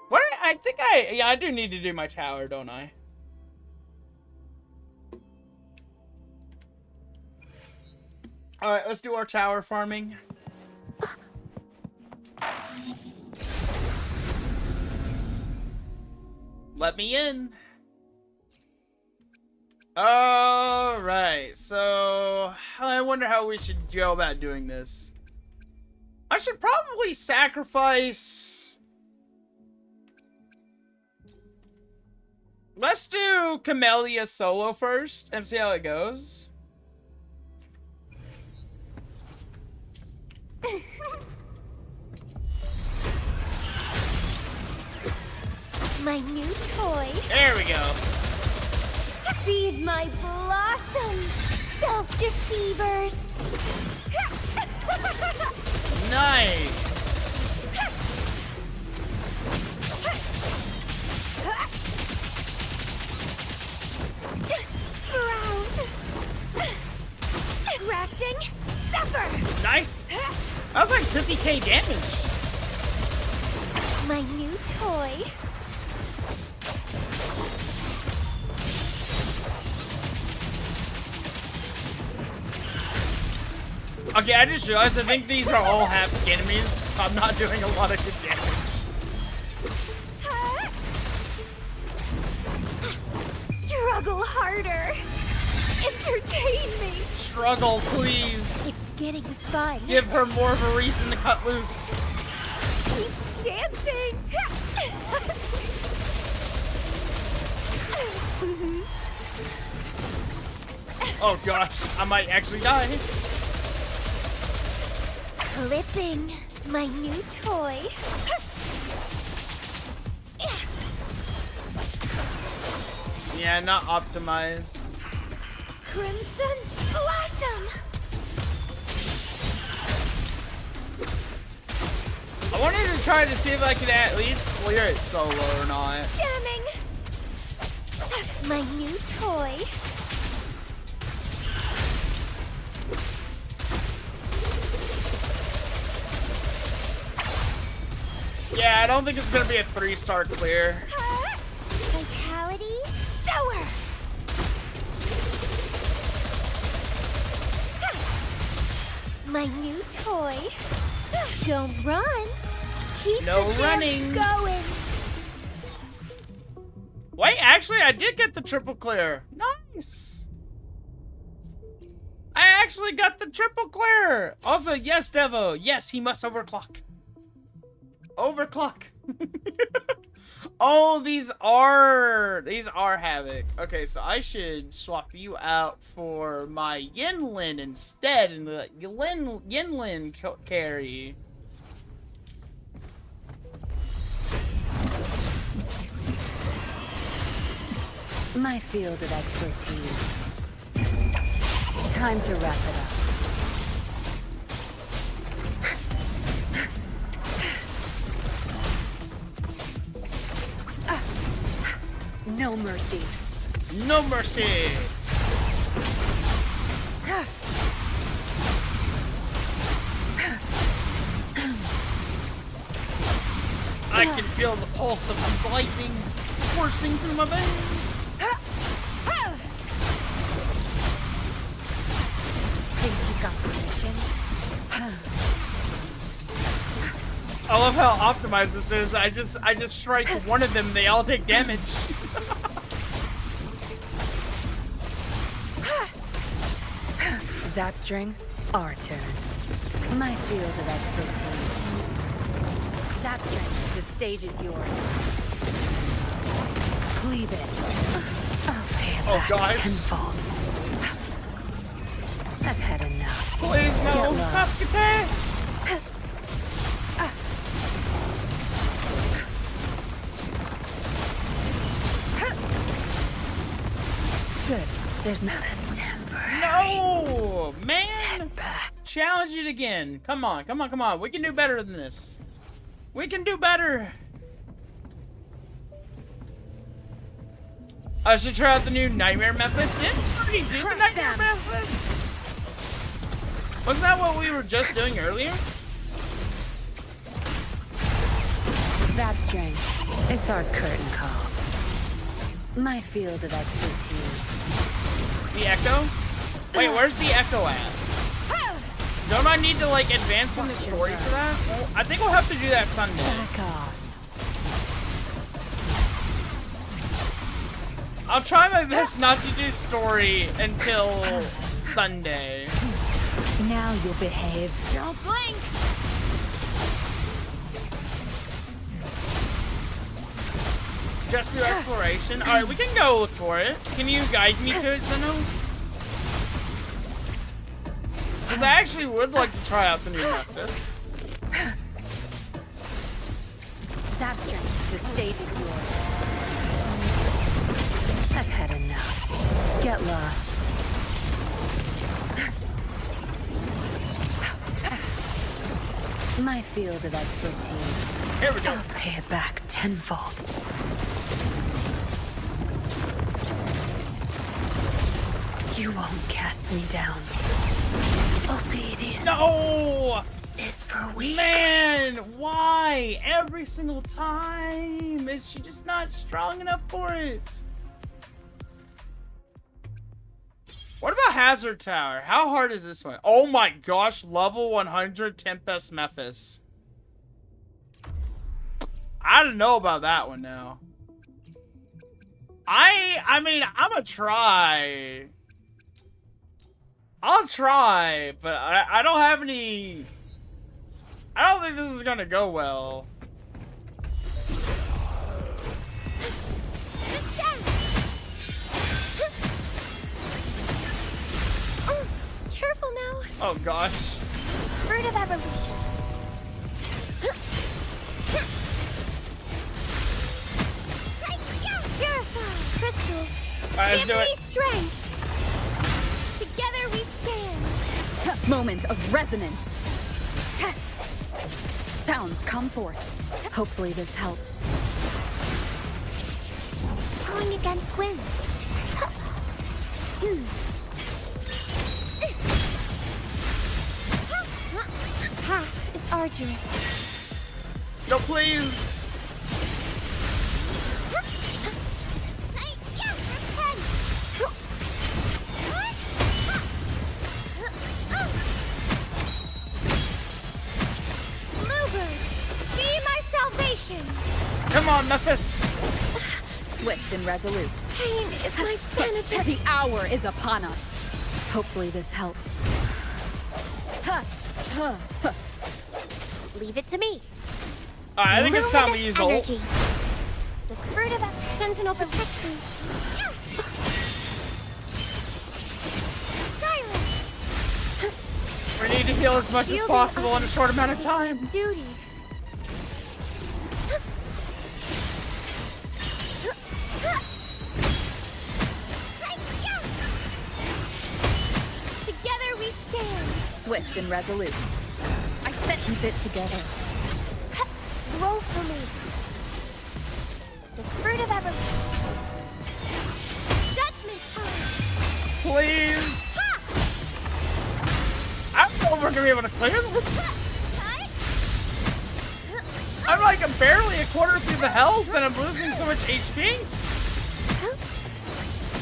What? I think yeah, I do need to do my tower, don't I? Alright, let's do our tower farming. Let me in. Alright, so I wonder how we should go about doing this. I should probably sacrifice. Let's do Camellia solo first and see how it goes. My new toy. There we go. Feed my blossoms, self-deceivers. Nice. Sprout. Crafting, suffer. Nice. That was like 50k damage. My new toy. Okay, I just realized I think these are all half enemies, so I'm not doing a lot of good damage. Struggle harder. Entertain me. Struggle, please. It's getting fun. Give her more of a reason to cut loose. Keep dancing. Oh gosh, I might actually die. Clipping, my new toy. Yeah, not optimized. Crimson Blossom. I wanted to try to see if I could at least clear it solo or not. Stemming. My new toy. Yeah, I don't think it's gonna be a 3-star clear. Vitality Sower. My new toy. Don't run. Keep No the running. dance going. Wait, actually, I did get the triple clear. Nice. I actually got the triple clear. Also, yes, Devo. Yes, he must overclock. Overclock. Oh, these are Havoc. Okay, so I should swap you out for my Yinlin instead, and the Yinlin carry. My field of expertise. Time to wrap it up. No mercy. No mercy. I can feel the pulse of the lightning coursing through my veins. Think you got permission? I love how optimized this is. I just strike one of them, they all take damage. Zapstring, our turn. My field of expertise. Zapstring, the stage is yours. Cleave it. I'll pay it back guys. tenfold. I've had enough. Please no, Get lost. Musketeer. Good. There's not a temporary. No, man. Setback. Challenge it again. Come on, come on, come on. We can do better than this. We can do better. I should try out the new Nightmare Memphis. Didn't we already do the Nightmare Memphis? Wasn't that what we were just doing earlier? Zapstring, it's our curtain call. My field of expertise. The Echo? Wait, where's the Echo at? Don't I need to, like, advance in the story for that? Well, I think we'll have to do that Sunday. Back off. I'll try my best not to do story until Sunday. Now you'll behave. Don't blink! Just through exploration. Alright, we can go look for it. Can you guide me to it, Zeno? Because I actually would like to try out the new Memphis. Zapstring, the stage is yours. I've had enough. Get lost. My field of expertise. Here we go. I'll pay it back tenfold. You won't cast me down. Obedience No! is for weak. Man, why? Every single time? Is she just not strong enough for it? What about Hazard Tower? How hard is this one? Oh my gosh, level 100 Tempest Memphis. I don't know about that one now. I mean, I'm gonna try. I'll try, but I don't have any... I don't think this is gonna go well. Careful now. Oh gosh. Fruit of evolution. Purify. Crystals. Alright, let's Give do me it. strength. Together we stand. Moment of resonance. Sounds come forth. Hopefully this helps. Going against Gwen. Path is arduous. No, please. Come on, Memphis. Swift and resolute. Pain is my vanity. The hour is upon us. Hopefully this helps. Leave it to me. Alright, I think it's time to use ult. Energy. The fruit of Sentinel protects me. Silence! We need to heal as much as possible in a short amount of time. Duty. Together we stand. Swift and resolute. I set and fit together. Grow for me. The fruit of evolution. Judgment time. Please. I don't know if we're gonna be able to clear this. I'm like barely a quarter through the health and I'm losing so much HP.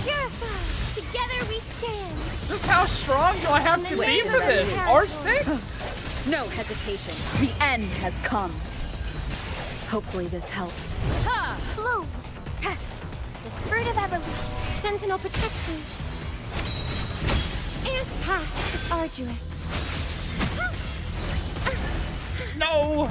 Purify. Together we stand. Just how strong do I have to be for this? R6? No hesitation. The end has come. Hopefully this helps. Ha! Bloom. Ha! The fruit of evolution. Sentinel protects me. And path is arduous. No!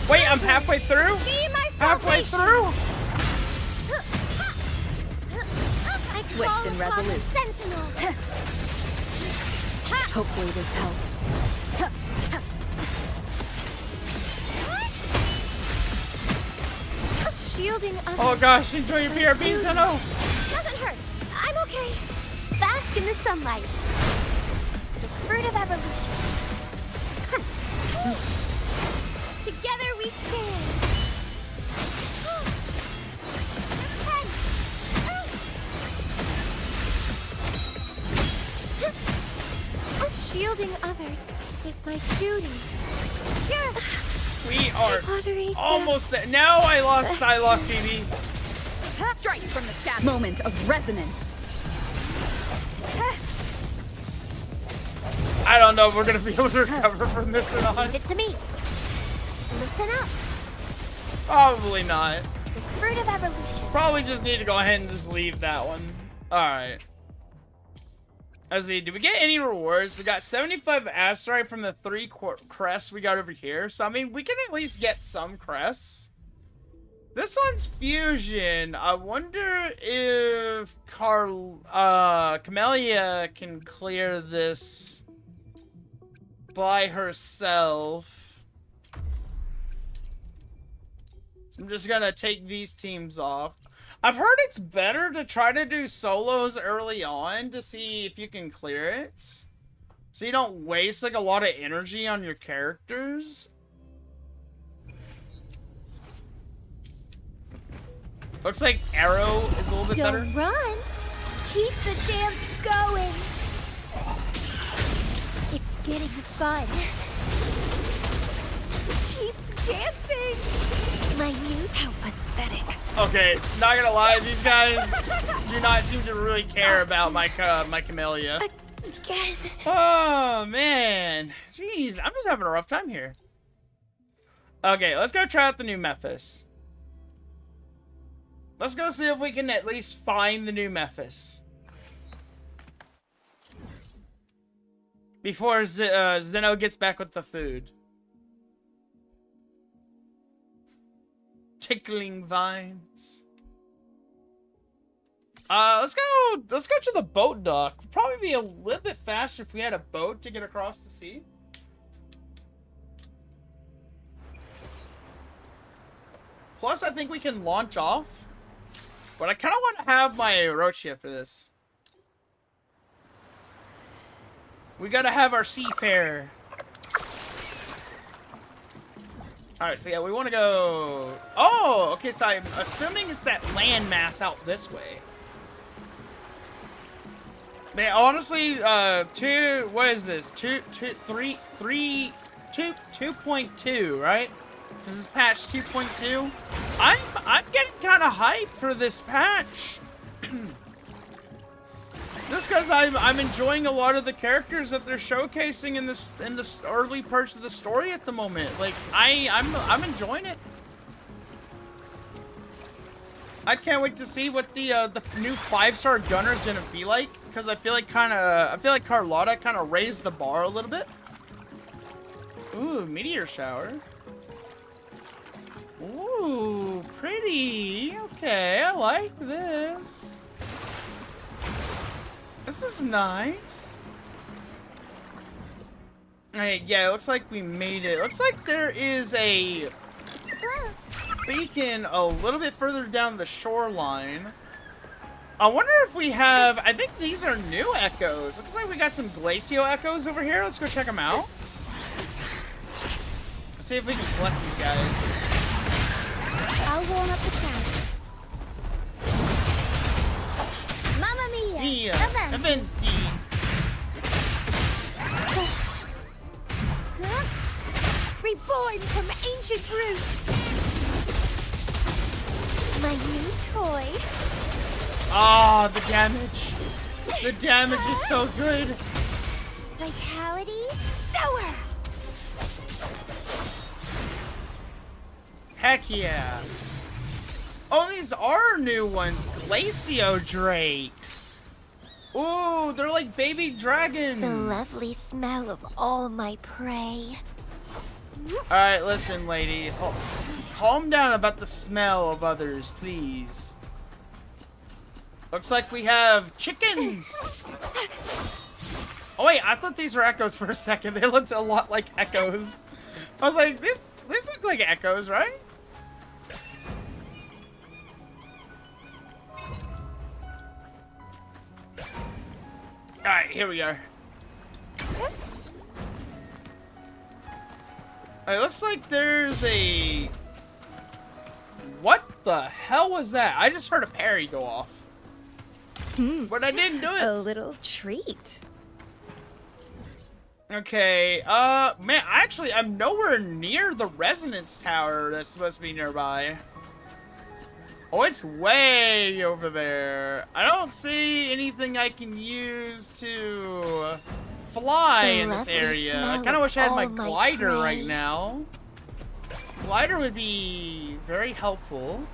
Wait, I'm halfway through? Be my Halfway through? I Swift call and upon the resolute. Sentinel. Hopefully this helps. Shielding others. Oh gosh, enjoy your BRB, Zeno! Doesn't hurt. I'm okay. Bask in the sunlight. The fruit of evolution. Together we stand. Shielding others is my duty. Here. We are Pottery almost there. No, I lost Phoebe. Strike from the shadow. Moment of resonance. I don't know if we're gonna be able to recover from this or not. Give it to me. Listen up. Probably not. The fruit of evolution. Probably just need to go ahead and just leave that one. Alright. Let's see, did we get any rewards? We got 75 Asterite from the 3 crests we got over here. So, I mean, we can at least get some crests. This one's fusion. I wonder if Camellia can clear this by herself. So I'm just gonna take these teams off. I've heard it's better to try to do solos early on to see if you can clear it. So you don't waste like a lot of energy on your characters. Looks like Arrow is a little bit better. Don't run. Keep the dance going. It's getting fun. Keep dancing. My new, how pathetic. Okay, not gonna lie, these guys do not seem to really care about my Camellia. Again. Oh man, jeez, I'm just having a rough time here. Okay, let's go try out the new Mephis. Let's go see if we can at least find the new Mephis before Zeno gets back with the food. Tickling vines. Let's go to the boat dock. Would probably be a little bit faster if we had a boat to get across the sea. Plus, I think we can launch off. But I kind of want to have my Rochia for this. We gotta have our seafarer. Alright, so yeah, we want to go... Oh! Okay, so I'm assuming it's that landmass out this way. Man, honestly, what is this? 2.2, right? This is patch 2.2. I'm getting kind of hyped for this patch. Just because I'm enjoying a lot of the characters that they're showcasing in this early parts of the story at the moment. Like I'm enjoying it. I can't wait to see what the new 5-star gunner is gonna be like. because I feel like Carlotta kind of raised the bar a little bit. Ooh, meteor shower. Ooh, pretty. Okay, I like this. This is nice. Hey, yeah, it looks like we made it. Looks like there is a beacon a little bit further down the shoreline. I wonder if we have... I think these are new echoes. Looks like we got some glacial echoes over here. Let's go check them out. Let's see if we can collect these guys. I'll warm up the camp. Mamma mia! Mia! Effendy. Effendy. Reborn from ancient roots. My new toy. Ah, the damage. The damage is so good. Vitality sour. Heck yeah. Oh, these are new ones. Glacio Drakes. Ooh, they're like baby dragons. The lovely smell of all my prey. Alright, listen, lady. Calm down about the smell of others, please. Looks like we have chickens. Oh, wait, I thought these were echoes for a second. They looked a lot like echoes. I was like, these look like echoes, right? Alright, here we are. It looks like there's a... What the hell was that? I just heard a parry go off. But I didn't do it. A little treat. Okay, man, actually, I'm nowhere near the resonance tower that's supposed to be nearby. Oh, it's way over there. I don't see anything I can use to fly in this area. I kind of wish I had my glider right now. Glider would be very helpful.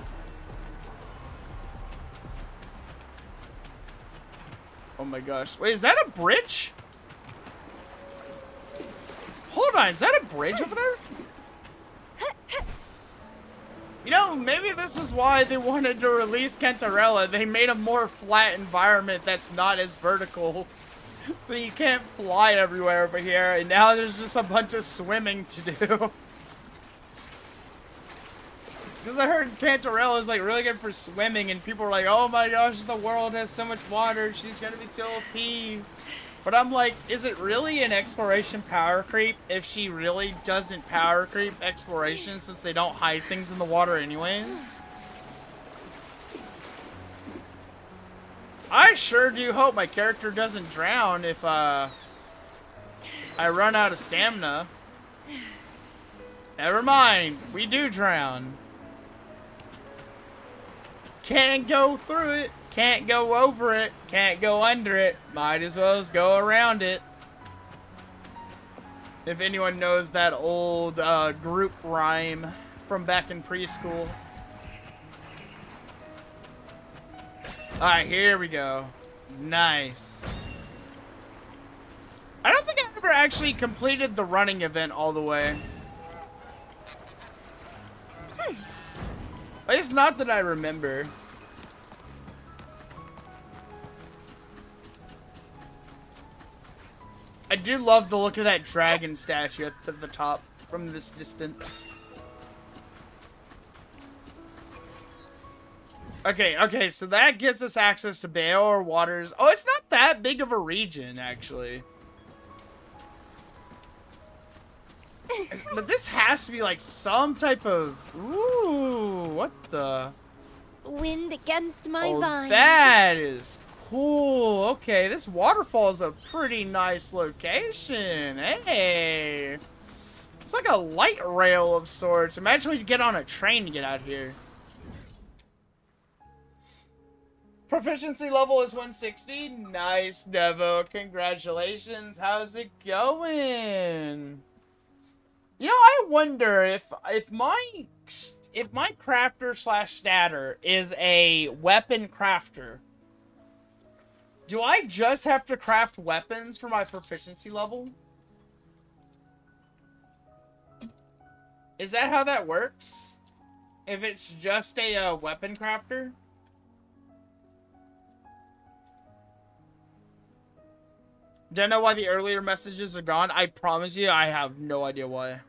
Oh my gosh. Wait, is that a bridge? Hold on, is that a bridge over there? You know, maybe this is why they wanted to release Cantarella. They made a more flat environment that's not as vertical. So you can't fly everywhere over here, and now there's just a bunch of swimming to do. Because I heard Cantarella is like really good for swimming, and people are like, oh my gosh, the world has so much water, she's gonna be so OP. But I'm like, is it really an exploration power creep if she really doesn't power creep exploration since they don't hide things in the water anyways? I sure do hope my character doesn't drown if I run out of stamina. Never mind, we do drown. Can't go through it. Can't go over it. Can't go under it. Might as well as go around it. If anyone knows that old group rhyme from back in preschool. Alright, here we go. Nice. I don't think I ever actually completed the running event all the way. At least not that I remember. I do love the look of that dragon statue at the top from this distance. Okay, so that gets us access to Bayor waters. Oh, it's not that big of a region, actually. But this has to be like some type of... Ooh, what the... Wind against my vines. That is cool. Okay, this waterfall is a pretty nice location. Hey. It's like a light rail of sorts. Imagine we could get on a train to get out here. Proficiency level is 160. Nice, Devo. Congratulations. How's it going? You know, I wonder if my crafter slash statter is a weapon crafter, Do I just have to craft weapons for my proficiency level? Is that how that works? If it's just a weapon crafter? Do I know why the earlier messages are gone? I promise you, I have no idea why.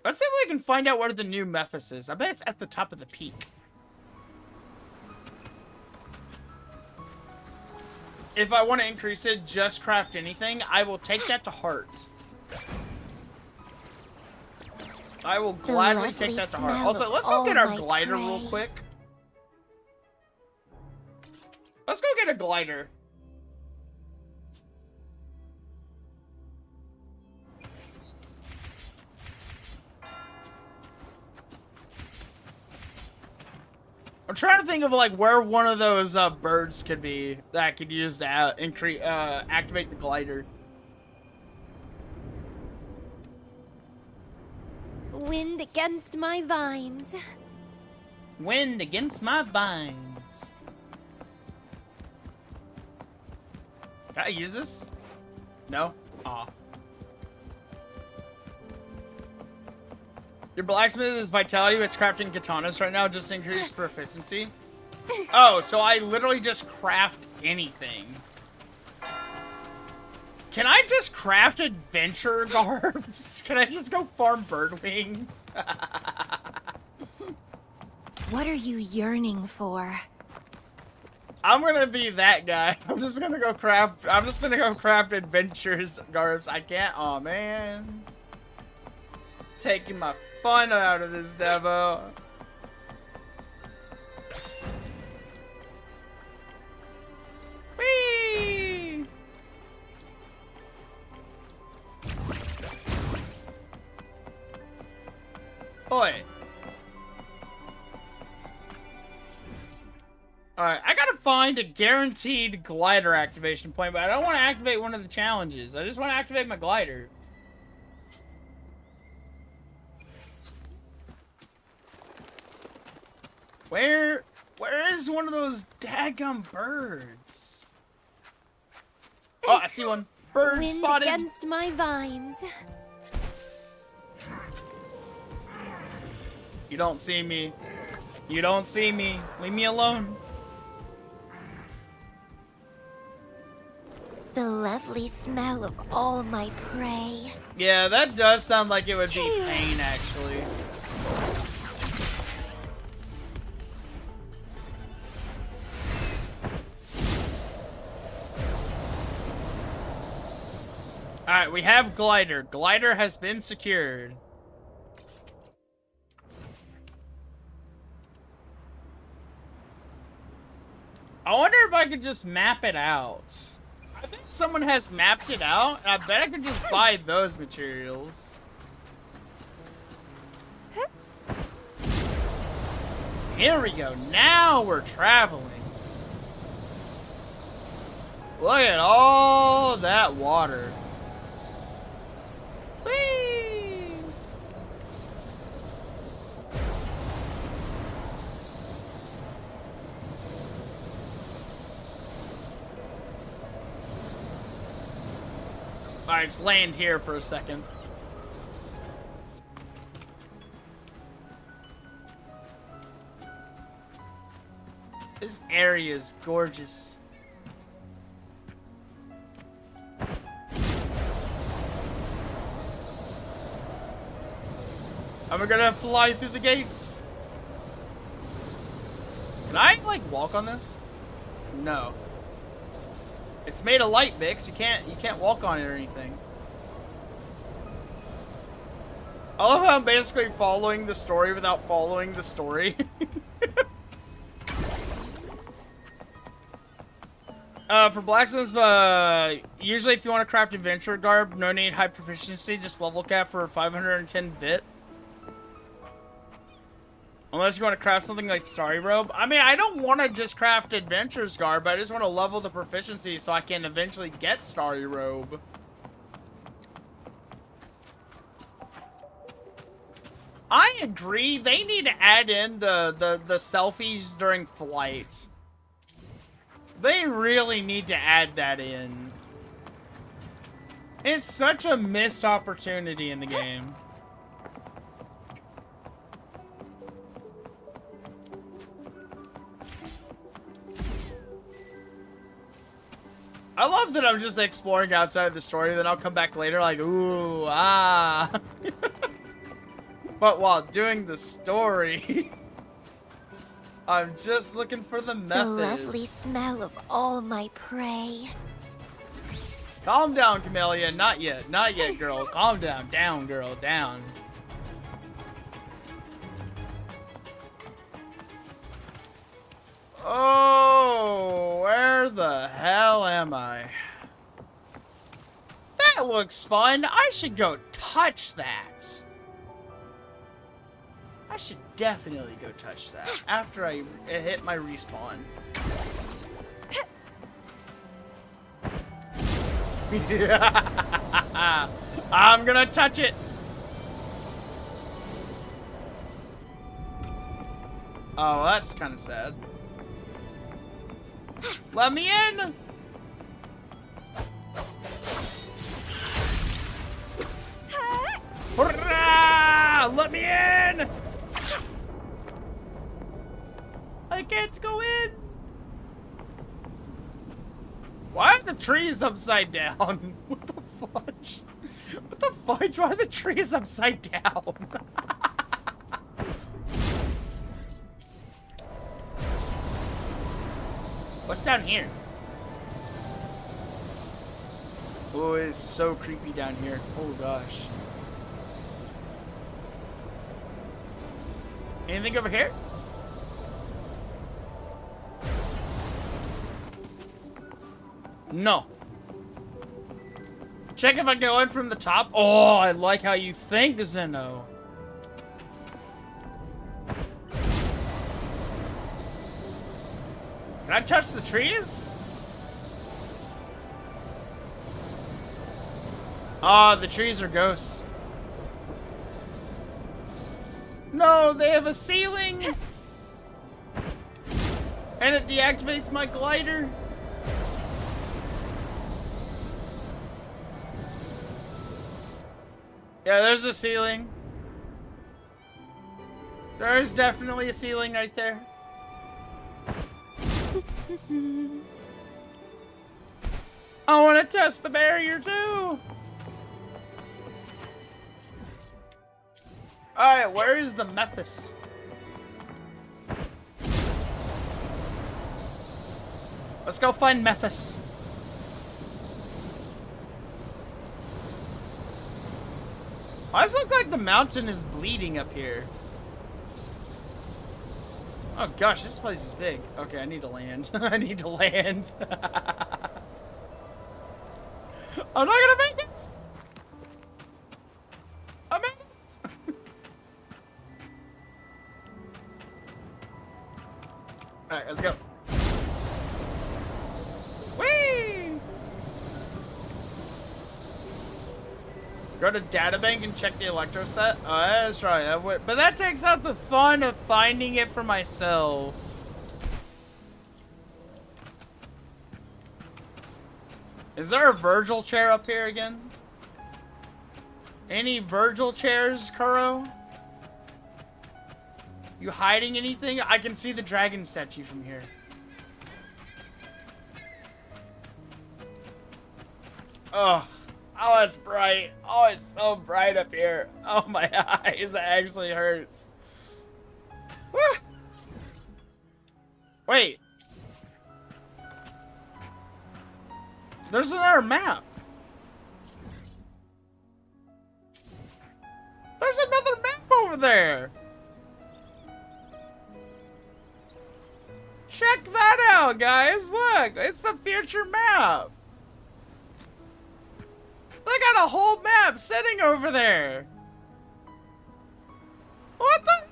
Let's see if we can find out where the new Mephis is. I bet it's at the top of the peak. If I want to increase it, just craft anything, I will take that to heart. I will gladly take that to heart. Also, let's go get our glider real quick. Let's go get a glider. I'm trying to think of like where one of those birds could be that I could use to activate the glider. Wind against my vines. Wind against my vines. Can I use this? No? Aw. Your blacksmith is vitality, it's crafting katanas right now, just increase proficiency. Oh, so I literally just craft anything. Can I just craft adventure garbs? Can I just go farm bird wings? What are you yearning for? I'm gonna be that guy. I'm just gonna go craft adventures garbs. I can't, oh man. Taking my fun out of this Devo. Whee! Oi. Alright, I gotta find a guaranteed glider activation point, but I don't want to activate one of the challenges. I just want to activate my glider. Where is one of those daggum birds? Oh, I see one. Bird Wind spotted. against my vines. You don't see me. You don't see me. Leave me alone. The lovely smell of all my prey. Yeah, that does sound like it would be pain, actually. Alright, we have glider. Glider has been secured. I wonder if I could just map it out. I bet someone has mapped it out, and I bet I could just buy those materials. Here we go. Now we're traveling. Look at all that water. Whee! Alright, let's land here for a second. This area is gorgeous. I'm gonna fly through the gates. Can I, like, walk on this? No. It's made of light, Byx. You can't walk on it or anything. I love how I'm basically following the story without following the story. For blacksmiths, usually if you want to craft adventure garb, no need high proficiency, just level cap for 510 Vit. Unless you want to craft something like Starry Robe. I mean, I don't want to just craft Adventure's Garb, I just want to level the proficiency so I can eventually get Starry Robe. I I agree. They need to add in the selfies during flight. They really need to add that in. It's such a missed opportunity in the game. I love that I'm just exploring outside the story, then I'll come back later like, ooh, ah. But while doing the story, I'm just looking for the methods. The lovely smell of all my prey. Calm down, Camellia. Not yet. Not yet, girl. Calm down. Down, girl. Down. Oh, where the hell am I? That looks fun. I should go touch that. I should definitely go touch that after I hit my respawn. I'm gonna touch it. Oh, that's kind of sad. Let me in. Hurrah! Let me in. I can't go in. Why are the trees upside down? What the fudge? What the fudge? Why are the trees upside down? What's down here? Oh, it's so creepy down here. Oh gosh. Anything over here? No. Check if I go in from the top. Oh, I like how you think, Zeno. Can I touch the trees? Ah, the trees are ghosts. No, they have a ceiling! And it deactivates my glider. Yeah, there's a ceiling. There's definitely a ceiling right there. I want to test the barrier too. Alright, where is the Memphis? Let's go find Memphis. Why does it look like the mountain is bleeding up here? Oh gosh, this place is big. Okay, I need to land. I need to land. I'm not gonna make it! I made it! Alright, let's go. Whee! Go to databank and check the electro set? Oh, that's right. But that takes out the fun of finding it for myself. Is there a Virgil chair up here again? Any Virgil chairs, Kuro? You hiding anything? I can see the dragon statue from here. Oh. Oh, it's bright. Oh, it's so bright up here. Oh, my eyes. It actually hurts. Woo! Wait. There's another map. There's another map over there. Check that out, guys. Look, it's the future map. They got a whole map sitting over there. What the?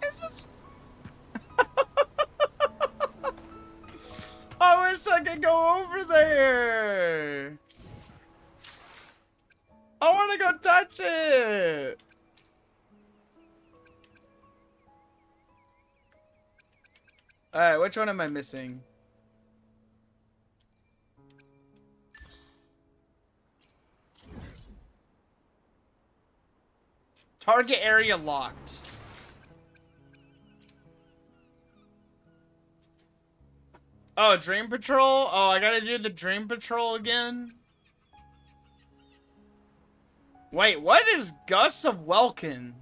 It's just... I wish I could go over there. I want to go touch it. Alright, which one am I missing? Target area locked. Oh, Dream Patrol? Oh, I gotta do the Dream Patrol again? Wait, what is Gus of Welkin?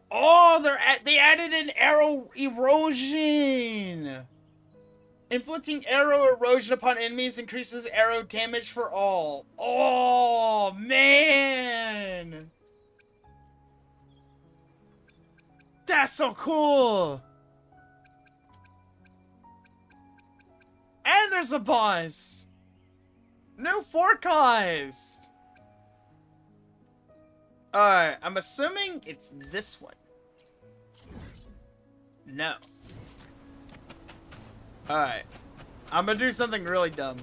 Oh, they added an arrow erosion! Inflicting arrow erosion upon enemies increases arrow damage for all. Oh, man! That's so cool! And there's a boss! New forecast! Alright, I'm assuming it's this one. No. Alright. I'm gonna do something really dumb.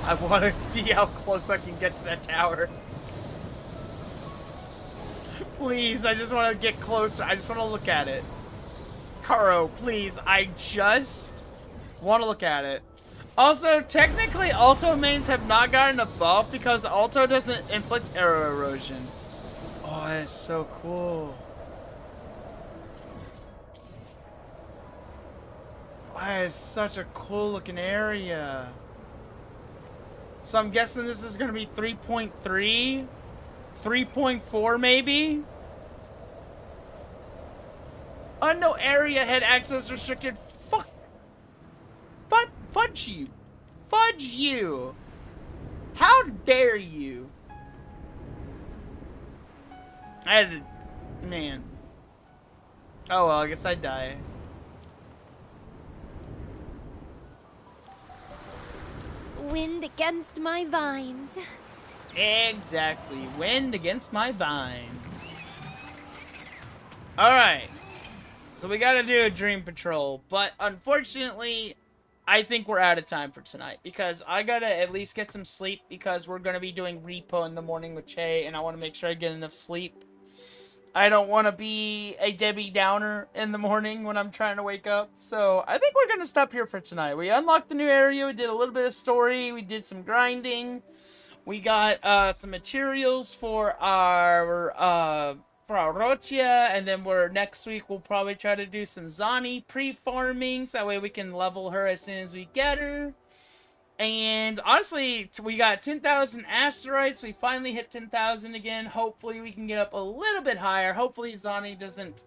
I wanna see how close I can get to that tower. Please, I just wanna get closer. I just wanna look at it. Karo, please, I just want to look at it. Also, technically, Alto mains have not gotten a buff because Alto doesn't inflict arrow erosion. Oh, that is so cool. That is such a cool looking area. So I'm guessing this is going to be 3.3? 3.4 maybe? No area had access restricted. Fudge you. Fudge you. How dare you? I had to... Man. Oh well, I guess I die. Wind against my vines. Exactly. Wind against my vines. Alright. So we gotta do a Dream Patrol, but unfortunately, I think we're out of time for tonight, because I gotta at least get some sleep, because we're gonna be doing repo in the morning with Che, and I want to make sure I get enough sleep. I don't want to be a Debbie Downer in the morning when I'm trying to wake up, so I think we're gonna stop here for tonight. We unlocked the new area, we did a little bit of story, we did some grinding, we got some materials for our Rochia, and then next week we'll probably try to do some Zani pre-farming, so that way we can level her as soon as we get her. And honestly, we got 10,000 Asterites, we finally hit 10,000 again. Hopefully we can get up a little bit higher. Hopefully Zani doesn't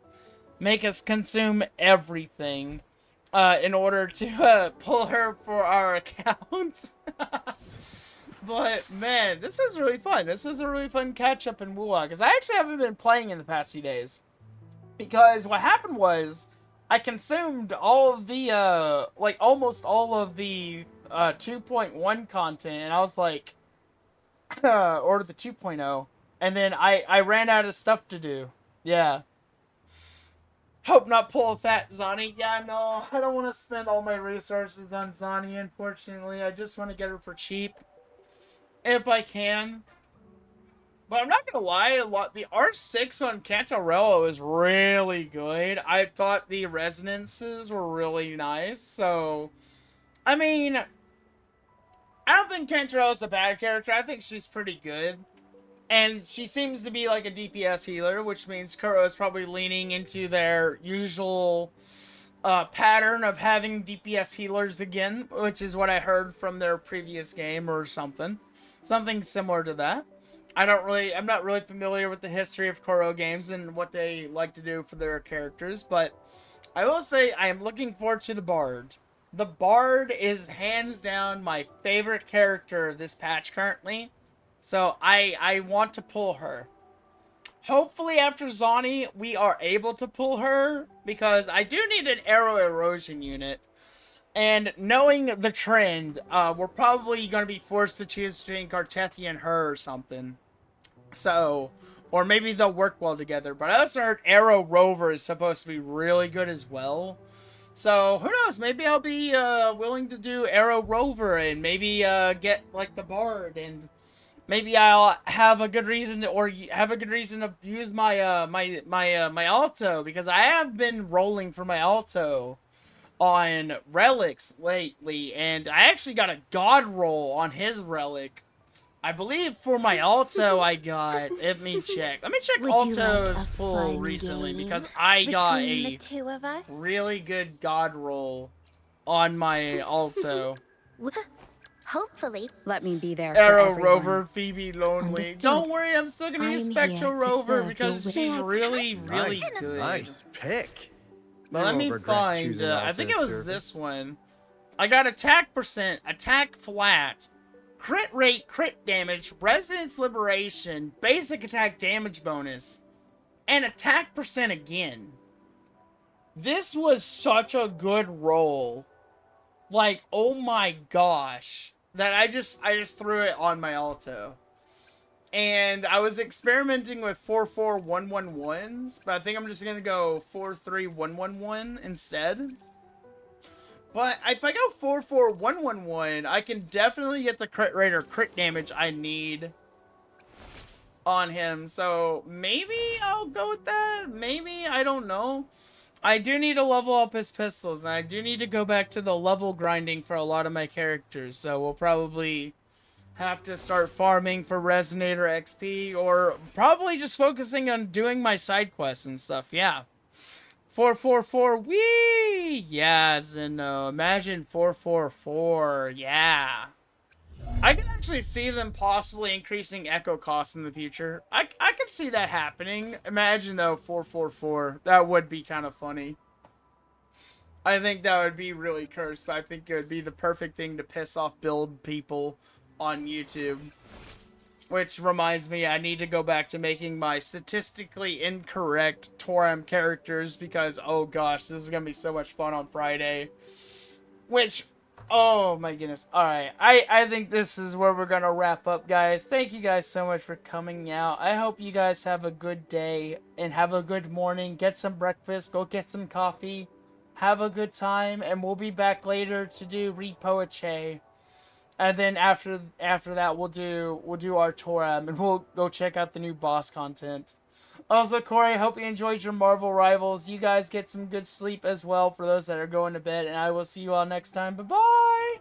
make us consume everything in order to pull her for our account. But, man, this is really fun. This is a really fun catch-up in Wuha, because I actually haven't been playing in the past few days. Because what happened was, I consumed all of the, like, almost all of the 2.1 content, and I was like, or the 2.0, and then I ran out of stuff to do. Yeah. Hope not pull a fat Zani. Yeah, no, I don't want to spend all my resources on Zani, unfortunately. I just want to get her for cheap. If I can. But I'm not gonna lie, the R6 on Cantarello is really good. I thought the resonances were really nice, so... I mean... I don't think Cantarello's a bad character, I think she's pretty good. And she seems to be like a DPS healer, which means Kuro is probably leaning into their usual... pattern of having DPS healers again, which is what I heard from their previous game or something. Something similar to that. I'm not really familiar with the history of Koro games and what they like to do for their characters, but I will say I am looking forward to the Bard. The Bard is hands down my favorite character of this patch currently, so I want to pull her. Hopefully after Zani we are able to pull her, because I do need an arrow erosion unit. And knowing the trend, we're probably going to be forced to choose between Cartethi and her or something. So, or maybe they'll work well together. But I also heard Arrow Rover is supposed to be really good as well. So, who knows? Maybe I'll be willing to do Arrow Rover and maybe get like the Bard, and maybe I'll have a good reason to, or have a good reason to use my my Alto, because I have been rolling for my Alto on relics lately, and I actually got a god roll on his relic. I believe for my Alto I got, let me check Would you like Alto's a full fun recently, game because I got between the a two of us? really good god roll on my Alto. Hopefully. Let me be there for Arrow everyone. Rover, Phoebe Lonely. Understood. Don't worry, I'm still gonna I use am Spectral here to Rover serve because your she's wish. really, really good. Nice pick. But You let won't me regret find, choosing I think it Alto's was this service. one. I got attack percent, attack flat, crit rate, crit damage, resonance liberation, basic attack damage bonus, and attack percent again. This was such a good roll. Like, oh my gosh. That I just threw it on my Alto. And I was experimenting with 44111s, but I think I'm just gonna go 43111 instead. But if I go 44111, I can definitely get the crit rate or crit damage I need on him. So maybe I'll go with that. Maybe, I don't know. I do need to level up his pistols, and I do need to go back to the level grinding for a lot of my characters. So we'll probably have to start farming for Resonator XP, or probably just focusing on doing my side quests and stuff. Yeah. 444, wee! Yeah, Zeno. Imagine 444. Yeah. I can actually see them possibly increasing echo costs in the future. I could see that happening. Imagine, though, 444. That would be kind of funny. I think that would be really cursed, but I think it would be the perfect thing to piss off build people on YouTube. Which reminds me, I need to go back to making my statistically incorrect Toram characters, because, oh gosh, this is going to be so much fun on Friday. Which, oh my goodness. Alright, I think this is where we're going to wrap up, guys. Thank you guys so much for coming out. I hope you guys have a good day and have a good morning. Get some breakfast, go get some coffee, have a good time, and we'll be back later to do Repoache. And then after that, we'll do Artorium, and we'll go check out the new boss content. Also, Corey, I hope you enjoyed your Marvel Rivals. You guys get some good sleep as well for those that are going to bed, and I will see you all next time. Bye-bye!